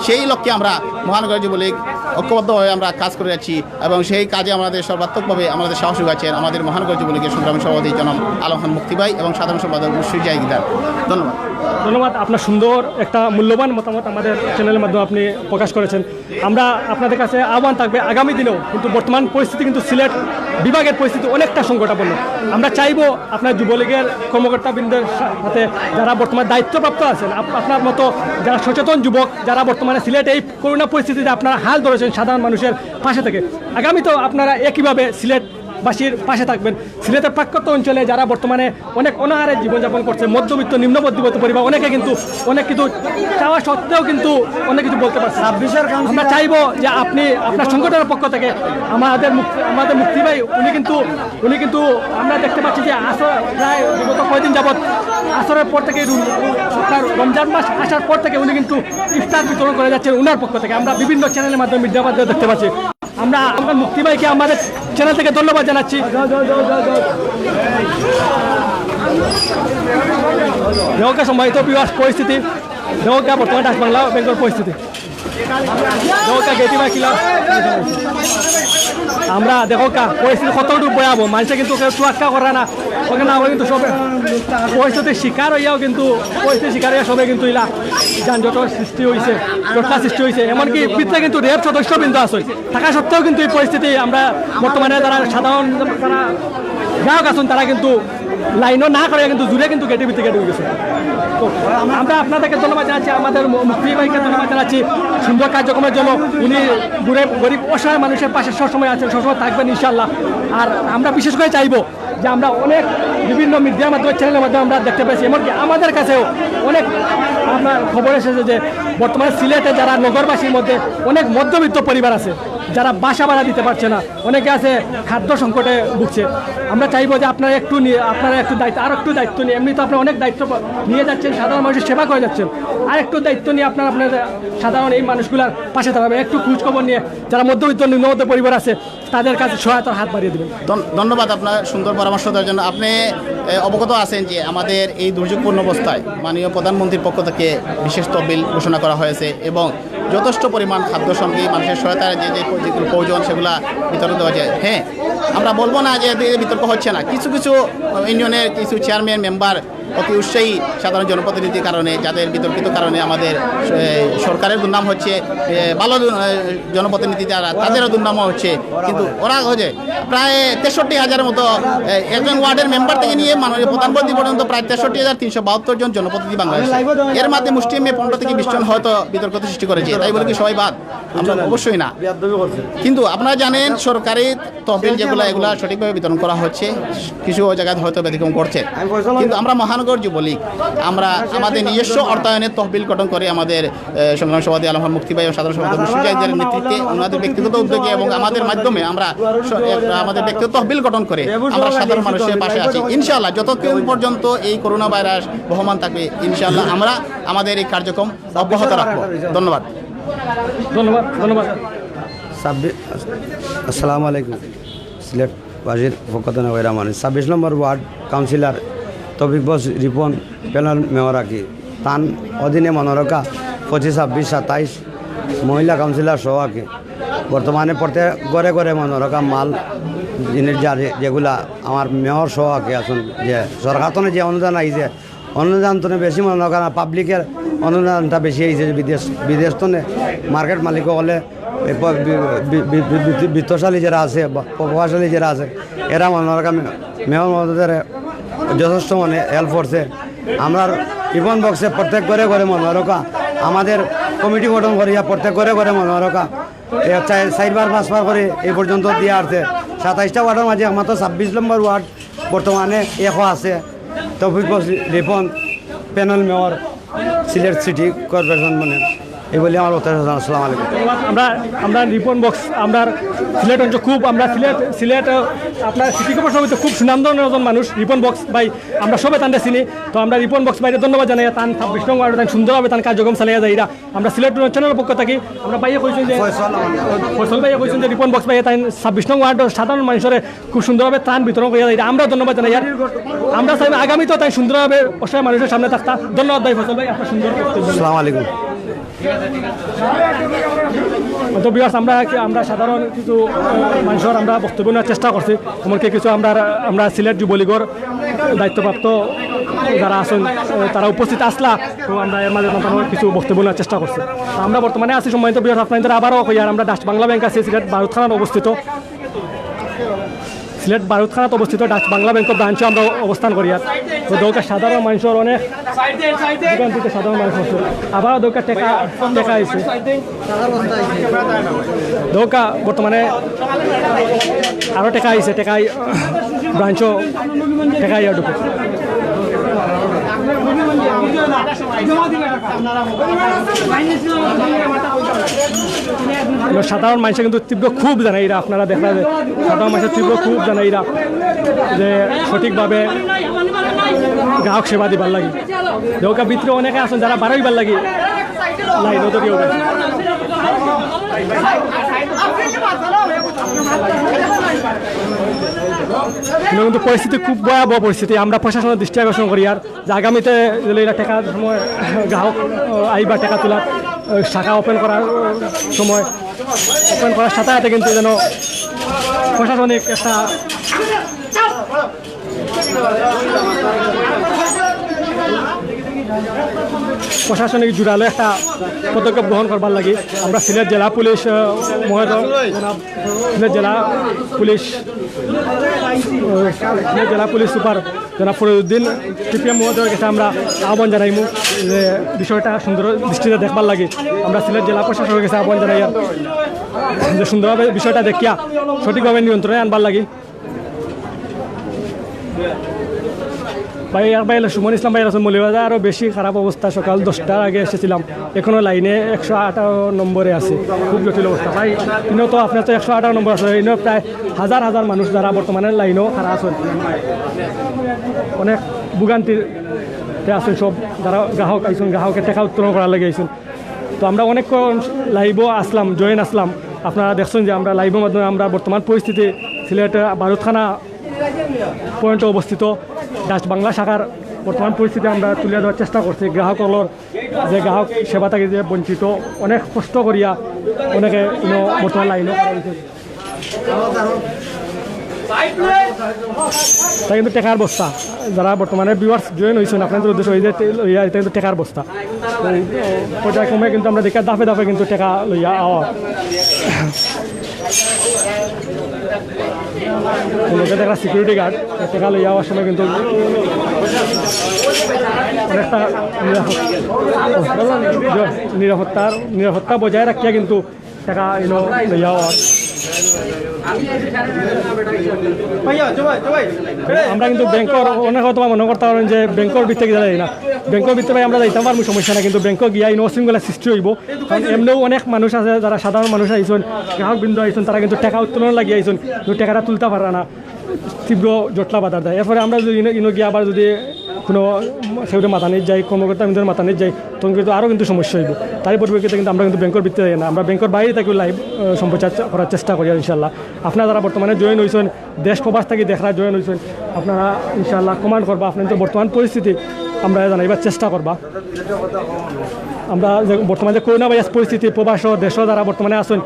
সেই লক্ষ্যে আমরা মহানগর যুবলীগ ঐক্যবদ্ধভাবে আমরা কাজ করে যাচ্ছি এবং সেই কাজে আমাদের সর্বাত্মকভাবে আমাদের সাহস যোগাচ্ছেন আমাদের মহানগর যুবলীগের সংগ্রামী সভাপতি জনাব আলম খান মুক্তি ভাই এবং সাধারণ সম্পাদক মুশফিক জাহিদার। ধন্যবাদ। ধন্যবাদ। আপনার সুন্দর একটা মূল্যবান মতামত আমাদের চ্যানেলের মাধ্যমে আপনি প্রকাশ করেছেন। আমরা আপনাদের কাছে আহ্বান থাকবে আগামী দিনেও কিন্তু বর্তমান পরিস্থিতি কিন্তু সিলেট বিভাগের পরিস্থিতি অনেকটা সংকটাপন্ন। আমরা চাইবো আপনার যুবলীগের কর্মকর্তাবৃন্দের সাথে যারা বর্তমানে দায়িত্বপ্রাপ্ত আছেন, আপনার মতো যারা সচেতন যুবক যারা বর্তমানে সিলেট এই করোনা পরিস্থিতিতে আপনারা হাল ধরেছেন সাধারণ মানুষের পাশে থেকে, আগামীতেও আপনারা একইভাবে সিলেটবাসীর পাশে থাকবেন। সিলেটের পার্বত্য অঞ্চলে যারা বর্তমানে অনেক অনাহারে জীবনযাপন করছে, মধ্যবিত্ত নিম্ন মধ্যবিত্ত পরিবার অনেকে কিন্তু অনেক কিছু চাওয়া সত্ত্বেও কিন্তু অনেক কিছু বলতে পারছে। আমরা চাইবো যে আপনি আপনার সংগঠনের পক্ষ থেকে আমাদের মুক্তি ভাই উনি কিন্তু আমরা দেখতে পাচ্ছি যে প্রায় বিগত কয়েকদিন যাবৎ আসরের পর থেকে রমজান মাস আসার পর থেকে উনি কিন্তু ইফতার বিতরণ করে যাচ্ছেন উনার পক্ষ থেকে। আমরা বিভিন্ন চ্যানেলের মাধ্যমে মিডিয়ার মাধ্যমে দেখতে পাচ্ছি। আমরা মুক্তি ভাইকে আমাদের চ্যানেল থেকে ধন্যবাদ জানাচ্ছি। দেহকা সম্মানিত বিবাস পরিস্থিতি, দেহকা বর্তমান ডাচ বাংলা ব্যাংকের পরিস্থিতি, দেহকা গেটি বা কিলা আমরা দেহকা পরিস্থিতি কতটুকু ভয়াবহ, মানুষে কিন্তু তোয়াক্কা করে না ওকে না, কিন্তু সবে পরিস্থিতির শিকার হইয়াও কিন্তু পরিস্থিতির শিকার হইয়া সবে কিন্তু ইলা যানজটের সৃষ্টি হয়েছে, জটলা সৃষ্টি হয়েছে। এমনকি ভিতরে কিন্তু রেপ সদস্যবৃন্দ আছে থাকা সত্ত্বেও কিন্তু এই পরিস্থিতি আমরা বর্তমানে যারা সাধারণ যারা গ্রাহক আছেন তারা কিন্তু লাইনও না করে কিন্তু জুড়ে কিন্তু গেটের ভিতরে ঢুকে গেছে। তো আমরা আপনাদেরকে ধন্যবাদ জানাচ্ছি, আমাদের মুক্তি ভাইকে ধন্যবাদ জানাচ্ছি সুন্দর কার্যক্রমের জন্য। উনি গরিব অসহায় মানুষের পাশে সবসময় আছেন, সবসময় থাকবেন ইনশাল্লাহ। আর আমরা বিশেষ করে চাইবো যে আমরা অনেক বিভিন্ন মিডিয়ার মাধ্যমে চ্যানেলের মাধ্যমে আমরা দেখতে পেয়েছি, এমনকি আমাদের কাছেও অনেক আপনার খবর এসেছে যে বর্তমানে সিলেটে যারা নগরবাসীর মধ্যে অনেক মধ্যবিত্ত পরিবার আছে যারা বাসা ভাড়া দিতে পারছে না, অনেকে আছে খাদ্য সংকটে ভুগছে। আমরা চাইবো যে আপনারা একটু দায়িত্ব আর একটু দায়িত্ব নিয়ে, এমনি তো আপনারা অনেক দায়িত্ব নিয়ে যাচ্ছেন, সাধারণ মানুষের সেবা করে যাচ্ছেন, আর একটু দায়িত্ব নিয়ে আপনাদের সাধারণ এই মানুষগুলোর পাশে থাকবেন, একটু খোঁজখবর নিয়ে যারা মধ্যবিত্ত নিম্নমধ্য পরিবার আছে তাদের কাছে সহায়তার হাত বাড়িয়ে দেবেন। ধন্যবাদ আপনার সুন্দর পরামর্শ দেওয়ার জন্য। আপনি অবগত আছেন যে আমাদের এই দুর্যোগপূর্ণ অবস্থায় মাননীয় প্রধানমন্ত্রীর পক্ষ থেকে বিশেষ তহবিল ঘোষণা করা হয়েছে এবং যথেষ্ট পরিমাণ খাদ্য সামগ্রী মানুষের সহায়তায় যেগুলো প্রয়োজন সেগুলা বিতরণ দেওয়া যায়। হ্যাঁ, আমরা বলবো না যে বিতর্ক হচ্ছে না, কিছু কিছু ইউনিয়নের কিছু চেয়ারম্যান মেম্বার অতি উৎসাহী সাধারণ জনপ্রতিনিধির কারণে, যাদের বিতর্কিত কারণে আমাদের সরকারের দুর্নাম হচ্ছে, ভালো জনপ্রতিনিধি যারা তাদেরও দুর্নামও হচ্ছে, কিন্তু ওরা হচ্ছে প্রায় 63,000-এর মতো একজন ওয়ার্ডের মেম্বার থেকে নিয়ে মাননীয় প্রধানমন্ত্রী পর্যন্ত প্রায় 63,372 জন জনপ্রতিনিধি বাংলাদেশ। এর মধ্যে মুষ্টিমে 15 থেকে 20 জন হয়তো বিতর্ক সৃষ্টি করেছে, তাই বলে কি সবাই বাদ? আমরা অবশ্যই না। কিন্তু আপনারা জানেন সরকারি তহবিল যেগুলো এগুলো সঠিকভাবে বিতরণ করা হচ্ছে, কিছু জায়গায় হয়তো ব্যতিক্রম করছে। কিন্তু আমরা মহানগর যুবলীগ আমরা আমাদের নিজস্ব অর্থায়নের তহবিল গঠন করে আমাদের সংগ্রামী সভাপতি আলম খান মুক্তি ভাই এবং সাধারণ সম্পাদক মুশফিক জাহিদের নেতৃত্বে ওনাদের ব্যক্তিগত উদ্যোগে এবং আমাদের মাধ্যমে আমরা আমাদের ব্যক্তিগত তহবিল গঠন করে আমরা সাধারণ মানুষের পাশে আছি। ইনশাআল্লাহ যতক্ষণ পর্যন্ত এই করোনা ভাইরাস বহমান থাকবে ইনশাআল্লাহ আমরা আমাদের এই কার্যক্রম অব্যাহত রাখবো। ধন্যবাদ। আসসালামু আলাইকুম। সিলেট বাজির ফকতন ওয়রামান 26 নম্বর ওয়ার্ড কাউন্সিলর তবিক বস রিপন প্যানেল মেয়র আকি তান অধীনে মনোরকা 25, 26, 27 মহিলা কাউন্সিলর সহ আকি বর্তমানে প্রত্যেক ঘরে ঘরে মনোরকা মাল জিনিস যেগুলা আমার মেয়র সহ আকি আসুন যে সরকার তো যে অনুদান আইছে অনুদান তো বেশি মনোরকা পাবলিকের অনুদানটা বেশি আইছে, বিদেশ তো মার্কেট মালিক হলে বিত্তশালী যারা আছে প্রভাবশালী যারা আছে এরা মনোরকা মেয়র মহোদয়ের যথেষ্ট মানে হেল্প করছে। আমরা টিফন বক্সে প্রত্যেক ঘরে ঘরে মনোরকা আমাদের কমিটি গঠন করিয়া প্রত্যেক ঘরে ঘরে মনোরকা 4বার 5বার করে এই পর্যন্ত দিয়ে আসছে। 27টা ওয়ার্ডের মাঝে একমাত্র 26 নম্বর ওয়ার্ড বর্তমানে একও আছে তৌফিক Ripon panel mayor Sylhet city corporation মানে এই বলে আমার কথা। আসসালামু আলাইকুম। আমরা রিপন বক্স আমরা সিলেট অঞ্চল খুব আমরা সিলেট আপনার সিটি কর্পোরেশন খুব সুনামধন্য একজন মানুষ রিপন বক্স ভাই, আমরা সবাই তানটা চিনি। তো আমরা রিপন বক্স ভাইকে ধন্যবাদ জানাই, তান 26 নং ওয়ার্ডে তান সুন্দরভাবে তান কার্যক্রম চালিয়ে যায়। আমরা সিলেট অঞ্চলের পক্ষ থাকি আমরা ভাইয়ে কইছেন যে ফয়সল ভাইয়ে কইছেন যে রিপন বক্স ভাইয়ে তাই 26 নং ওয়ার্ডের সাধারণ মানুষের খুব সুন্দরভাবে ত্রাণ বিতরণ করে যায়। আমরা ধন্যবাদ জানাই। আমরা চাই আগামীতেও তাই সুন্দরভাবে অসহায় মানুষের সামনে থাকতা। ধন্যবাদ ভাই ফয়সল ভাই, আপনার সুন্দর। আসসালামু আলাইকুম। তো বিয়ার্স আমরা সাধারণ কিছু মানুষের আমরা বক্তব্য নেওয়ার চেষ্টা করছি। এমনকি কিছু আমরা সিলেট যুবলীগের দায়িত্বপ্রাপ্ত যারা আছেন তারা উপস্থিত আসলা, তো আমরা এর মাঝে কিছু বক্তব্য নেওয়ার চেষ্টা করছি। আমরা বর্তমানে আছি সম্মানিত বিয়ার্স আপনাদের আবারও কই আর আমরা ডাচ বাংলা ব্যাংক আছে সিলেট বারুদ থানার অবস্থিত। সিলেট বারুদ থানাত অবস্থিত ডাচ বাংলা ব্যাংকের ব্রাঞ্চে আমরা অবস্থান করি। আর তো দৌকা সাধারণ মানুষের অনেক দোকান থেকে সাধারণ মানুষ আছে, আবার দৌকা টেকা আছে দৌকা বর্তমানে আরও টেকা আইছে, টেকাই ব্রাঞ্চও টেকাই আর ঢুকে। সাধারণ মানুষের কিন্তু তীব্র খুব জানে এরা, আপনারা দেখা যায় সাধারণ মানুষের তীব্র খুব জানে এরা যে সঠিকভাবে গ্রাহক সেবা দিবার লাগে। দৌকা ভিতরে অনেকে আছেন যারা বাড়াইবার লাগে লাইন দরিয়েও কিন্তু পরিস্থিতি খুব ভয়াবহ পরিস্থিতি। আমরা প্রশাসনের দৃষ্টি আকর্ষণ করি আর যে আগামীতে এরা টাকা সময় গ্রাহক আইবা টাকা তোলার শাখা ওপেন করার সময় ওপেন করার সাথে সাথে কিন্তু যেন প্রশাসনিক একটা প্রশাসনিক জোরালো একটা পদক্ষেপ গ্রহণ করবার লাগে। আমরা সিলেট জেলা পুলিশ মহোদয় সিলেট জেলা পুলিশ সুপার জনাব ফরিদউদ্দিন সিপিএম মহোদয়ের কাছে আমরা আহ্বান জানাইমু যে বিষয়টা সুন্দর দৃষ্টিতে দেখবার লাগে। আমরা সিলেট জেলা প্রশাসনের কাছে আহ্বান জানাই যে সুন্দরভাবে বিষয়টা দেখিয়া সঠিকভাবে নিয়ন্ত্রণে আনবার লাগে। ভাই সুমন ইসলাম ভাই আছেন মৌলিবাজার, আরও বেশি খারাপ অবস্থা। সকাল 10টার আগে এসেছিলাম, এখনও লাইনে 118 নম্বরে আছে, খুব জটিল অবস্থা। ভাই ইনো তো আপনার তো 118 নম্বর আছে, ইনো প্রায় হাজার হাজার মানুষ যারা বর্তমানে লাইনও খারাপ আছেন, অনেক ভোগান্তিতে আছেন সব যারা গ্রাহক আইসুন, গ্রাহকের টাকা উত্তোলন করার লাগে আইসুন। তো আমরা অনেকক্ষণ লাইভও আসলাম, জয়েন আসলাম। আপনারা দেখছেন যে আমরা লাইভের মাধ্যমে আমরা বর্তমান পরিস্থিতি সিলেট বারুদ থানা পয়েন্টে অবস্থিত ডাচ বাংলা শাখার বর্তমান পরিস্থিতি আমরা তুলে দেওয়ার চেষ্টা করছি। গ্রাহকগুলোর যে গ্রাহক সেবা থেকে যে বঞ্চিত, অনেক কষ্ট করিয়া অনেকে বর্তমান লাইনও করা হয়েছে। তাই কিন্তু টেকার বস্তা যারা বর্তমানে ভিউয়ার্স জয়েন হয়েছেন আপনাদের উদ্দেশ্য হয়ে যায় এটা কিন্তু টেকার বস্তা পর্যায়ক্রমে কিন্তু আমরা দেখি দাফে দাফে কিন্তু টেকা লইয়া আওয়া একটা সিকিউরিটি গার্ড টেকা লইয়া আওয়ার সময় কিন্তু অনেকটা নিরাপত্তা বজায় রাখিয়া কিন্তু টাকা লইয়া আওয়ার। আমরা কিন্তু ব্যাংকর অনেক হয়তো মনে করতে পারেন যে ব্যাংকর ভিতরে যাই না, ব্যাংকর ভিতরে আমরা যাইতাম পারবো সমস্যা না, কিন্তু ব্যাংকক গিয়া অশৃঙ্খলা সৃষ্টি হইব। কারণ এমনিও অনেক মানুষ আছে যারা সাধারণ মানুষ আইসন, গ্রাহক বিন্দু আইসন, তারা কিন্তু টাকা উত্তোলন লাগিয়ে আইসন, কিন্তু টাকাটা তুলতে পারে না, তীব্র জটলা বাধা দেয়। এরপরে আমরা যদি গিয়ে আবার যদি কোনো সেগুলো মাতানির যাই, কর্মকর্তা আমাদের মাতানির যাই, তখন কিন্তু আরও কিন্তু সমস্যা হইব। তারই পরিপ্রেক্ষিতে কিন্তু আমরা কিন্তু ব্যাংকের ভিতরে যাই না, আমরা ব্যাংকের বাইরে থেকে লাইভ সম্প্রচার করার চেষ্টা করি ইনশাল্লাহ। আপনারা যারা বর্তমানে জয়েন হয়েছেন, দেশ প্রবাস থেকে দেখরা জয়েন হয়েছেন, আপনারা ইনশাল্লাহ কমান্ড করবা, আপনাদের বর্তমান পরিস্থিতি আমরা জানাইবার চেষ্টা করবা। আমরা যে বর্তমানে করোনা ভাইরাস পরিস্থিতি, প্রবাস দেশ যারা বর্তমানে আছেন,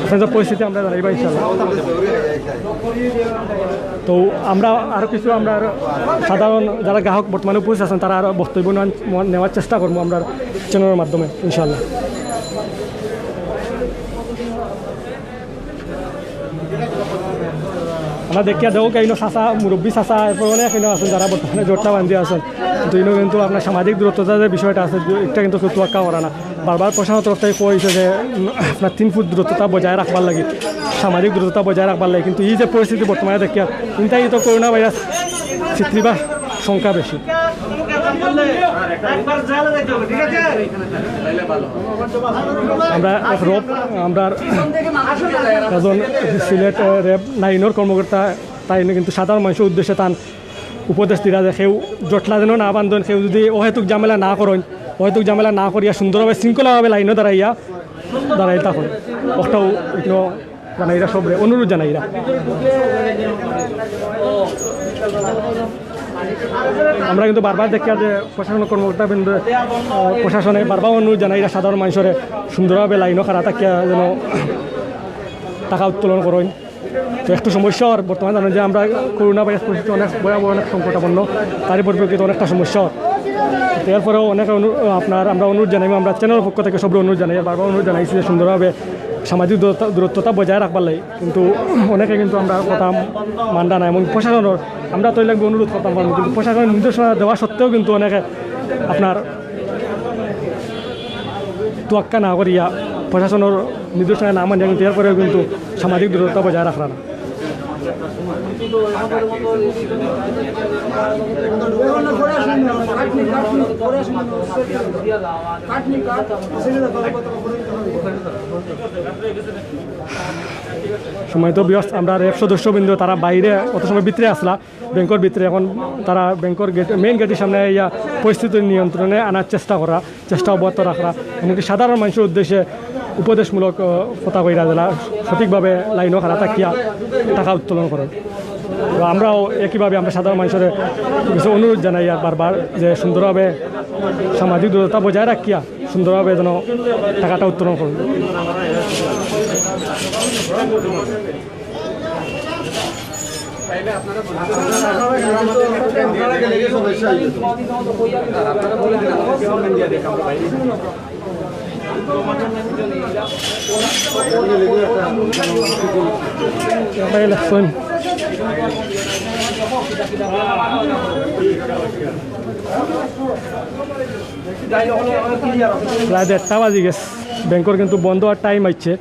আপনাদের পরিস্থিতি আমরা জানাইবা ইনশাল্লাহ। তো আমরা আরও কিছু আমরা সাধারণ যারা গ্রাহক বর্তমানে উপস্থিত আছেন তারা আরও বক্তব্য নেওয়ার চেষ্টা করবো আমরা চ্যানেলের মাধ্যমে ইনশাল্লাহ। আমরা দেখিয়া দেবো কেন চাষা মুরব্বী চাষা এরপর অনেক আছেন যারা বর্তমানে জোরটা বান্ধি আছেন, কিন্তু কিন্তু আপনার সামাজিক দূরত্বতা যে বিষয়টা আছে এটা কিন্তু তোয়াক্কা করা না। বারবার প্রশাসনের তরফ থেকে কইছে যে আপনার 3 ফুট দূরত্বতা বজায় রাখবার লাগে, সামাজিক দূরত্বতা বজায় রাখবার লাগে, কিন্তু এই যে পরিস্থিতি বর্তমানে দেখি চিন্তাই তো করোনা ভাইরাস চিত্রিবার সংখ্যা বেশি। আমরা আমরা একজন সিলেট র্যাব 9 কর্মকর্তা তাই কিন্তু সাধারণ মানুষের উদ্দেশ্যে তার উপদেশ দিরা যে সেও জটলা যেন না বান্ধন, সেও যদি অহেতুক ঝামেলা না করেন, অহেতুক ঝামেলা না করিয়া সুন্দরভাবে শৃঙ্খলাভাবে লাইনও দাঁড়াই তখন ওটাও জানাইরা সব অনুরোধ জানাইরা। আমরা কিন্তু বারবার দেখি যে প্রশাসন কর্মকর্তা বিন্দু প্রশাসনে বারবার অনুরোধ জানাইরা সাধারণ মানুষের সুন্দরভাবে লাইনও খারাপ থাকিয়া যেন টাকা উত্তোলন করেন। তো একটু সমস্যা আর বর্তমানে জানেন যে আমরা করোনা ভাইরাস পরিস্থিতি অনেক ভয়াবহ, অনেক সংকটাপন্ন, তারই পরিপ্রেক্ষিতে অনেকটা সমস্যা। এরপরেও অনেক আমরা অনুরোধ জানাই, আমরা চ্যানেলের পক্ষ থেকে সব অনুরোধ জানাই, বারবার অনুরোধ জানাইছি যে সুন্দরভাবে সামাজিক দূরত্বতা বজায় রাখবার লাগে, কিন্তু অনেকে কিন্তু আমরা কথা মানটা না, এবং প্রশাসনের আমরা তো লাগবে অনুরোধ করতাম পারবো, কিন্তু প্রশাসনের নির্দেশনা দেওয়া সত্ত্বেও কিন্তু অনেকে আপনার তোয়াক্কা না করিয়া প্রশাসনের নির্দেশনা না মানিয়া কিন্তু এরপরেও কিন্তু সামাজিক দূরত্বতা বজায় রাখা না। সময় তো ব্যস্ত, আমরা র্যাব সদস্যবৃন্দ তারা বাইরে কত সময় ভিতরে আসলা ব্যাংকের ভিতরে, এখন তারা ব্যাংকের গেট মেইন গেটের সামনে ইয়া পরিস্থিতির নিয়ন্ত্রণে আনার চেষ্টা অব্যাহত রাখা, এমনকি সাধারণ মানুষের উদ্দেশ্যে উপদেশমূলক কথা কইরা জেলা সঠিকভাবে লাইনও খারাপ থাকিয়া টাকা উত্তোলন করেন। তো আমরাও একইভাবে আমরা সাধারণ মানুষের কিছু অনুরোধ জানাই আর বারবার যে সুন্দরভাবে সামাজিক দূরত্বতা বজায় রাখিয়া সুন্দরভাবে যেন টাকাটা উত্তোলন করুন। প্রায় 1:30 বাজি গেছে, ব্যাংকের কিন্তু বন্ধ আর টাইম আসছে।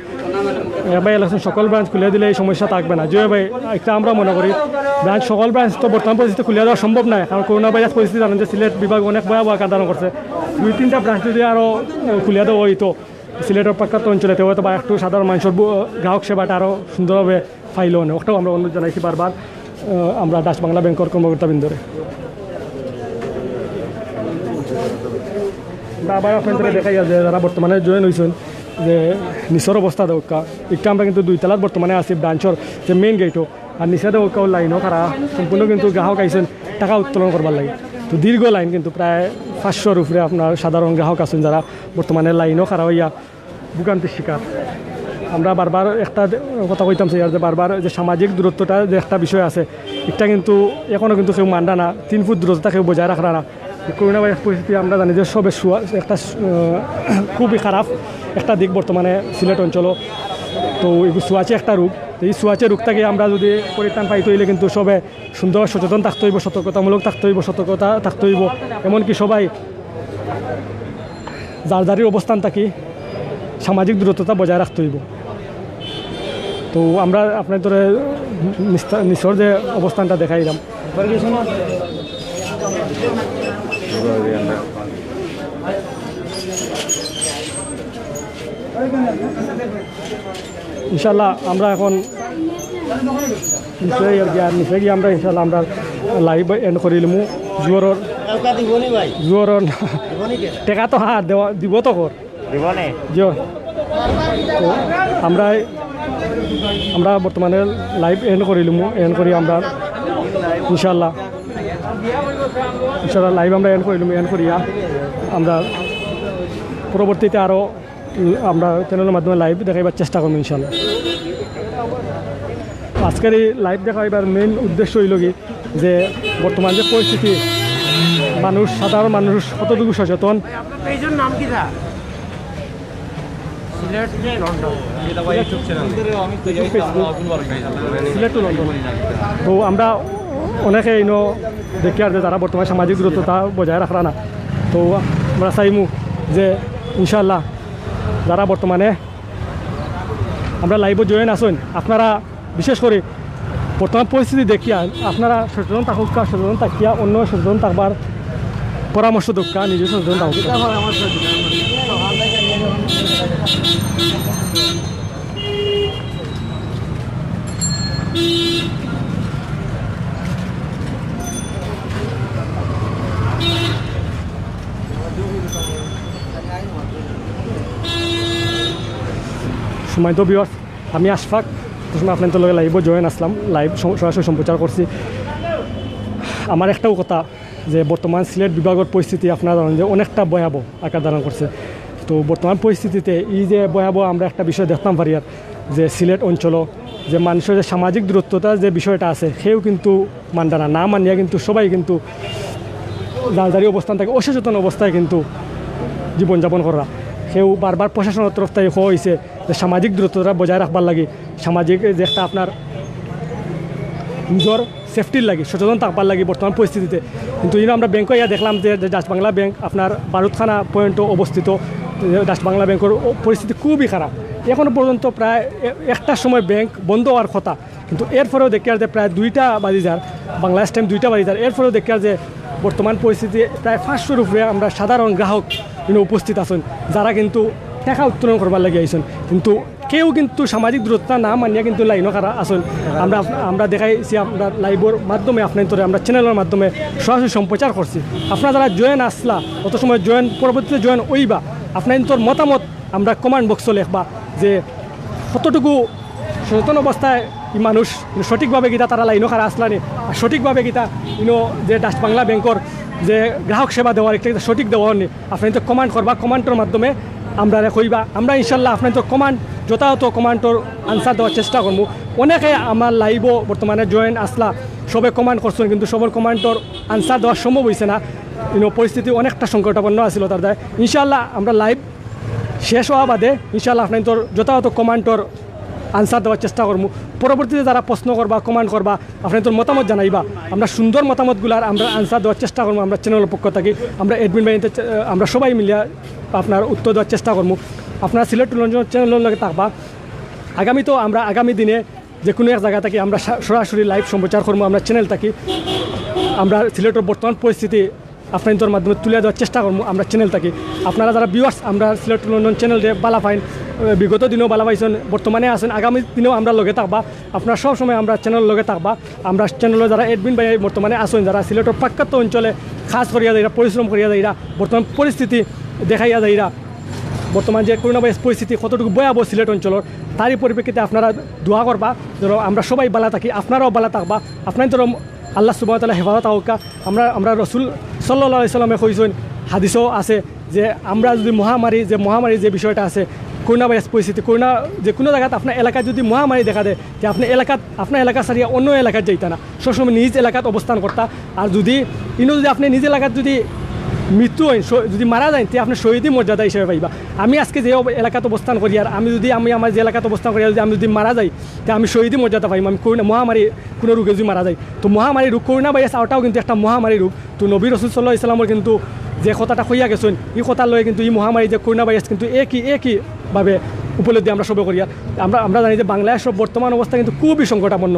এবার ইলেকশন সকল ব্রাঞ্চ খুলে দিলে এই সমস্যা থাকবে না। যে ভাই একটা আমরা মনে করি ব্রাঞ্চ সকল ব্রাঞ্চ তো বর্তমান পরিস্থিতি খুলে দেওয়া সম্ভব নয়, কারণ করোনা ভাইরাস পরিস্থিতি জানেন যে সিলেট বিভাগ অনেক ভয়াবহ আকার ধারণ করছে। 2-3টা ব্রাঞ্চ যদি আরও খুলে দেওয়া হইতো সিলেটের প্রখ্যাত অঞ্চলেতে হয়তো বা একটু সাধারণ মানুষের গ্রাহক সেবাটা আরও সুন্দরভাবে ফাইলও না, ওটাও আমরা অনুরোধ জানাইছি বারবার আমরা ডাচ বাংলা ব্যাংকের কর্মকর্তাবৃন্দরে। আবার আপনাদের দেখাই যে যারা বর্তমানে জয়েন হয়েছেন যে নিচের অবস্থা দৌকা একটা আমরা কিন্তু 2 তলাত বর্তমানে আছি ব্রাঞ্চর যে মেইন গেটও, আর নিচে দৌকাও লাইনও খারাপ সম্পূর্ণ কিন্তু গ্রাহক আইসেন টাকা উত্তোলন করবার লাগে। তো দীর্ঘ লাইন কিন্তু প্রায় 500-র উপরে আপনার সাধারণ গ্রাহক আছেন যারা বর্তমানে লাইনও খারাপ হইয়া ভোগান্তির শিকার। আমরা বারবার একটা কথা কইতাম স্যার যে বারবার যে সামাজিক দূরত্বটা যে একটা বিষয় আছে এটা কিন্তু এখনও কিন্তু কেউ মানটা না, 3 ফুট দূরত্বটা কেউ বজায় রাখা না। করোনা ভাইরাস পরিস্থিতি আমরা জানি যে সবে একটা খুবই খারাপ একটা দিক বর্তমানে সিলেট অঞ্চল। তো এই সোয়াচে একটা রোগ, তো এই সোয়াচে রোগটাকে আমরা যদি পরিত্রাণ পাইতে হইলে কিন্তু সবে সুন্দর সচেতন থাকতে হইব, সতর্কতামূলক থাকতে হইব, সতর্কতা থাকতে হইব, এমনকি সবাই যার যারির অবস্থান থাকি সামাজিক দূরত্বতা বজায় রাখতে হইব। তো আমরা আপনার ধরে নিচর যে অবস্থানটা দেখাইলাম ইনশাল্লাহ আমরা এখন নিচে গিয়ে আমরা ইনশাল্লাহ আমরা লাইভ এন্ড করিলাম। জোয়ারর টেকা তো হ্যাঁ দেওয়া দিব তো কর জিও। তো আমরা বর্তমানে লাইভ এন্ড করিলাম, এন্ড করি আমরা ইনশাল্লাহ লাইভ আমরা এন্ড করিলাম, এন্ড করিয়া আমরা পরবর্তীতে আরও আমরা চ্যানেলের মাধ্যমে লাইভ দেখাইবার চেষ্টা করবো ইনশাল্লাহ। আজকের এই লাইভ দেখাইবার মেইন উদ্দেশ্য হইল কি যে বর্তমান যে পরিস্থিতি মানুষ সাধারণ মানুষ কতটুকু সচেতন। তো আমরা অনেকে দেখি আর যে যারা বর্তমানে সামাজিক দূরত্বতা বজায় রাখা না, তো আমরা চাইমু যে ইনশাল্লাহ যারা বর্তমানে আমরা লাইভে জয়েন আসুন, আপনারা বিশেষ করে বর্তমান পরিস্থিতি দেখিয়া আপনারা সচেতন থাকুকা, সচেতন থাকিয়া অন্য সচেতন থাকবার পরামর্শ দক্ষা, নিজে সচেতন থাকুক। সময় তো বিয়স আমি আশফাক প্রথমে আপনাদের লগে লাইভও জয়েন আসলাম, লাইভ সরাসরি সম্প্রচার করছি। আমার একটাও কথা যে বর্তমান সিলেট বিভাগের পরিস্থিতি আপনারা জানেন যে অনেকটা ভয়াবহ আকার ধারণ করছে। তো বর্তমান পরিস্থিতিতে এই যে ভয়াবহ আমরা একটা বিষয় দেখতাম পারি আর যে সিলেট অঞ্চল যে মানুষের যে সামাজিক দূরত্বতা যে বিষয়টা আছে সেও কিন্তু মানটা না মানিয়া কিন্তু সবাই কিন্তু দাঁড়িয়ে অবস্থান থাকে, অসচেতন অবস্থায় কিন্তু জীবনযাপন করা। সেও বারবার প্রশাসনের তরফ থেকে হয়েছে যে সামাজিক দূরত্বতা বজায় রাখবার লাগে, সামাজিক যে একটা আপনার নিজের সেফটির লাগে সচেতন থাকবার লাগে বর্তমান পরিস্থিতিতে। কিন্তু আমরা ব্যাংকে ইয়া দেখলাম যে ডাচ-বাংলা ব্যাংক আপনার বারুদখানা পয়েন্টও অবস্থিত। ডাচ-বাংলা ব্যাংকের পরিস্থিতি খুবই খারাপ। এখনও পর্যন্ত প্রায় একটার সময় ব্যাংক বন্ধ হওয়ার কথা, কিন্তু এরপরেও দেখি আর যে প্রায় 2টা বাজি যার বাংলাদেশ টাইম 2টা বাজি যার, এরপরেও দেখি আর যে বর্তমান পরিস্থিতি প্রায় 500-র উপরে আমরা সাধারণ গ্রাহক উপস্থিত আছেন যারা কিন্তু টাকা উত্তোলন করবার লাগে আইসেন, কিন্তু কেউ কিন্তু সামাজিক দূরত্ব না মানিয়া কিন্তু লাইনও খারা আসেন। আমরা দেখাইছি আমরা লাইভের মাধ্যমে আপনার আমরা চ্যানেলের মাধ্যমে সরাসরি সম্প্রচার করছি। আপনারা যারা জয়েন আসলা অত সময় জয়েন পরবর্তীতে জয়েন ওইবা আপনার মতামত আমরা কমেন্ট বক্সে লেখবা যে কতটুকু সচেতন অবস্থায় মানুষ সঠিকভাবে গীতা তারা লাইনও খারা আসলানি, আর সঠিকভাবে গীতা যে ডাচ-বাংলা ব্যাংকর যে গ্রাহক সেবা দেওয়ার একটা সঠিক দেওয়া হয়নি। আপনি তো কমান্ড করবা, কমান্ডের মাধ্যমে আমরা কইবা, আমরা ইনশাল্লাহ আপনার তো কমান্ড যথাযথ কমান্ডর আনসার দেওয়ার চেষ্টা করবো। অনেকে আমার লাইভও বর্তমানে জয়েন আসলা সবে কমান্ড করছেন, কিন্তু সবার কমান্ডর আনসার দেওয়া সম্ভব হয়েছে না। পরিস্থিতি অনেকটা সংকটাপন্ন আছিল তার দ্বারা। ইনশাল্লাহ আমরা লাইভ শেষ হওয়া বাদে ইনশাল্লাহ আপনার তোর যথাযথ কমান্ডর আনসার দেওয়ার চেষ্টা করবো। পরবর্তীতে যারা প্রশ্ন করবা কমেন্ট করবা আপনার তোর মতামত জানাইবা, আমরা সুন্দর মতামতগুলার আমরা আনসার দেওয়ার চেষ্টা করবো। আমরা চ্যানেলের পক্ষ থাকি আমরা অ্যাডমিন বাহিনীতে আমরা সবাই মিলিয়া আপনার উত্তর দেওয়ার চেষ্টা করবো। আপনার সিলেট চ্যানেলের লগে থাকবা। আগামী দিনে যে কোনো এক জায়গা থেকে আমরা সরাসরি লাইভ সম্প্রচার করবো। আমরা চ্যানেল থাকি আমরা সিলেটের বর্তমান পরিস্থিতি আপনাদের মাধ্যমে তুলে দেওয়ার চেষ্টা করবো। আমরা চ্যানেল থাকি আপনারা যারা ভিউয়ার্স আমরা সিলেট লন্ডন চ্যানেল দিয়ে বালা পাইন, বিগত দিনেও বালা পাইছেন, বর্তমানে আছেন, আগামী দিনেও আমরা লগে থাকবা। আপনারা সবসময় আমরা চ্যানেলের লগে থাকবা। আমরা চ্যানেলের যারা অ্যাডমিন বাই বর্তমানে আসেন, যারা সিলেটের পার্বত্য অঞ্চলে খাস করিয়া যাইরা পরিশ্রম করিয়া যাইরা বর্তমান পরিস্থিতি দেখাইয়া যাইরা বর্তমান যে করোনা ভাইরাস পরিস্থিতি কতটুকু ভয়াবহ সিলেট অঞ্চলের, তারই পরিপ্রেক্ষিতে আপনারা দোয়া করবা যেন আমরা সবাই বালা থাকি, আপনারাও বালা থাকবা। আপনার ধরো আল্লাহ সুবহানাহু ওয়া তাআলা হেফাজত হোক। আমরা রসুল সাল্লাল্লাহু আলাইহি সাল্লামে কইছেন, হাদিসও আছে যে আমরা যদি মহামারী যে বিষয়টা আছে করোনা ভাইরাস পরিস্থিতি, করোনা যে কোনো জায়গায় আপনার এলাকায় যদি মহামারী দেখা দেয় যে আপনার এলাকা ছাড়িয়ে অন্য এলাকায় যাইতা না, সবসময় নিজ এলাকাত অবস্থান করতা। আর যদি আপনি নিজ এলাকাত যদি মৃত্যু হয়, যদি মারা যায় তে আপনি শহীদই মর্যাদা হিসেবে পাইবা। আমি আজকে যে এলাকাত অবস্থান করি আর আমি আমার যে এলাকাত অবস্থান করি আমি যদি মারা যাই তে আমি শহীদই মর্যাদা পাইম। আমি করোনা মহামারী কোনো রোগে যদি মারা যায়, তো মহামারী রোগ করোনা ভাইরাস ওটাও কিন্তু একটা মহামারী রোগ। তো নবী রাসূল সাল্লাল্লাহু আলাইহি সাল্লামের কিন্তু যে কথাটা কইয়া গেছেন এই কথা লয়ে কিন্তু এই মহামারী যে করোনা ভাইরাস কিন্তু একইভাবে উপলব্ধি আমরা সবে করি। আমরা জানি যে বাংলাদেশের বর্তমান অবস্থা কিন্তু খুবই সংকটাপন্ন।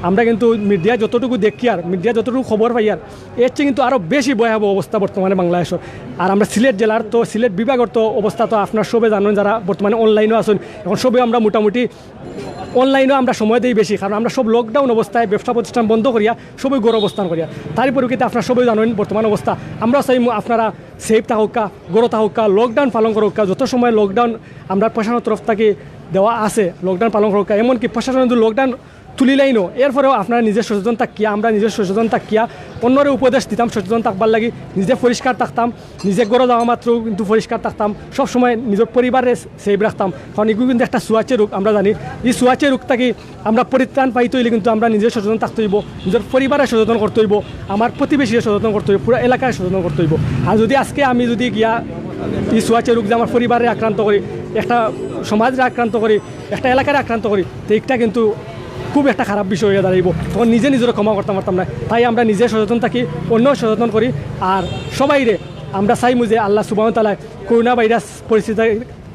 আমরা কিন্তু মিডিয়া যতটুকু দেখি আর মিডিয়া যতটুকু খবর পাই আর এর চেয়ে কিন্তু আরও বেশি ভয়াবহ অবস্থা বর্তমানে বাংলাদেশের। আর আমরা সিলেট জেলার তো সিলেট বিভাগের তো অবস্থা তো আপনার সবে জানেন, যারা বর্তমানে অনলাইনও আছেন। এখন সবে আমরা মোটামুটি অনলাইনেও আমরা সময় দিই বেশি, কারণ আমরা সব লকডাউন অবস্থায় ব্যবসা প্রতিষ্ঠান বন্ধ করিয়া সবই গড় অবস্থান করিয়া। তারই পরিপ্রেক্ষিতে আপনারা সবাই জানেন বর্তমান অবস্থা। আমরা চাই আপনারা সেফ থাকুকা, গড় থাকুকা, লকডাউন পালন করুকা। যত সময় লকডাউন আমরা প্রশাসনের তরফ থেকে দেওয়া আছে লকডাউন পালন করুকা। এমনকি প্রশাসন যদি লকডাউন তুলিলেই এরপরেও আপনারা নিজের সচেতন থাকিয়া আমরা নিজের সচেতন থাকিয়া অন্যরে উপদেশ দিতাম সচেতন থাকবার লাগি, নিজে পরিষ্কার থাকতাম, নিজে গড়ে যাওয়া মাত্র কিন্তু পরিষ্কার থাকতাম, সবসময় নিজের পরিবারে সেভ রাখতাম। কারণ এগুলো কিন্তু একটা সুয়াচে রোগ। আমরা জানি এই সুয়াচে রোগ থেকে আমরা পরিত্রাণ পাইতে হইলে কিন্তু আমরা নিজের সচেতন থাকতে হইব, নিজের পরিবারে সচেতন করতে হইব, আমার প্রতিবেশীকে সচেতন করতে হইব, পুরো এলাকায় সচেতন করতে হইব। আর যদি আজকে আমি যদি গিয়া এই সুয়াচে রোগ যে আমার পরিবারে আক্রান্ত করি, একটা সমাজে আক্রান্ত করি, একটা এলাকায় আক্রান্ত করি, তো এইটা কিন্তু খুব একটা খারাপ বিষয় হয়ে দাঁড়াইব। তখন নিজের ক্ষমা করতে পারতাম না। তাই আমরা নিজে সচেতন থাকি, অন্য সচেতন করি। আর সবাইরে আমরা চাইমু যে আল্লাহ সুবহানাহু ওয়া তাআলা করোনা ভাইরাস পরিস্থিতি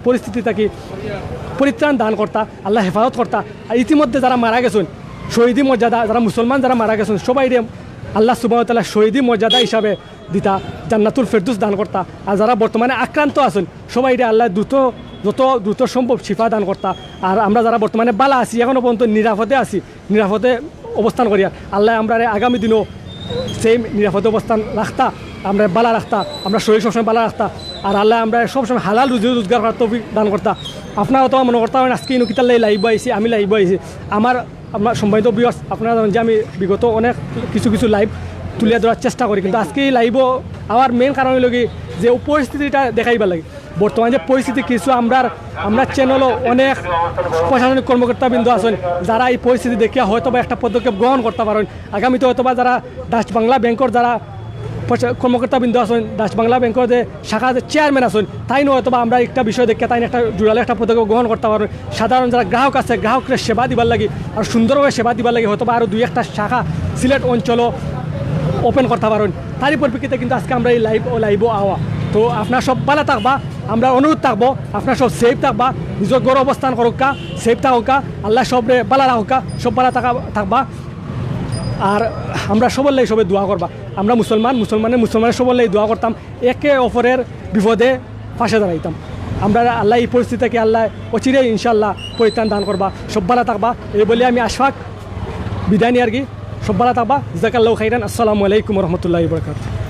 পরিস্থিতি থাকি পরিত্রাণ দান করতা, আল্লাহ হেফাজত করতা। আর ইতিমধ্যে যারা মারা গেছেন শহীদি মর্যাদা, যারা মুসলমান যারা মারা গেছেন সবাই আল্লাহ সুবহানাহু ওয়া তাআলা শহীদি মর্যাদা হিসাবে দিতা, জান্নাতুল ফেরদৌস দান করতা। আর যারা বর্তমানে আক্রান্ত আছেন সবাই আল্লাহ যত দ্রুত সম্ভব শিফা দান করতা। আর আমরা যারা বর্তমানে বালা আছি এখনও পর্যন্ত নিরাপদে আছি, নিরাপদে অবস্থান করিয়া আল্লাহ আমরা আগামী দিনও সেই নিরাপদে অবস্থান রাখতা, আমরা বালা রাখতা, আমরা শরীর সবসময় বালা রাখতা। আর আল্লাহ আমরা সবসময় হালাল রুজি রোজগার করার তৌফিক দান করতা। আপনারা তো মনে করতে পারেন আজকে ইনুকিতার লাইভ আইছি, আমি লাইভ আইছি। আমার সম্মানিত ভিউয়ার্স, আপনারা জানেন যে আমি বিগত অনেক কিছু লাইভ তুলে ধরার চেষ্টা করি, কিন্তু আজকে এই লাইভও আমার মেন কারণ হলো কি যে পরিস্থিতিটা দেখাইবার লাগে। বর্তমানে যে পরিস্থিতি কিছু আমরা চ্যানেলও অনেক প্রশাসনিক কর্মকর্তাবৃন্দ আছেন যারা এই পরিস্থিতি দেখিয়া হয়তো বা একটা পদক্ষেপ গ্রহণ করতে পারেন। আগামীতে হয়তো বা যারা ডাচ বাংলা ব্যাংকের যারা কর্মকর্তাবৃন্দ আছেন, ডাচ বাংলা ব্যাংকের যে শাখা যে চেয়ারম্যান আছেন, তাই নয় হয়তো বা আমরা একটা বিষয় দেখে তাই একটা জোরালো একটা পদক্ষেপ গ্রহণ করতে পারেন। সাধারণ যারা গ্রাহক আছে গ্রাহকের সেবা দিবার লাগে আর সুন্দরভাবে সেবা দিবার লাগে হয়তো বা আরও 2-1টা শাখা সিলেট অঞ্চলও ওপেন করতে পারেন। তারই পরিপ্রেক্ষিতে কিন্তু আজকে আমরা এই লাইভও আওয়া। তো আপনার সব ভালো থাকবা, আমরা অনুরোধ থাকবো আপনার সব সেফ থাকবা, নিজের গড় অবস্থান করুকা, সেফ থাকুকা, আল্লাহ সবরে বালা রাখুকা, সব বালা থাকবা। আর আমরা সবার লাই সবে দোয়া করবা। আমরা মুসলমানের সবার লাই দোয়া করতাম, একে অপরের বিপদে পাশে দাঁড়াইতাম। আমরা আল্লাহ এই পরিস্থিতিকে আল্লাহ অচিরে ইনশাল্লাহ পরিত্রাণ দান করবা। সব ভালো থাকবা এই বলে আমি আশফাক বিদায় নিয়ে আর কি। সব ভালো থাকবা। জাযাকাল্লাহু খাইরান। আসসালামু আলাইকুম রহমতুল্লাহি ওয়া বারাকাতুহু।